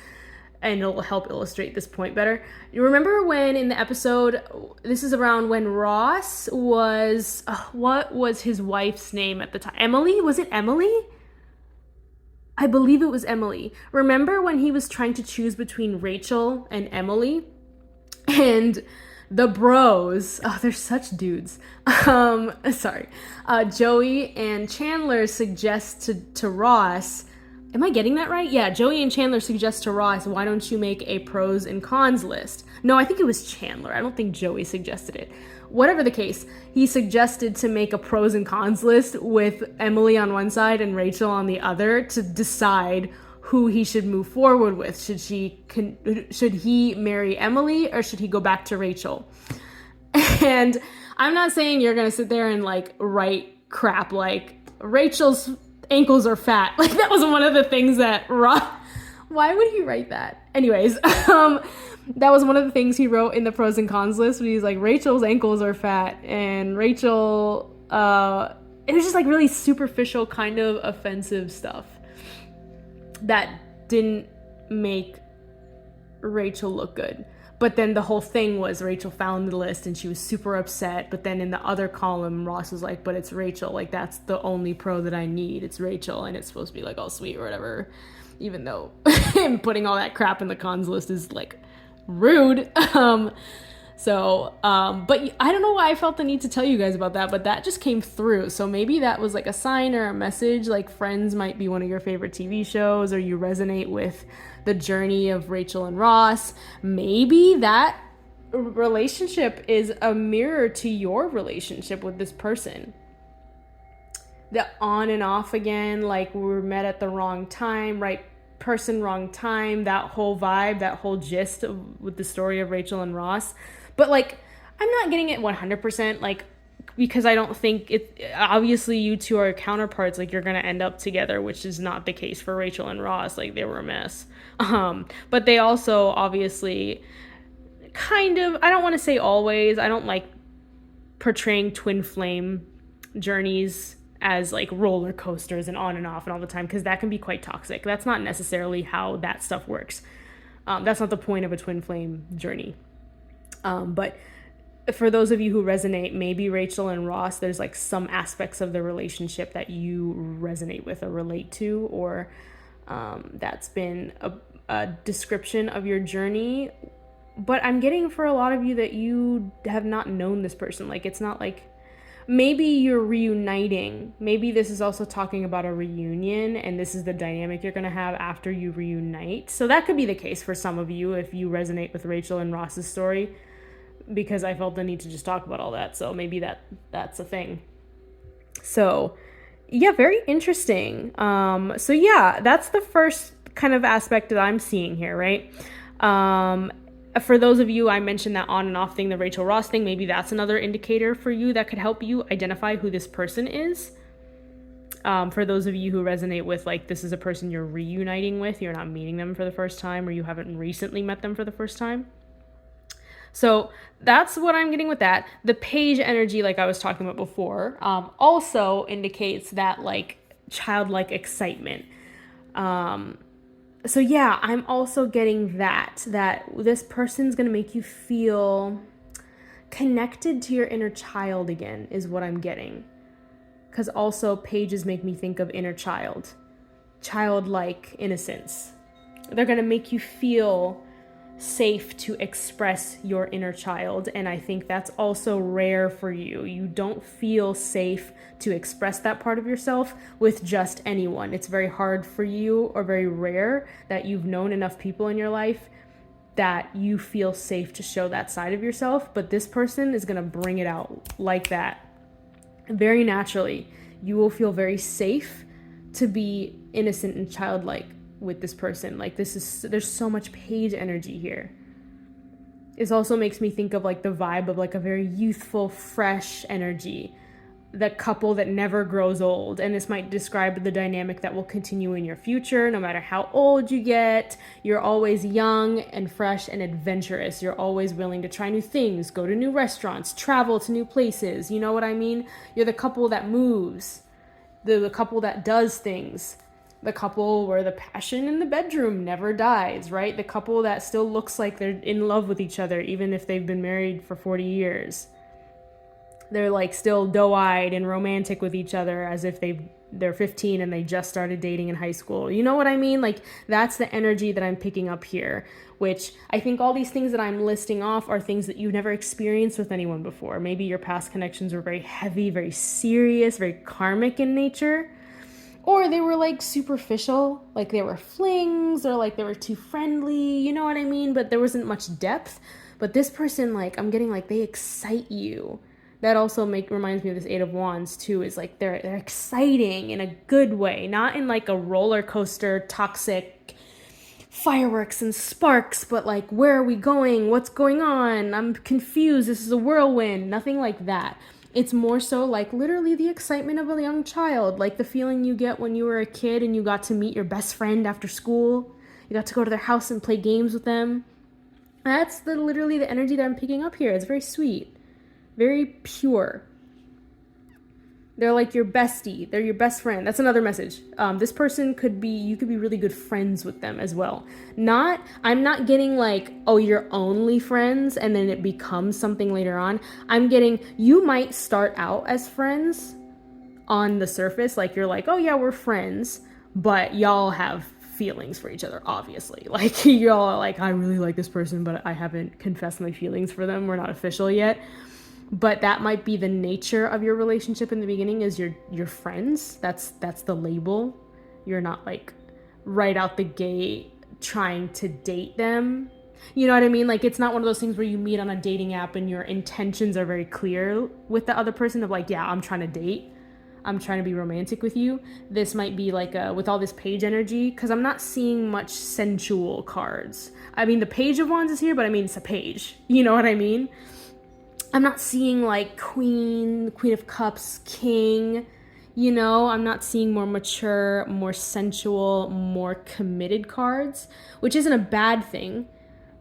and it'll help illustrate this point better. You remember when in the episode, this is around when Ross was, what was his wife's name at the time? Emily? Was it Emily? I believe it was Emily. Remember when he was trying to choose between Rachel and Emily? And the bros, they're such dudes. Joey and Chandler suggest to Ross, am I getting that right? Yeah, Joey and Chandler suggest to Ross, why don't you make a pros and cons list? No, I think it was Chandler. I don't think Joey suggested it. Whatever the case, he suggested to make a pros and cons list with Emily on one side and Rachel on the other to decide who he should move forward with. Should he marry Emily or should he go back to Rachel? And I'm not saying you're gonna sit there and like write crap like Rachel's ankles are fat. Like that was one of the things that why would he write that? Anyways, that was one of the things he wrote in the pros and cons list. He's like, Rachel's ankles are fat, and Rachel, it was just like really superficial, kind of offensive stuff that didn't make Rachel look good. But then the whole thing was Rachel found the list and she was super upset. But then in the other column, Ross was like, but it's Rachel. Like, that's the only pro that I need. It's Rachel. And it's supposed to be like all sweet or whatever. Even though him putting all that crap in the cons list is like rude. But I don't know why I felt the need to tell you guys about that, but that just came through. So maybe that was like a sign or a message, like Friends might be one of your favorite TV shows, or you resonate with the journey of Rachel and Ross. Maybe that relationship is a mirror to your relationship with this person. The on and off again, like we were met at the wrong time, right person, wrong time, that whole vibe, that whole gist with the story of Rachel and Ross. But like, I'm not getting it 100%, like, because I don't think obviously you two are counterparts, like you're going to end up together, which is not the case for Rachel and Ross. Like they were a mess. But they also obviously kind of, I don't want to say always, I don't like portraying twin flame journeys as like roller coasters and on and off and all the time, because that can be quite toxic. That's not necessarily how that stuff works. That's not the point of a twin flame journey. But for those of you who resonate, maybe Rachel and Ross, there's like some aspects of the relationship that you resonate with or relate to, or that's been a description of your journey. But I'm getting for a lot of you that you have not known this person. Like it's not like, maybe you're reuniting. Maybe this is also talking about a reunion, and this is the dynamic you're going to have after you reunite. So that could be the case for some of you if you resonate with Rachel and Ross's story, because I felt the need to just talk about all that. So maybe that's a thing. So yeah, very interesting. So yeah, that's the first kind of aspect that I'm seeing here, right? For those of you, I mentioned that on and off thing, the Rachel Ross thing, maybe that's another indicator for you that could help you identify who this person is. For those of you who resonate with, like, this is a person you're reuniting with, you're not meeting them for the first time, or you haven't recently met them for the first time. So that's what I'm getting with that. The page energy, like I was talking about before, also indicates that, like, childlike excitement. So yeah, I'm also getting that this person's going to make you feel connected to your inner child again, is what I'm getting. Because also pages make me think of inner child, childlike innocence. They're going to make you feel safe to express your inner child, and I think that's also rare for you. You don't feel safe to express that part of yourself with just anyone. It's very hard for you, or very rare, that you've known enough people in your life that you feel safe to show that side of yourself, but this person is going to bring it out like that very naturally. You will feel very safe to be innocent and childlike with this person. Like there's so much page energy here. It also makes me think of like the vibe of like a very youthful, fresh energy, the couple that never grows old. And this might describe the dynamic that will continue in your future. No matter how old you get, you're always young and fresh and adventurous. You're always willing to try new things, go to new restaurants, travel to new places. You know what I mean? You're the couple that moves. the couple that does things, the couple where the passion in the bedroom never dies, right? The couple that still looks like they're in love with each other even if they've been married for 40 years. They're like still doe-eyed and romantic with each other as if they're 15 and they just started dating in high school. You know what I mean? Like, that's the energy that I'm picking up here, which I think all these things that I'm listing off are things that you've never experienced with anyone before. Maybe your past connections were very heavy, very serious, very karmic in nature. Or they were like superficial, like they were flings, or like they were too friendly, you know what I mean? But there wasn't much depth. But this person, like, I'm getting like they excite you. That also reminds me of this Eight of Wands too, is like they're exciting in a good way, not in like a roller coaster, toxic fireworks and sparks, but like, where are we going? What's going on? I'm confused. This is a whirlwind. Nothing like that. It's more so like literally the excitement of a young child, like the feeling you get when you were a kid and you got to meet your best friend after school. You got to go to their house and play games with them. That's literally the energy that I'm picking up here. It's very sweet. Very pure. They're like your bestie. They're your best friend. That's another message. This person you could be really good friends with them as well. I'm not getting like, oh, you're only friends and then it becomes something later on. I'm getting, you might start out as friends on the surface. Like, you're like, oh yeah, we're friends, but y'all have feelings for each other, obviously. Like, y'all are like, I really like this person, but I haven't confessed my feelings for them. We're not official yet. But that might be the nature of your relationship in the beginning, is you're friends. That's the label. You're not like right out the gate trying to date them. You know what I mean? Like, it's not one of those things where you meet on a dating app and your intentions are very clear with the other person of like, yeah, I'm trying to date. I'm trying to be romantic with you. This might be like with all this page energy, because I'm not seeing much sensual cards. I mean, the Page of Wands is here, but I mean, it's a page. You know what I mean? I'm not seeing like Queen of Cups, King, you know, I'm not seeing more mature, more sensual, more committed cards, which isn't a bad thing.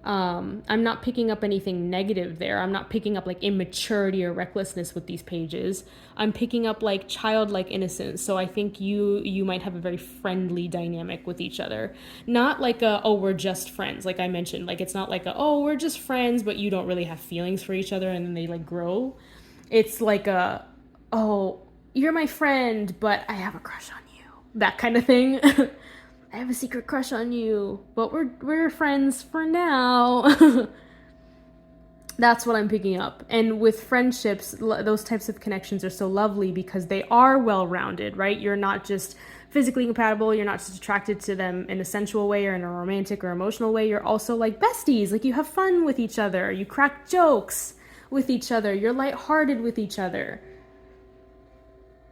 I'm not picking up anything negative there. I'm not picking up like immaturity or recklessness with these pages. I'm picking up like childlike innocence. So I think you might have a very friendly dynamic with each other. Not like we're just friends. Like I mentioned, like it's not like we're just friends, but you don't really have feelings for each other and then they like grow. It's like you're my friend, but I have a crush on you. That kind of thing. I have a secret crush on you, but we're friends for now. That's what I'm picking up. And with friendships, those types of connections are so lovely because they are well-rounded, right? You're not just physically compatible. You're not just attracted to them in a sensual way or in a romantic or emotional way. You're also like besties. Like, you have fun with each other. You crack jokes with each other. You're lighthearted with each other.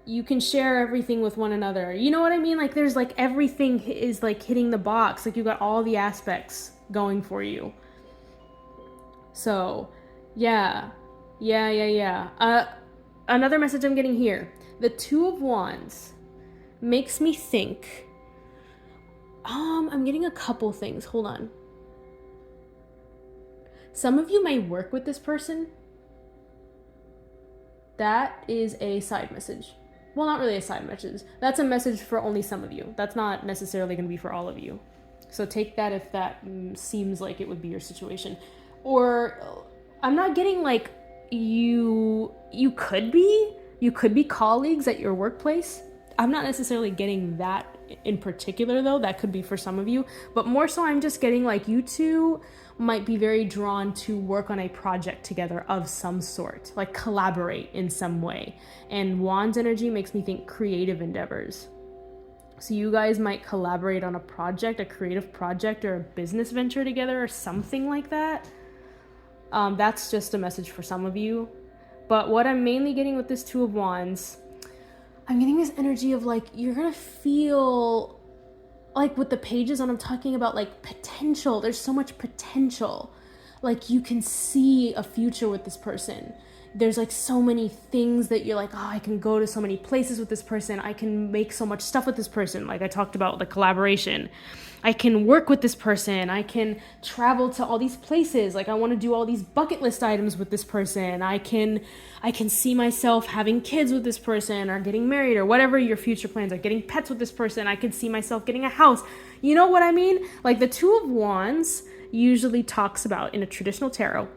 You can share everything with one another. You know what I mean? Like, there's like everything is like hitting the box. Like, you got all the aspects going for you. So, yeah. Another message I'm getting here. The Two of Wands makes me think. I'm getting a couple things. Hold on. Some of you may work with this person. That is a side message. Well, not really a side message. That's a message for only some of you. That's not necessarily going to be for all of you. So take that if that seems like it would be your situation. Or I'm not getting like you could be colleagues at your workplace. I'm not necessarily getting that in particular though. That could be for some of you, but more so I'm just getting like you two might be very drawn to work on a project together of some sort, like collaborate in some way. And Wands energy makes me think creative endeavors. So you guys might collaborate on a project, a creative project or a business venture together or something like that. That's just a message for some of you. But what I'm mainly getting with this Two of Wands, I'm getting this energy of like, you're gonna feel like with the pages when I'm talking about like potential, there's so much potential. Like, you can see a future with this person. there's like so many things that you're like, oh, I can go to so many places with this person. I can make so much stuff with this person. Like I talked about the collaboration. I can work with this person. I can travel to all these places. Like I want to do all these bucket list items with this person. I can see myself having kids with this person or getting married or whatever your future plans are, getting pets with this person. I can see myself getting a house. You know what I mean? Like the Two of Wands usually talks about in a traditional tarot,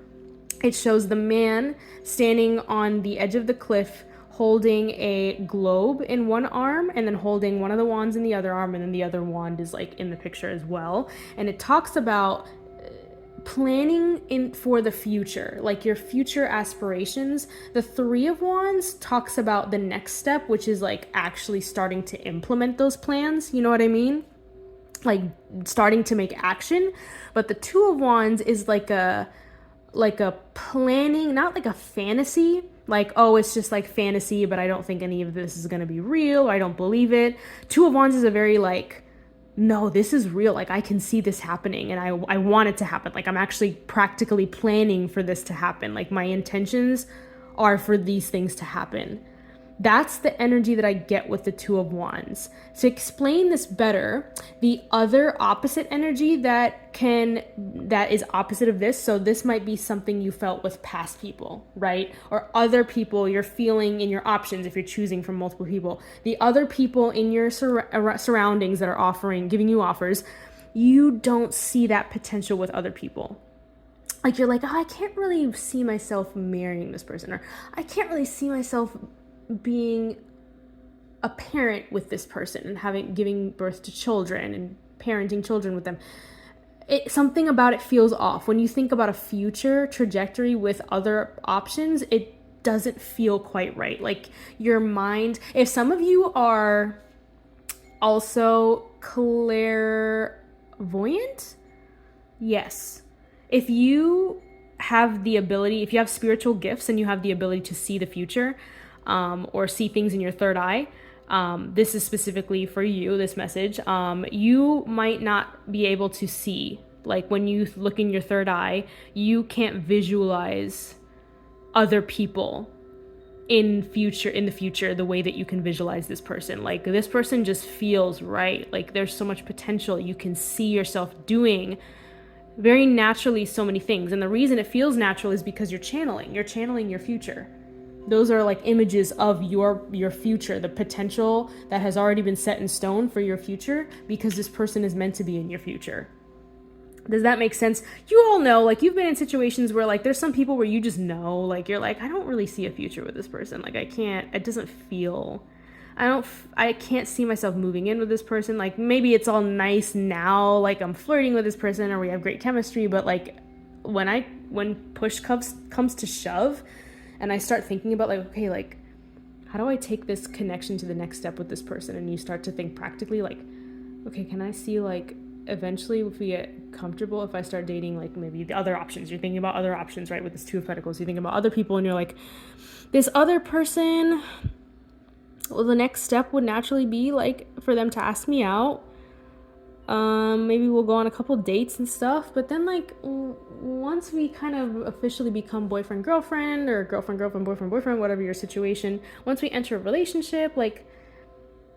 it shows the man standing on the edge of the cliff holding a globe in one arm and then holding one of the wands in the other arm, and then the other wand is like in the picture as well. And it talks about planning in for the future, like your future aspirations. The Three of Wands talks about the next step, which is like actually starting to implement those plans. You know what I mean? Like starting to make action. But the Two of Wands is like a planning, not like a fantasy, like, oh, it's just like fantasy, but I don't think any of this is going to be real, or I don't believe it. Two of Wands is a very like, no, this is real. Like I can see this happening and I want it to happen. Like I'm actually practically planning for this to happen. Like my intentions are for these things to happen. That's the energy that I get with the Two of Wands. To explain this better, the other opposite energy that is opposite of this, so this might be something you felt with past people, right? Or other people you're feeling in your options if you're choosing from multiple people. The other people in your surroundings that are giving you offers, you don't see that potential with other people. Like you're like, oh, I can't really see myself marrying this person, or I can't really see myself being a parent with this person and giving birth to children and parenting children with them. Something about it feels off. When you think about a future trajectory with other options, it doesn't feel quite right. Like your mind, if some of you are also clairvoyant, yes. If you have spiritual gifts and you have the ability to see the future, or see things in your third eye, this is specifically for you, this message. You might not be able to see, like when you look in your third eye, you can't visualize other people in the future the way that you can visualize this person. Like this person just feels right. Like there's so much potential. You can see yourself doing very naturally so many things. And the reason it feels natural is because you're channeling your future. Those are like images of your future, the potential that has already been set in stone for your future, because this person is meant to be in your future. Does that make sense? You all know, like you've been in situations where like there's some people where you just know, like you're like, I don't really see a future with this person. Like I can't see myself moving in with this person. Like maybe it's all nice now, like I'm flirting with this person or we have great chemistry, but like when push comes to shove, and I start thinking about like, okay, like, how do I take this connection to the next step with this person? And you start to think practically like, okay, can I see like eventually if we get comfortable, if I start dating like maybe the other options, you're thinking about other options, right? With this Two of Pentacles, you think about other people and you're like, this other person, well, the next step would naturally be like for them to ask me out. Maybe we'll go on a couple dates and stuff, but then like once we kind of officially become boyfriend girlfriend or girlfriend boyfriend boyfriend, whatever your situation, once we enter a relationship, like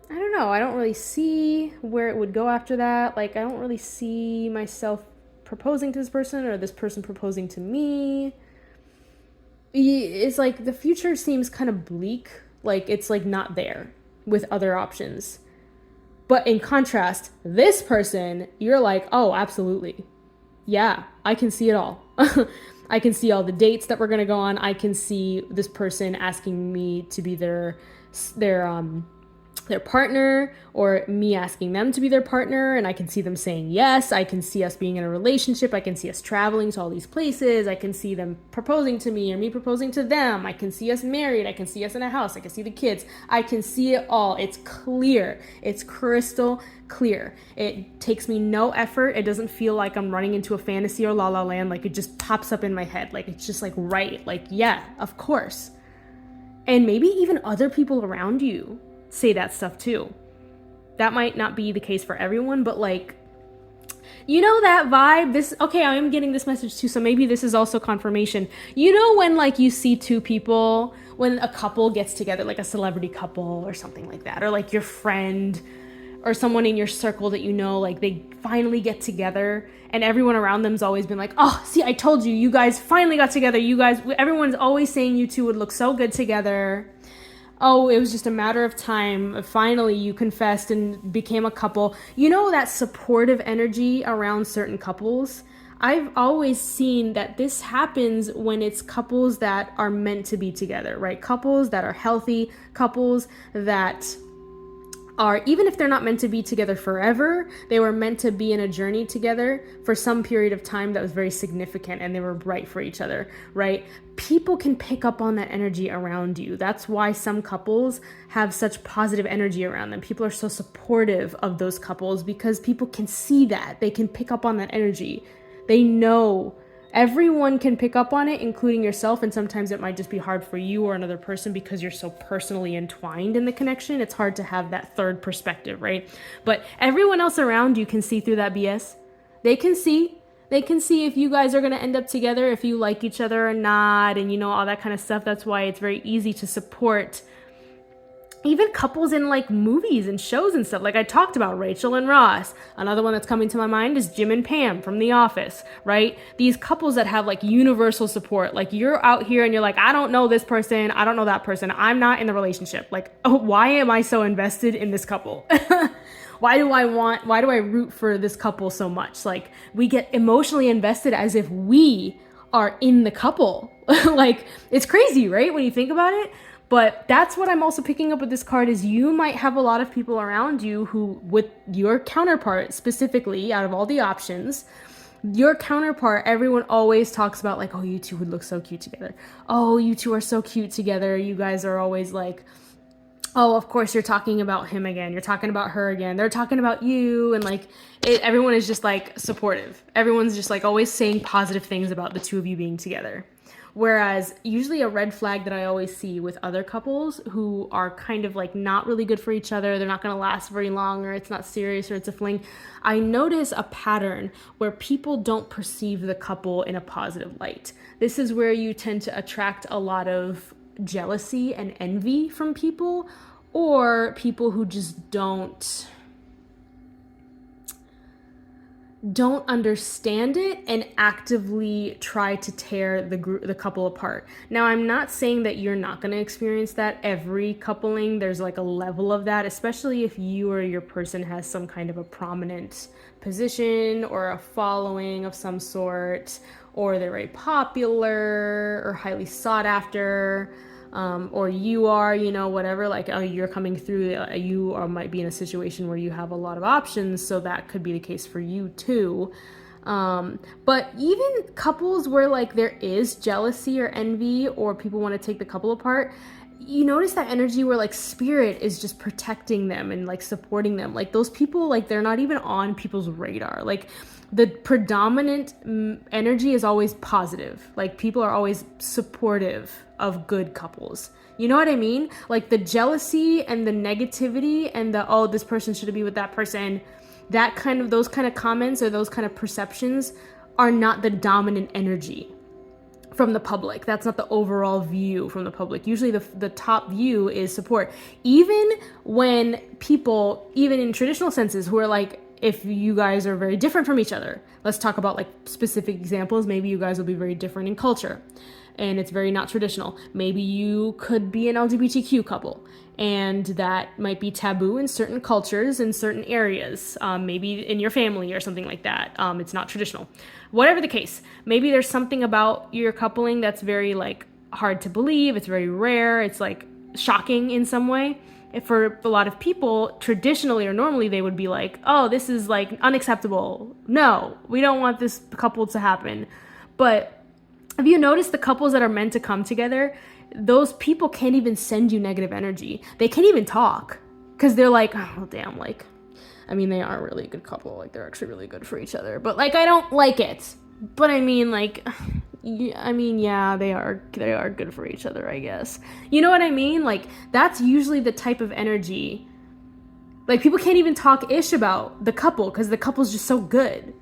I don't know, I don't really see where it would go after that. Like I don't really see myself proposing to this person or this person proposing to me. It's like the future seems kind of bleak, like it's like not there with other options. But in contrast, this person, you're like, oh, absolutely. Yeah, I can see it all. I can see all the dates that we're going to go on. I can see this person asking me to be their partner, or me asking them to be their partner, and I can see them saying yes. I can see us being in a relationship. I can see us traveling to all these places. I can see them proposing to me or me proposing to them. I can see us married. I can see us in a house. I can see the kids. I can see it all. It's clear. It's crystal clear. It takes me no effort. It doesn't feel like I'm running into a fantasy or la la land. Like it just pops up in my head. Like it's just like right. Like, yeah, of course. And maybe even other people around you say that stuff too. That might not be the case for everyone, but like You know that vibe? Okay, I am getting this message too, so maybe this is also confirmation. You know when like you see two people, when a couple gets together, like a celebrity couple or something like that, or like your friend or someone in your circle that you know, like they finally get together and everyone around them's always been like, oh, see, I told you, you guys finally got together. Everyone's always saying you two would look so good together. Oh, it was just a matter of time. Finally, you confessed and became a couple. You know, that supportive energy around certain couples. I've always seen that this happens when it's couples that are meant to be together, right? Couples that are healthy, couples that are, even if they're not meant to be together forever, they were meant to be in a journey together for some period of time that was very significant and they were right for each other, right? People can pick up on that energy around you. That's why some couples have such positive energy around them. People are so supportive of those couples because people can see that. They can pick up on that energy. They know. Everyone can pick up on it, including yourself, and sometimes it might just be hard for you or another person because you're so personally entwined in the connection. It's hard to have that third perspective, right? But everyone else around you can see through that BS. They can see if you guys are going to end up together, if you like each other or not, and you know, all that kind of stuff. That's why it's very easy to support even couples in like movies and shows and stuff. Like I talked about Rachel and Ross. Another one that's coming to my mind is Jim and Pam from The Office, right? These couples that have like universal support. Like you're out here and you're like, I don't know this person. I don't know that person. I'm not in the relationship. Like, oh, why am I so invested in this couple? Why do I root for this couple so much? Like we get emotionally invested as if we are in the couple. Like it's crazy, right? When you think about it. But that's what I'm also picking up with this card is you might have a lot of people around you who, with your counterpart specifically, out of all the options, your counterpart, everyone always talks about like, oh, you two would look so cute together. Oh, you two are so cute together. You guys are always like, oh, of course you're talking about him again. You're talking about her again. They're talking about you. And like, everyone is just like supportive. Everyone's just like always saying positive things about the two of you being together. Whereas usually a red flag that I always see with other couples who are kind of like not really good for each other, they're not going to last very long, or it's not serious, or it's a fling. I notice a pattern where people don't perceive the couple in a positive light. This is where you tend to attract a lot of jealousy and envy from people, or people who just don't understand it and actively try to tear the couple apart. Now, I'm not saying that you're not going to experience that every coupling. There's like a level of that, especially if you or your person has some kind of a prominent position or a following of some sort, or they're very popular or highly sought after. Or you are, you know, whatever, like, oh, you're coming through, might be in a situation where you have a lot of options, so that could be the case for you too. But even couples where like there is jealousy or envy, or people want to take the couple apart, you notice that energy where like spirit is just protecting them and like supporting them. Like those people, like they're not even on people's radar. Like the predominant energy is always positive. Like people are always supportive of good couples. You know what I mean? Like the jealousy and the negativity and the, oh, this person should be with that person, those kind of comments or those kind of perceptions are not the dominant energy from the public. That's not the overall view from the public. Usually the top view is support. Even when people, even in traditional senses, who are like, if you guys are very different from each other, let's talk about like specific examples. Maybe you guys will be very different in culture and it's very not traditional. Maybe you could be an LGBTQ couple and that might be taboo in certain cultures in certain areas, maybe in your family or something like that. It's not traditional. Whatever the case, maybe there's something about your coupling that's very like hard to believe. It's very rare. It's like shocking in some way. For a lot of people, traditionally or normally, they would be like, oh, this is like unacceptable. No, we don't want this couple to happen. But have you noticed the couples that are meant to come together, those people can't even send you negative energy. They can't even talk because they're like, oh, damn, like, I mean, they are a really good couple. Like, they're actually really good for each other. But, like, I don't like it. But, I mean, like, yeah, they are good for each other, I guess. You know what I mean? Like, that's usually the type of energy Like, people can't even talk ish about the couple because the couple's just so good.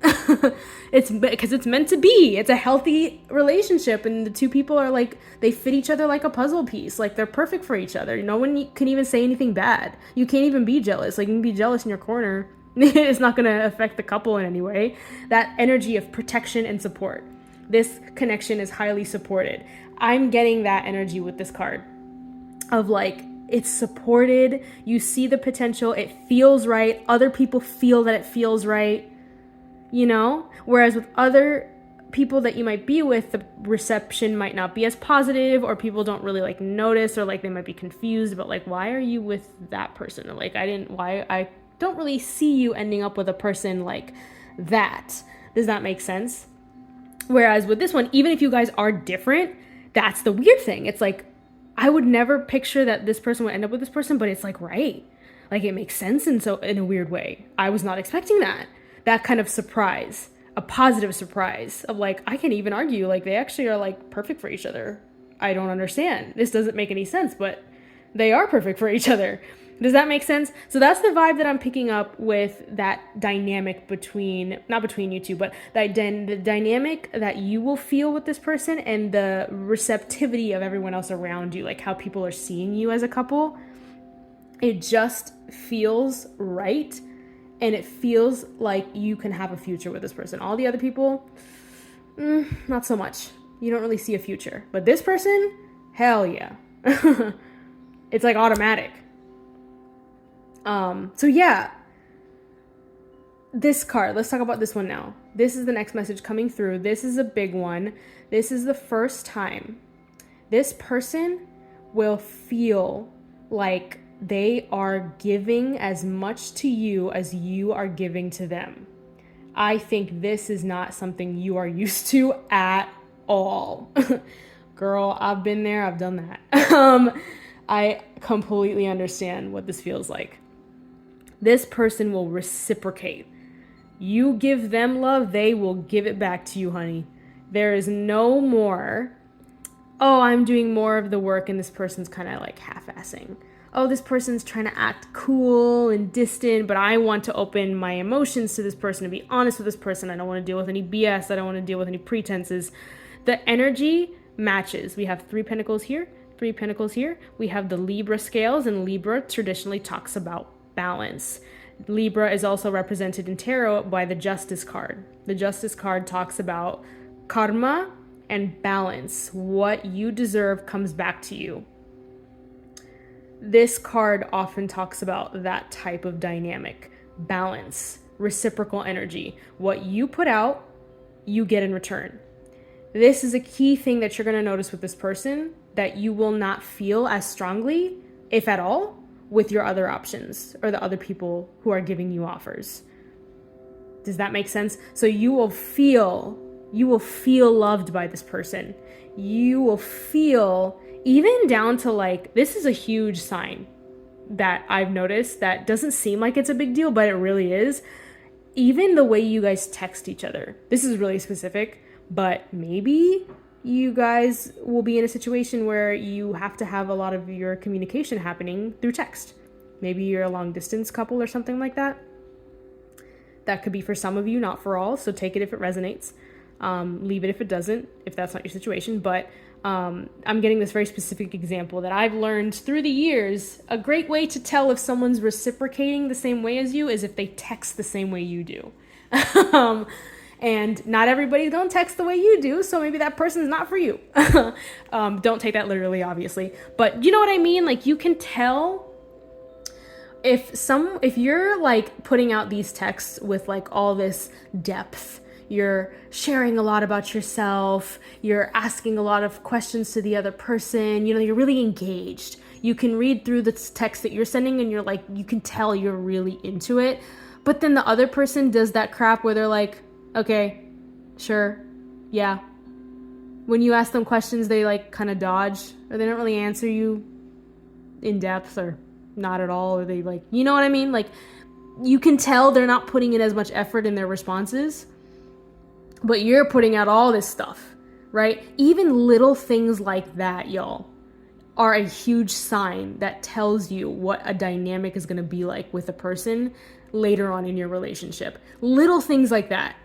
It's because it's meant to be. It's a healthy relationship, and the two people are like, they fit each other like a puzzle piece. Like, they're perfect for each other. No one can even say anything bad. You can't even be jealous. Like, you can be jealous in your corner. It's not going to affect the couple in any way. That energy of protection and support. This connection is highly supported. I'm getting that energy with this card of like, it's supported. You see the potential. It feels right. Other people feel that it feels right, you know? Whereas with other people that you might be with, the reception might not be as positive, or people don't really like notice, or like they might be confused about like, why are you with that person? Or like, I don't really see you ending up with a person like that. Does that make sense? Whereas with this one, even if you guys are different, that's the weird thing. It's like, I would never picture that this person would end up with this person, but it's like, right. Like, it makes sense in a weird way. I was not expecting that. That kind of surprise, a positive surprise of like, I can't even argue. Like, they actually are like perfect for each other. I don't understand. This doesn't make any sense, but they are perfect for each other. Does that make sense? So that's the vibe that I'm picking up with that dynamic not between you two, but the dynamic that you will feel with this person, and the receptivity of everyone else around you, like how people are seeing you as a couple. It just feels right, and it feels like you can have a future with this person. All the other people, not so much. You don't really see a future. But this person, hell yeah. It's like automatic. So yeah, this card, let's talk about this one now. This is the next message coming through. This is a big one. This is the first time this person will feel like they are giving as much to you as you are giving to them. I think this is not something you are used to at all. Girl, I've been there. I've done that. I completely understand what this feels like. This person will reciprocate. You give them love, they will give it back to you, honey. There is no more, oh, I'm doing more of the work and this person's kind of like half-assing. Oh, this person's trying to act cool and distant, but I want to open my emotions to this person and be honest with this person. I don't want to deal with any BS. I don't want to deal with any pretenses. The energy matches. We have 3 pentacles here, 3 pentacles here. We have the Libra scales, and Libra traditionally talks about balance. Libra is also represented in tarot by the Justice card. The Justice card talks about karma and balance. What you deserve comes back to you. This card often talks about that type of dynamic, balance, reciprocal energy. What you put out, you get in return. This is a key thing that you're going to notice with this person, that you will not feel as strongly, if at all, with your other options or the other people who are giving you offers. Does that make sense? So you will feel loved by this person. You will feel, even down to like, this is a huge sign that I've noticed that doesn't seem like it's a big deal, but it really is. Even the way you guys text each other. This is really specific, but maybe you guys will be in a situation where you have to have a lot of your communication happening through text. Maybe you're a long distance couple or something like that. That could be for some of you, not for all. So take it if it resonates. Leave it if it doesn't, if that's not your situation. But I'm getting this very specific example that I've learned through the years. A great way to tell if someone's reciprocating the same way as you is if they text the same way you do. And not everybody don't text the way you do, so maybe that person's not for you. Don't take that literally, obviously. But you know what I mean? Like, you can tell if you're like putting out these texts with like all this depth, you're sharing a lot about yourself, you're asking a lot of questions to the other person, you know, you're really engaged. You can read through the text that you're sending and you're like, you can tell you're really into it. But then the other person does that crap where they're like, okay, sure, yeah. When you ask them questions, they like kind of dodge, or they don't really answer you in depth, or not at all, or they like, you know what I mean? Like, you can tell they're not putting in as much effort in their responses, but you're putting out all this stuff, right? Even little things like that, y'all, are a huge sign that tells you what a dynamic is going to be like with a person later on in your relationship. Little things like that.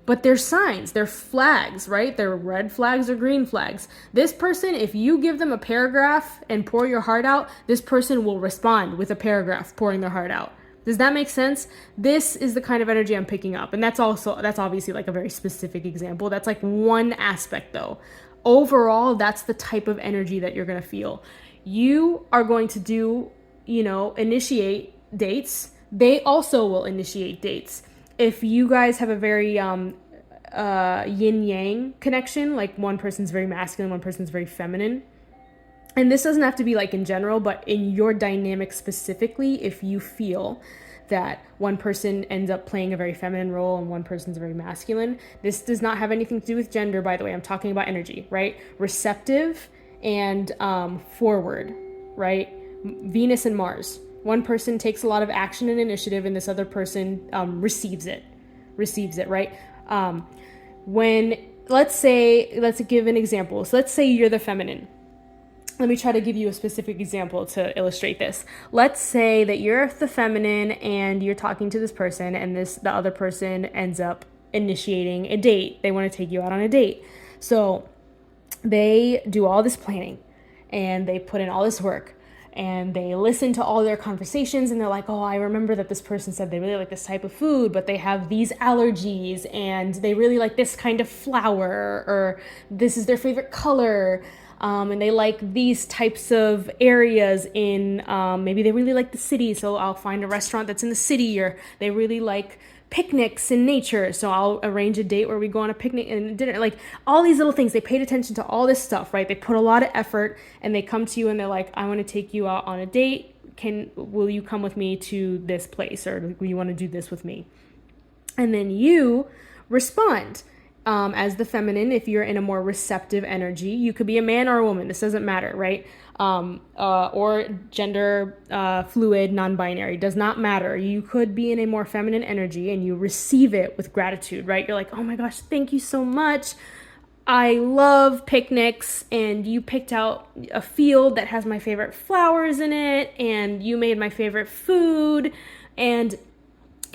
But they're signs, they're flags, right? They're red flags or green flags. This person, if you give them a paragraph and pour your heart out, this person will respond with a paragraph pouring their heart out. Does that make sense? This is the kind of energy I'm picking up. And that's obviously like a very specific example. That's like one aspect though. Overall, that's the type of energy that you're going to feel. You are going to initiate dates. They also will initiate dates. If you guys have a very yin-yang connection, like one person's very masculine, one person's very feminine, and this doesn't have to be like in general, but in your dynamic specifically, if you feel that one person ends up playing a very feminine role and one person's very masculine, this does not have anything to do with gender, by the way. I'm talking about energy, right? Receptive and forward, right? Venus and Mars. One person takes a lot of action and initiative, and this other person receives it, right? Let's give an example. So let's say you're the feminine. Let me try to give you a specific example to illustrate this. Let's say that you're the feminine and you're talking to this person, and the other person ends up initiating a date. They want to take you out on a date. So they do all this planning and they put in all this work and they listen to all their conversations, and they're like, oh, I remember that this person said they really like this type of food, but they have these allergies, and they really like this kind of flower, or this is their favorite color. And they like these types of areas in, maybe they really like the city, so I'll find a restaurant that's in the city, or they really like picnics in nature, so I'll arrange a date where we go on a picnic and dinner. Like all these little things, they paid attention to all this stuff, right? They put a lot of effort, and they come to you and they're like, I want to take you out on a date. Will you come with me to this place, or will you want to do this with me? And then you respond. As the feminine, if you're in a more receptive energy, you could be a man or a woman. This doesn't matter, right? Or gender fluid, non-binary, does not matter. You could be in a more feminine energy and you receive it with gratitude, right? You're like, oh my gosh, thank you so much. I love picnics, and you picked out a field that has my favorite flowers in it, and you made my favorite food, and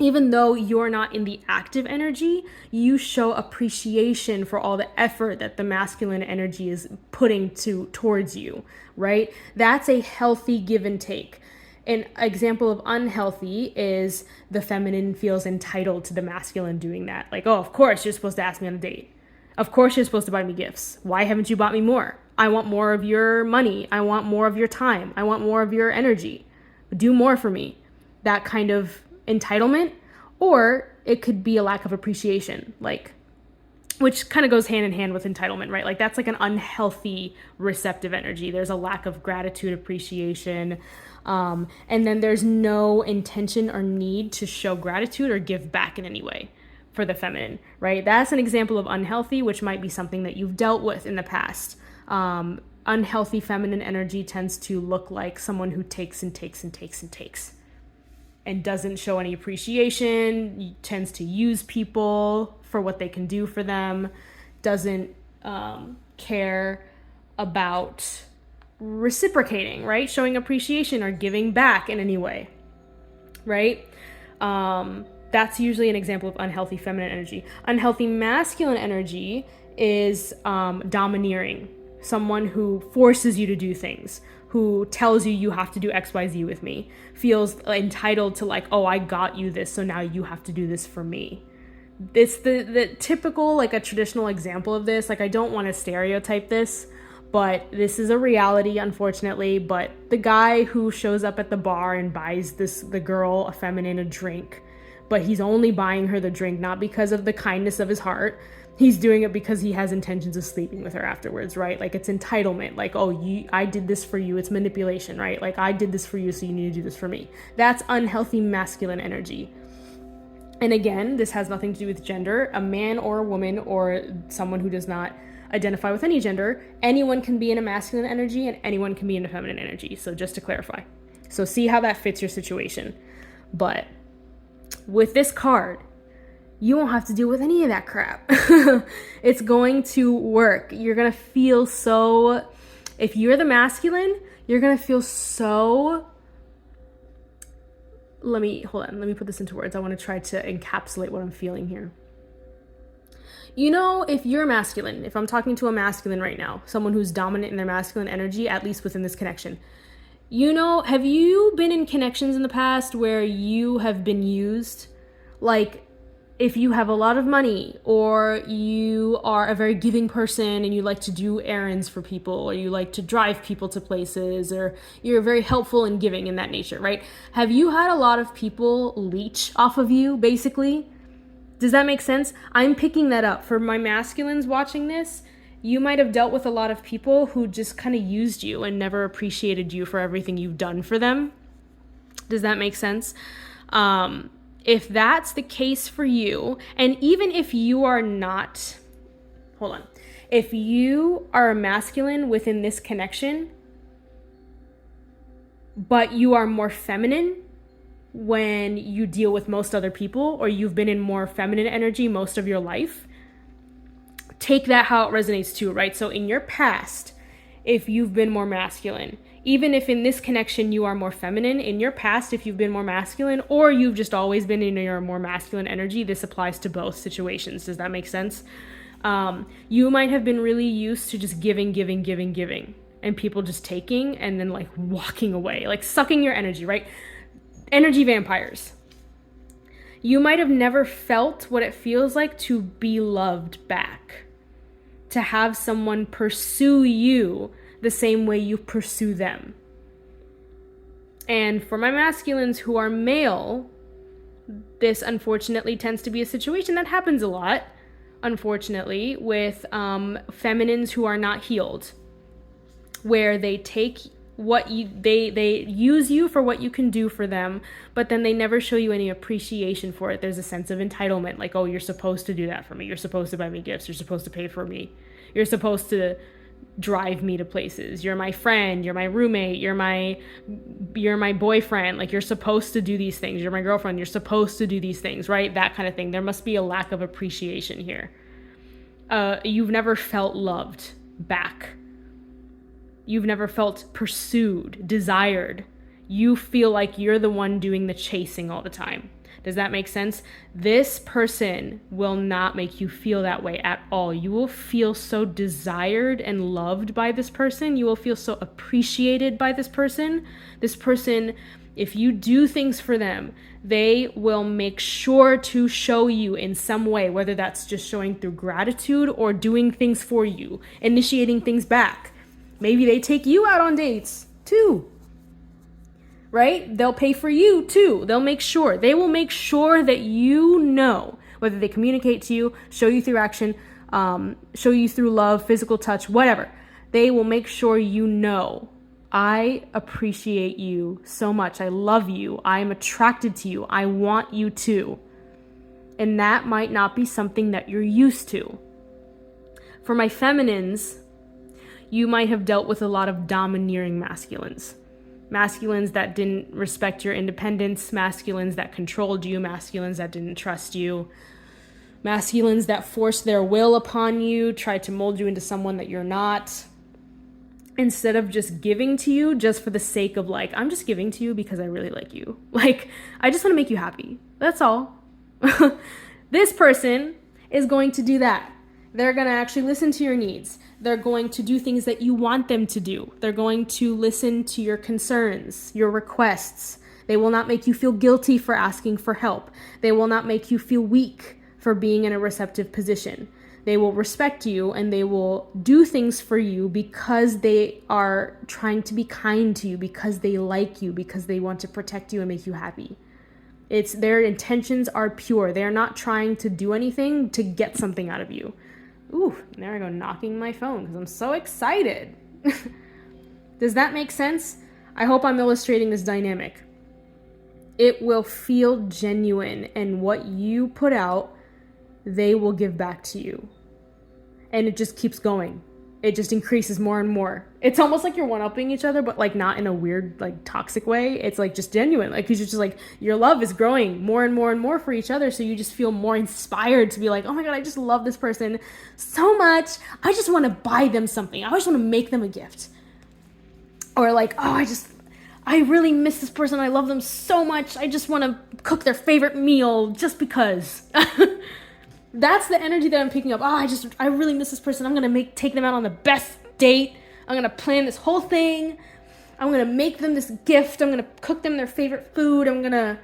even though you're not in the active energy, you show appreciation for all the effort that the masculine energy is putting towards you, right? That's a healthy give and take. An example of unhealthy is the feminine feels entitled to the masculine doing that. Like, oh, of course you're supposed to ask me on a date. Of course you're supposed to buy me gifts. Why haven't you bought me more? I want more of your money. I want more of your time. I want more of your energy. Do more for me. That kind of entitlement. Or it could be a lack of appreciation, which kind of goes hand in hand with entitlement, right? Like that's like an unhealthy receptive energy. There's a lack of gratitude, appreciation, and then there's no intention or need to show gratitude or give back in any way for the feminine, right? That's an example of unhealthy, which might be something that you've dealt with in the past. Unhealthy feminine energy tends to look like someone who takes and takes and takes and takes, and doesn't show any appreciation, tends to use people for what they can do for them, doesn't care about reciprocating, right? Showing appreciation or giving back in any way, right? That's usually an example of unhealthy feminine energy. Unhealthy masculine energy is domineering, someone who forces you to do things, who tells you have to do XYZ with me, feels entitled to like, oh, I got you this, so now you have to do this for me. It's the typical, like a traditional example of this. Like I don't want to stereotype this, but this is a reality, unfortunately. But the guy who shows up at the bar and buys the girl, a feminine, a drink, but he's only buying her the drink not because of the kindness of his heart. He's doing it because he has intentions of sleeping with her afterwards, right? Like it's entitlement. Like, oh, I did this for you. It's manipulation, right? Like I did this for you, so you need to do this for me. That's unhealthy masculine energy. And again, this has nothing to do with gender. A man or a woman or someone who does not identify with any gender, anyone can be in a masculine energy and anyone can be in a feminine energy. So just to clarify. So see how that fits your situation. But with this card, you won't have to deal with any of that crap. It's going to work. You're going to feel so If you're the masculine, you're going to feel so... Let me put this into words. I want to try to encapsulate what I'm feeling here. You know, if you're masculine, if I'm talking to a masculine right now, someone who's dominant in their masculine energy, at least within this connection, you know, have you been in connections in the past where you have been used? Like, if you have a lot of money, or you are a very giving person and you like to do errands for people, or you like to drive people to places, or you're very helpful and giving in that nature, right? Have you had a lot of people leech off of you, basically? Does that make sense? I'm picking that up. For my masculines watching this, you might have dealt with a lot of people who just kind of used you and never appreciated you for everything you've done for them. Does that make sense? If that's the case for you, and even if you are not, if you are a masculine within this connection, but you are more feminine when you deal with most other people, or you've been in more feminine energy most of your life, take that how it resonates too, right? So in your past, if you've been more masculine, even if in this connection you are more feminine, in your past, if you've been more masculine, or you've just always been in your more masculine energy, this applies to both situations. Does that make sense? You might have been really used to just giving, and people just taking and then like walking away, like sucking your energy, right? Energy vampires. You might have never felt what it feels like to be loved back, to have someone pursue you the same way you pursue them. And for my masculines who are male, this unfortunately tends to be a situation that happens a lot, unfortunately, with feminines who are not healed, where they take what you they use you for what you can do for them, but then they never show you any appreciation for it. There's a sense of entitlement, like, oh, you're supposed to do that for me, you're supposed to buy me gifts, you're supposed to pay for me, you're supposed to drive me to places, you're my friend, you're my roommate, you're my boyfriend, like, you're supposed to do these things, you're my girlfriend, you're supposed to do these things, right? That kind of thing. There must be a lack of appreciation here. You've never felt loved back. You've never felt pursued, desired. You feel like you're the one doing the chasing all the time. Does that make sense? This person will not make you feel that way at all. You will feel so desired and loved by this person. You will feel so appreciated by this person. This person, if you do things for them, they will make sure to show you in some way, whether that's just showing through gratitude or doing things for you, initiating things back. Maybe they take you out on dates too, right? They'll pay for you too. They will make sure that you know, whether they communicate to you, show you through action, show you through love, physical touch, whatever. They will make sure you know, I appreciate you so much. I love you. I am attracted to you. I want you to. And that might not be something that you're used to. For my feminines, you might have dealt with a lot of domineering masculines. Masculines that didn't respect your independence, masculines that controlled you, masculines that didn't trust you, masculines that forced their will upon you, tried to mold you into someone that you're not, instead of just giving to you just for the sake of, like, I'm just giving to you because I really like you. Like, I just want to make you happy. That's all. This person is going to do that. They're going to actually listen to your needs. They're going to do things that you want them to do. They're going to listen to your concerns, your requests. They will not make you feel guilty for asking for help. They will not make you feel weak for being in a receptive position. They will respect you and they will do things for you because they are trying to be kind to you, because they like you, because they want to protect you and make you happy. Their intentions are pure. They're not trying to do anything to get something out of you. Ooh, there I go knocking my phone because I'm so excited. Does that make sense? I hope I'm illustrating this dynamic. It will feel genuine, and what you put out, they will give back to you. And it just keeps going. It just increases more and more. It's almost like you're one-upping each other, but like not in a weird, like toxic way. It's like just genuine. Like you just like, your love is growing more and more and more for each other. So you just feel more inspired to be like, oh my God, I just love this person so much. I just want to buy them something. I just want to make them a gift. Or like, oh, I really miss this person. I love them so much. I just want to cook their favorite meal just because. That's the energy that I'm picking up. Oh, I really miss this person. I'm going to take them out on the best date. I'm going to plan this whole thing. I'm going to make them this gift. I'm going to cook them their favorite food. I'm going to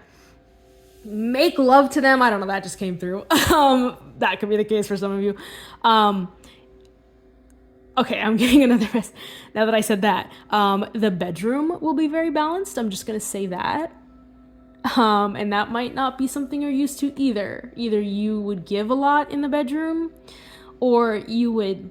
make love to them. I don't know. That just came through. That could be the case for some of you. Okay, I'm getting another mess. Now that I said that, the bedroom will be very balanced. I'm just going to say that. And that might not be something you're used to either. Either you would give a lot in the bedroom, or you would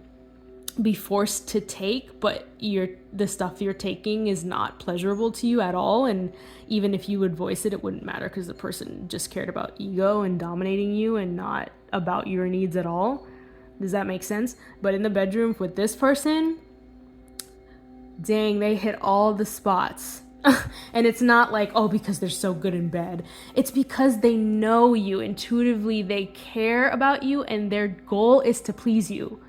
be forced to take, but the stuff you're taking is not pleasurable to you at all. And even if you would voice it, it wouldn't matter because the person just cared about ego and dominating you and not about your needs at all. Does that make sense? But in the bedroom with this person, dang, they hit all the spots. And it's not like, oh, because they're so good in bed. It's because they know you intuitively. They care about you, and their goal is to please you.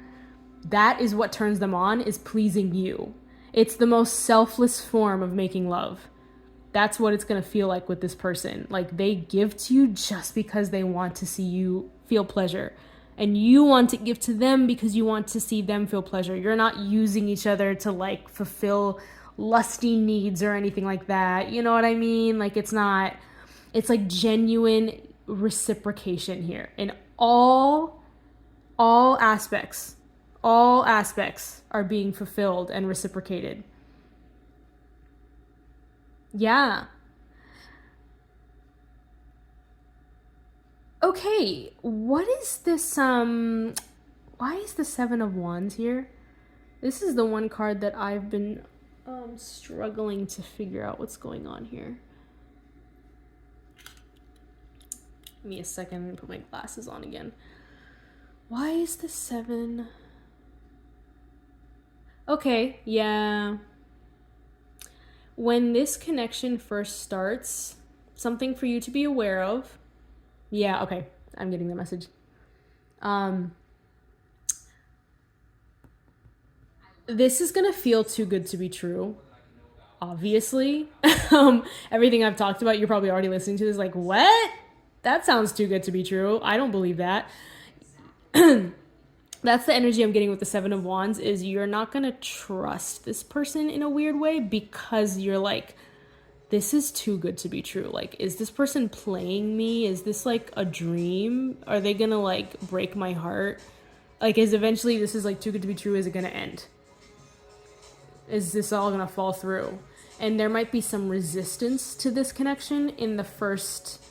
That is what turns them on, is pleasing you. It's the most selfless form of making love. That's what it's going to feel like with this person. Like, they give to you just because they want to see you feel pleasure. And you want to give to them because you want to see them feel pleasure. You're not using each other to like fulfill lusty needs or anything like that. You know what I mean? Like, it's like genuine reciprocation here in all aspects. All aspects are being fulfilled and reciprocated. Yeah. Okay, what is this, why is the Seven of Wands here? This is the one card that I've been struggling to figure out what's going on here. Give me a second and put my glasses on again. Why is the Seven? Okay, yeah. When this connection first starts, something for you to be aware of. Yeah, okay, I'm getting the message. This is gonna feel too good to be true. Obviously. Everything I've talked about, you're probably already listening to this like, what? That sounds too good to be true. I don't believe that. That's the energy I'm getting with the Seven of Wands, is you're not gonna trust this person in a weird way because you're like, this is too good to be true. Like, is this person playing me? Is this like a dream? Are they gonna like break my heart? Like, is eventually this is like too good to be true? Is it gonna end? Is this all gonna fall through? And there might be some resistance to this connection in the first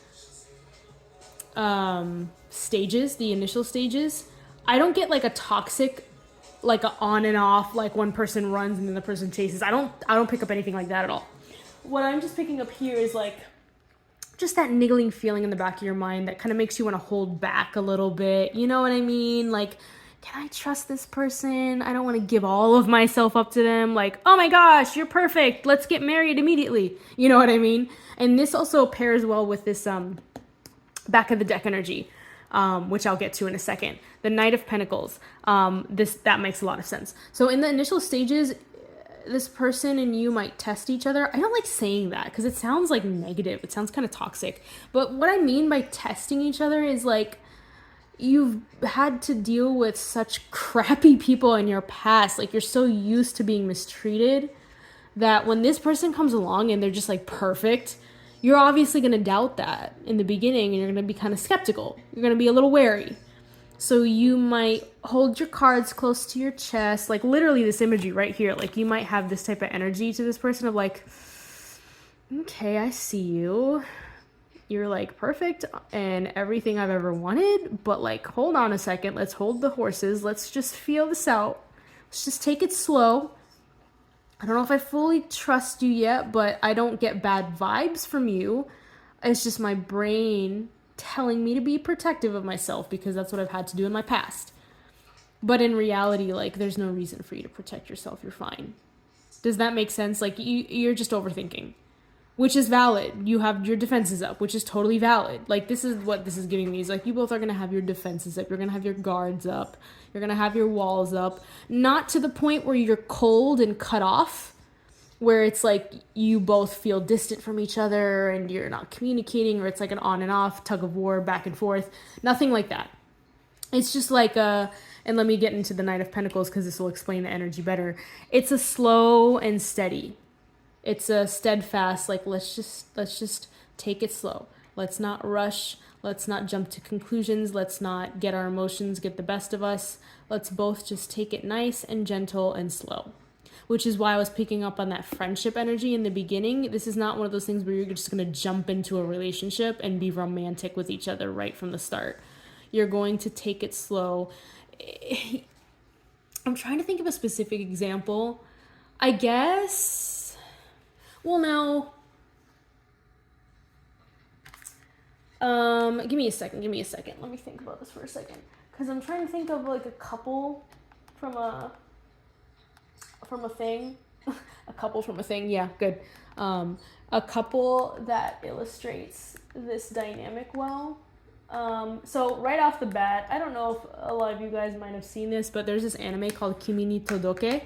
stages, the initial stages. I don't get like a toxic, like a on and off, like one person runs and then the person chases. I don't pick up anything like that at all. What I'm just picking up here is like just that niggling feeling in the back of your mind that kind of makes you want to hold back a little bit. You know what I mean? Like, can I trust this person? I don't want to give all of myself up to them. Like, oh my gosh, you're perfect. Let's get married immediately. You know what I mean? And this also pairs well with this back of the deck energy, which I'll get to in a second. The Knight of Pentacles. That makes a lot of sense. So in the initial stages, this person and you might test each other. I don't like saying that because it sounds like negative. It sounds kind of toxic. But what I mean by testing each other is like, you've had to deal with such crappy people in your past. Like, you're so used to being mistreated that when this person comes along and they're just like perfect, you're obviously going to doubt that in the beginning, and you're going to be kind of skeptical. You're going to be a little wary. So you might hold your cards close to your chest, like literally this imagery right here. Like, you might have this type of energy to this person of like, okay, I see you. You're like perfect and everything I've ever wanted, but like, hold on a second. Let's hold the horses. Let's just feel this out. Let's just take it slow. I don't know if I fully trust you yet, but I don't get bad vibes from you. It's just my brain telling me to be protective of myself because that's what I've had to do in my past. But in reality, like, there's no reason for you to protect yourself. You're fine. Does that make sense? Like, you're just overthinking, which is valid. You have your defenses up, which is totally valid. Like, this is what this is giving me. Is like, you both are going to have your defenses up. You're going to have your guards up. You're going to have your walls up. Not to the point where you're cold and cut off, where it's like you both feel distant from each other and you're not communicating, or it's like an on and off tug of war back and forth. Nothing like that. It's just like and let me get into the Knight of Pentacles because this will explain the energy better. It's a slow and steady. It's a steadfast, like let's just take it slow. Let's not rush. Let's not jump to conclusions. Let's not get our emotions get the best of us. Let's both just take it nice and gentle and slow. Which is why I was picking up on that friendship energy in the beginning. This is not one of those things where you're just going to jump into a relationship and be romantic with each other right from the start. You're going to take it slow. I'm trying to think of a specific example. I guess, well, now, give me a second. Let me think about this for a second. Because I'm trying to think of like a couple from a thing. A couple from a thing, yeah, good. A couple that illustrates this dynamic well. So right off the bat, I don't know if a lot of you guys might have seen this, but there's this anime called Kimi ni Todoke.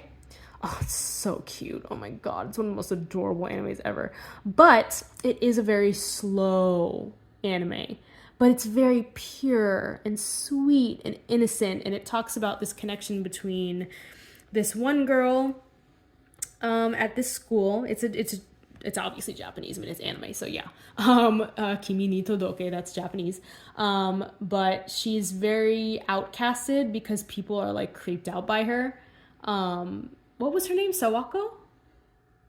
Oh, it's so cute. Oh my god, it's one of the most adorable animes ever. But it is a very slow anime. But it's very pure and sweet and innocent, and it talks about this connection between this one girl at this school. It's obviously Japanese, I mean, it's anime, so yeah. Kimi ni Todoke, that's Japanese. But she's very outcasted because people are like creeped out by her. What was her name? Sawako?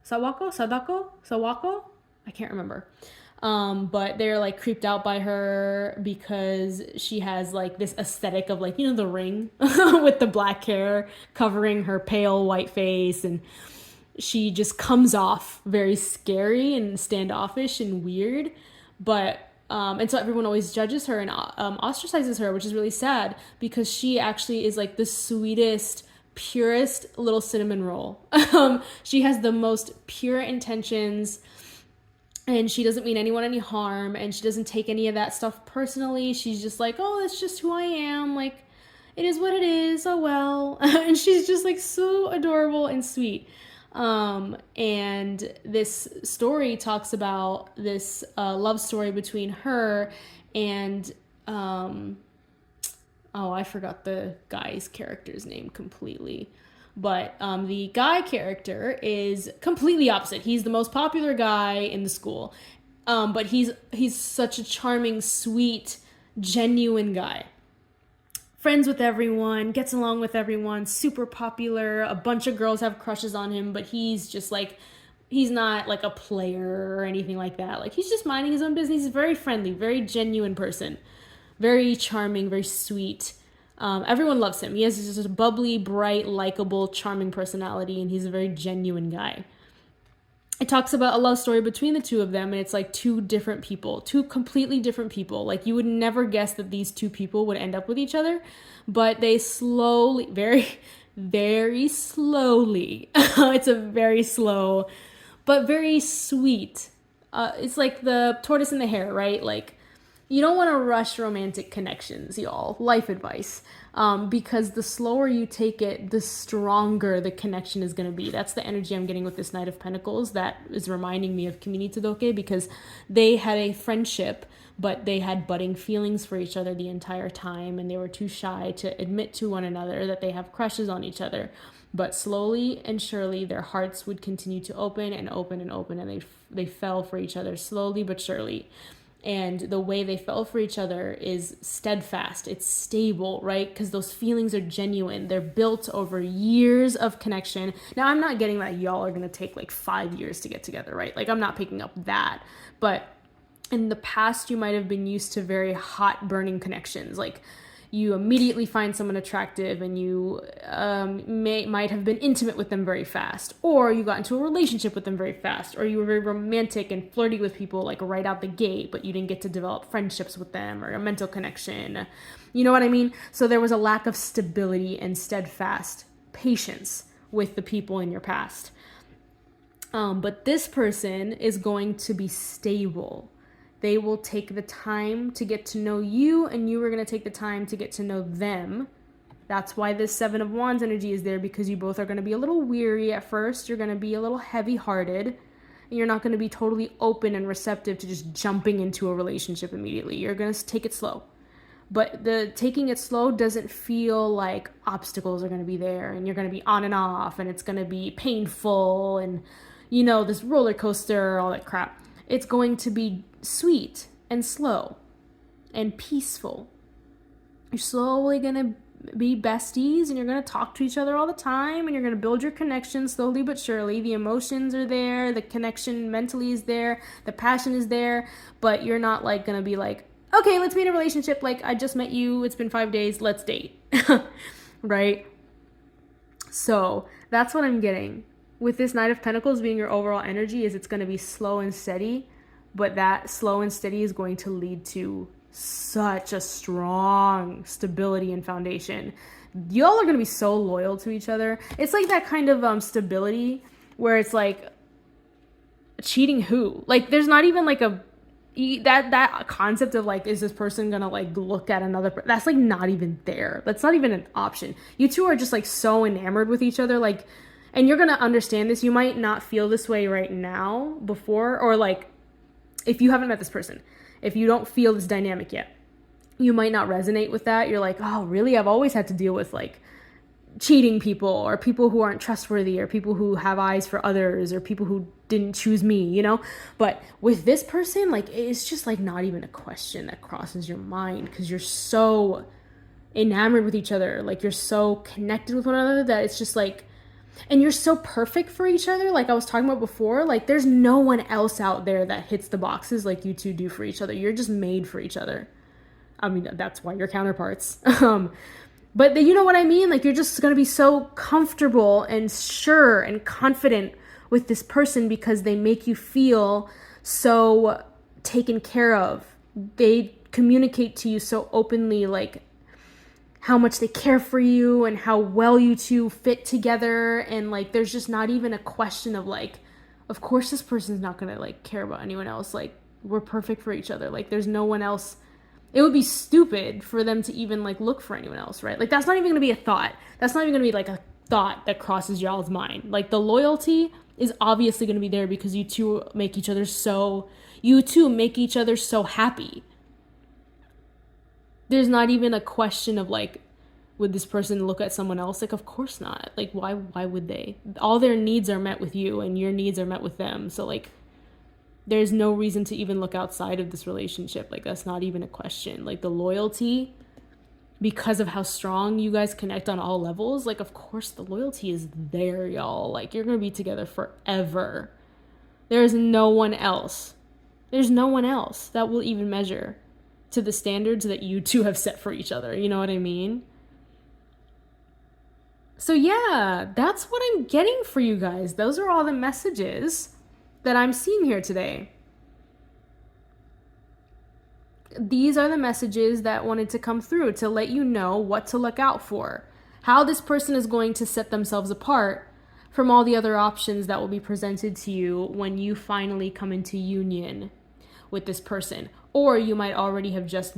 Sawako? I can't remember. But they're like creeped out by her because she has like this aesthetic of like, you know, The Ring with the black hair covering her pale white face, and she just comes off very scary and standoffish and weird. But and so everyone always judges her and ostracizes her, which is really sad because she actually is like the sweetest, purest little cinnamon roll. She has the most pure intentions, and she doesn't mean anyone any harm, and she doesn't take any of that stuff personally. She's just like, oh, that's just who I am. Like, it is what it is. Oh, well. And she's just like so adorable and sweet. And this story talks about this love story between her and, I forgot the guy's character's name completely. But the guy character is completely opposite. He's the most popular guy in the school. But he's such a charming, sweet, genuine guy. Friends with everyone, gets along with everyone, super popular. A bunch of girls have crushes on him, but he's just like, he's not like a player or anything like that. Like, he's just minding his own business. He's a very friendly, very genuine person. Very charming, very sweet. Everyone loves him. He has just a bubbly, bright, likable, charming personality, and he's a very genuine guy. It talks about a love story between the two of them, and it's like two completely different people. Like, you would never guess that these two people would end up with each other, but they slowly, very, very slowly, it's a very slow, but very sweet. It's like the tortoise and the hare, right? Like, you don't want to rush romantic connections, y'all. Life advice. Because the slower you take it, the stronger the connection is going to be. That's the energy I'm getting with this Knight of Pentacles. That is reminding me of Kimi ni Todoke, because they had a friendship, but they had budding feelings for each other the entire time, and they were too shy to admit to one another that they have crushes on each other. But slowly and surely, their hearts would continue to open and open and open, and they fell for each other slowly but surely. And the way they fell for each other is steadfast. It's stable, right? Because those feelings are genuine. They're built over years of connection. Now, I'm not getting that y'all are going to take like 5 years to get together, right? Like, I'm not picking up that. But in the past, you might have been used to very hot, burning connections. Like, you immediately find someone attractive and you might have been intimate with them very fast, or you got into a relationship with them very fast, or you were very romantic and flirty with people like right out the gate, but you didn't get to develop friendships with them or a mental connection. You know what I mean? So there was a lack of stability and steadfast patience with the people in your past. But this person is going to be stable. They will take the time to get to know you, and you are going to take the time to get to know them. That's why this Seven of Wands energy is there, because you both are going to be a little weary at first. You're going to be a little heavy-hearted. And you're not going to be totally open and receptive to just jumping into a relationship immediately. You're going to take it slow. But the taking it slow doesn't feel like obstacles are going to be there and you're going to be on and off and it's going to be painful and, you know, this roller coaster, all that crap. It's going to be sweet and slow and peaceful. You're slowly going to be besties and you're going to talk to each other all the time and you're going to build your connection slowly but surely. The emotions are there, the connection mentally is there, the passion is there, but you're not like going to be like, okay, let's be in a relationship. Like, I just met you. It's been 5 days. Let's date. Right? So that's what I'm getting. With this Knight of Pentacles being your overall energy, is it's going to be slow and steady. But that slow and steady is going to lead to such a strong stability and foundation. Y'all are going to be so loyal to each other. It's like that kind of stability where it's like, cheating who? Like, there's not even like that concept of like, is this person gonna like look at another that's like not even there. That's not even an option. You two are just like so enamored with each other, like, and you're gonna understand this. You might not feel this way right now before, or like if you haven't met this person, if you don't feel this dynamic yet, you might not resonate with that. You're like, oh really, I've always had to deal with like cheating people or people who aren't trustworthy or people who have eyes for others or people who didn't choose me, you know? But with this person, like, it's just like not even a question that crosses your mind because you're so enamored with each other. Like, you're so connected with one another that it's just like, and you're so perfect for each other. Like I was talking about before, like there's no one else out there that hits the boxes like you two do for each other. You're just made for each other. I mean, that's why you're counterparts. But you know what I mean? Like, you're just going to be so comfortable and sure and confident with this person because they make you feel so taken care of. They communicate to you so openly, like, how much they care for you and how well you two fit together. And, like, there's just not even a question of, like, of course this person's not going to, like, care about anyone else. Like, we're perfect for each other. Like, there's no one else. It would be stupid for them to even like look for anyone else, right? Like, that's not even going to be a thought. That's not even going to be like a thought that crosses y'all's mind. Like, the loyalty is obviously going to be there because you two make each other so happy. There's not even a question of like, would this person look at someone else? Like, of course not. Like, why would they? All their needs are met with you and your needs are met with them. So like, there's no reason to even look outside of this relationship. Like, that's not even a question. Like, the loyalty, because of how strong you guys connect on all levels, like, of course the loyalty is there, y'all. Like, you're going to be together forever. There's no one else. There's no one else that will even measure to the standards that you two have set for each other. You know what I mean? So yeah, that's what I'm getting for you guys. Those are all the messages that I'm seeing here today. These are the messages that wanted to come through to let you know what to look out for, how this person is going to set themselves apart from all the other options that will be presented to you when you finally come into union with this person. Or you might already have just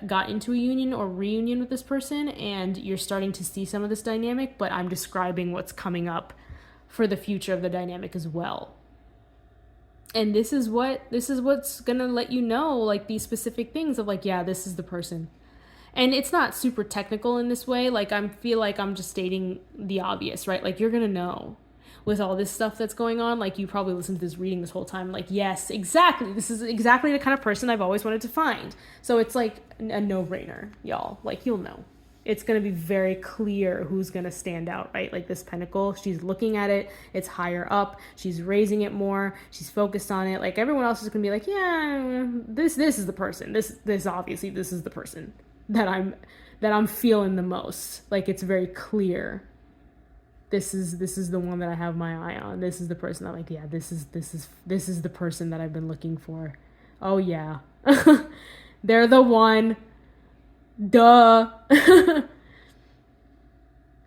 got into a union or reunion with this person and you're starting to see some of this dynamic, but I'm describing what's coming up for the future of the dynamic as well. And this is what's gonna let you know, like, these specific things of like, yeah, this is the person. And it's not super technical in this way. Like, I feel like I'm just stating the obvious, right? Like, you're gonna know with all this stuff that's going on. Like, you probably listened to this reading this whole time. Like, yes, exactly. This is exactly the kind of person I've always wanted to find. So it's like a no-brainer, y'all. Like, you'll know. It's going to be very clear who's going to stand out, right? Like, this pentacle, she's looking at it. It's higher up. She's raising it more. She's focused on it. Like, everyone else is going to be like, yeah, this is the person. This obviously, this is the person that I'm feeling the most. Like, it's very clear. This is the one that I have my eye on. This is the person I'm like, yeah, this is the person that I've been looking for. Oh yeah. They're the one. Duh.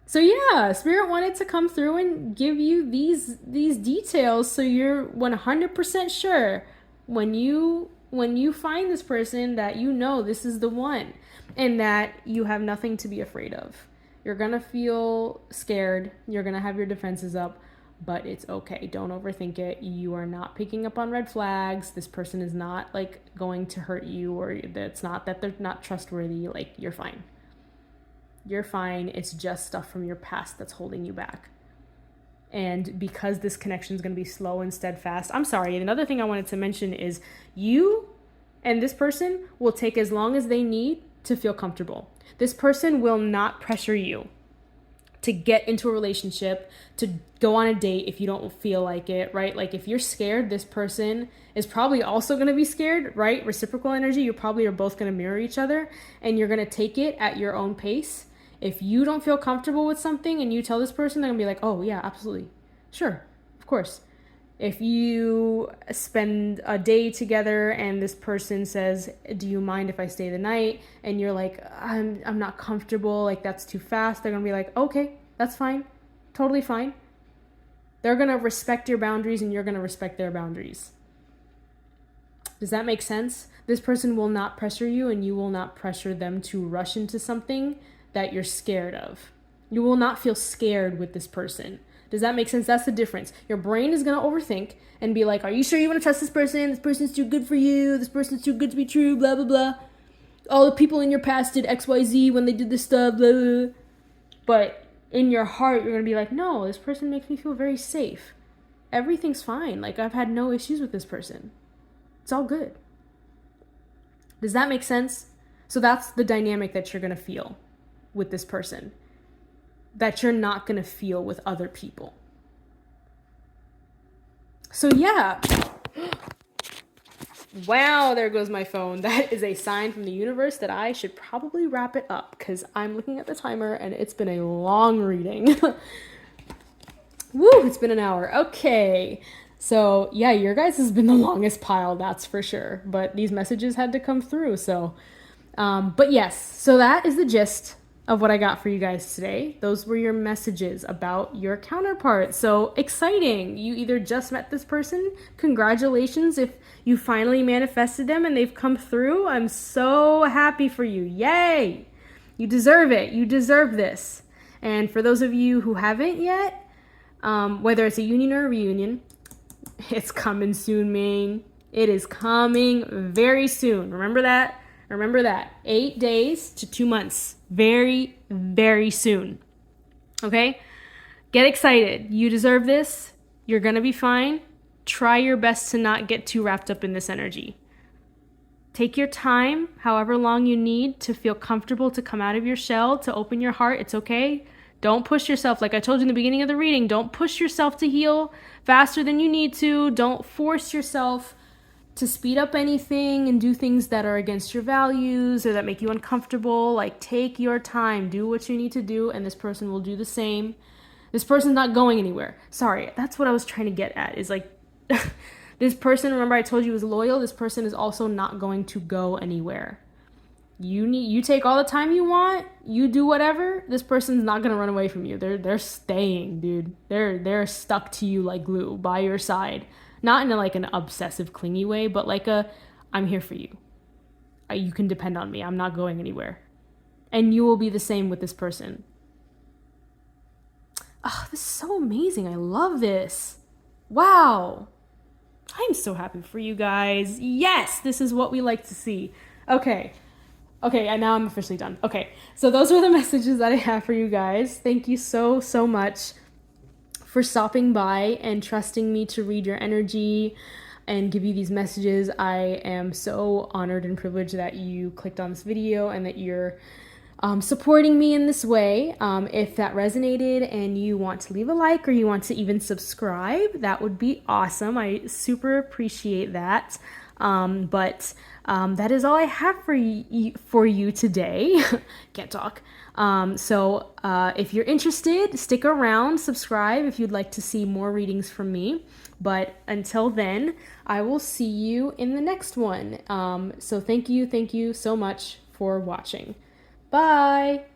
So yeah, Spirit wanted to come through and give you these details so you're 100% sure when you find this person that you know this is the one and that you have nothing to be afraid of. You're going to feel scared. You're going to have your defenses up, but it's okay. Don't overthink it. You are not picking up on red flags. This person is not like going to hurt you, or it's not that they're not trustworthy. Like, you're fine. You're fine. It's just stuff from your past that's holding you back. And because this connection is going to be slow and steadfast, I'm sorry. Another thing I wanted to mention is you and this person will take as long as they need to feel comfortable. This person will not pressure you to get into a relationship, to go on a date if you don't feel like it, right? Like, if you're scared, this person is probably also going to be scared, right? Reciprocal energy. You probably are both going to mirror each other, and you're going to take it at your own pace. If you don't feel comfortable with something and you tell this person, they're going to be like, oh yeah, absolutely. Sure. Of course. If you spend a day together and this person says, do you mind if I stay the night? And you're like, I'm not comfortable. Like, that's too fast. They're going to be like, okay, that's fine. Totally fine. They're going to respect your boundaries and you're going to respect their boundaries. Does that make sense? This person will not pressure you and you will not pressure them to rush into something that you're scared of. You will not feel scared with this person. Does that make sense? That's the difference. Your brain is going to overthink and be like, are you sure you want to trust this person? This person's too good for you. This person's too good to be true, blah, blah, blah. All the people in your past did XYZ when they did this stuff, blah, blah, blah. But in your heart, you're going to be like, no, this person makes me feel very safe. Everything's fine. Like, I've had no issues with this person. It's all good. Does that make sense? So that's the dynamic that you're going to feel with this person, that you're not going to feel with other people. So yeah. Wow, there goes my phone. That is a sign from the universe that I should probably wrap it up, because I'm looking at the timer and it's been a long reading. Woo, it's been an hour. Okay. So yeah, your guys has been the longest pile, that's for sure. But these messages had to come through. So, but yes, so that is the gist of what I got for you guys today. Those were your messages about your counterpart. So exciting. You either just met this person. Congratulations if you finally manifested them and they've come through. I'm so happy for you. Yay. You deserve it. You deserve this. And for those of you who haven't yet, whether it's a union or a reunion, it's coming soon, man. It is coming very soon. Remember that? Remember that. 8 days to 2 months. Very, very soon. Okay? Get excited. You deserve this. You're going to be fine. Try your best to not get too wrapped up in this energy. Take your time, however long you need, to feel comfortable, to come out of your shell, to open your heart. It's okay. Don't push yourself. Like I told you in the beginning of the reading, don't push yourself to heal faster than you need to. Don't force yourself to speed up anything and do things that are against your values or that make you uncomfortable. Like, take your time, do what you need to do, and this person will do the same. This person's not going anywhere. Sorry, that's what I was trying to get at, is like, this person, remember I told you, was loyal. This person is also not going to go anywhere. You take all the time you want, you do whatever, this person's not going to run away from you. They're staying, dude. They're stuck to you like glue, by your side. Not in like an obsessive, clingy way, but like I'm here for you. You can depend on me. I'm not going anywhere. And you will be the same with this person. Oh, this is so amazing. I love this. Wow. I'm so happy for you guys. Yes, this is what we like to see. Okay, and now I'm officially done. Okay, so those are the messages that I have for you guys. Thank you so, so much for stopping by and trusting me to read your energy and give you these messages. I am so honored and privileged that you clicked on this video and that you're supporting me in this way. If that resonated and you want to leave a like or you want to even subscribe, that would be awesome. I super appreciate that. But that is all I have for you today. Can't talk. So if you're interested, stick around, subscribe if you'd like to see more readings from me. But until then, I will see you in the next one. So thank you so much for watching. Bye!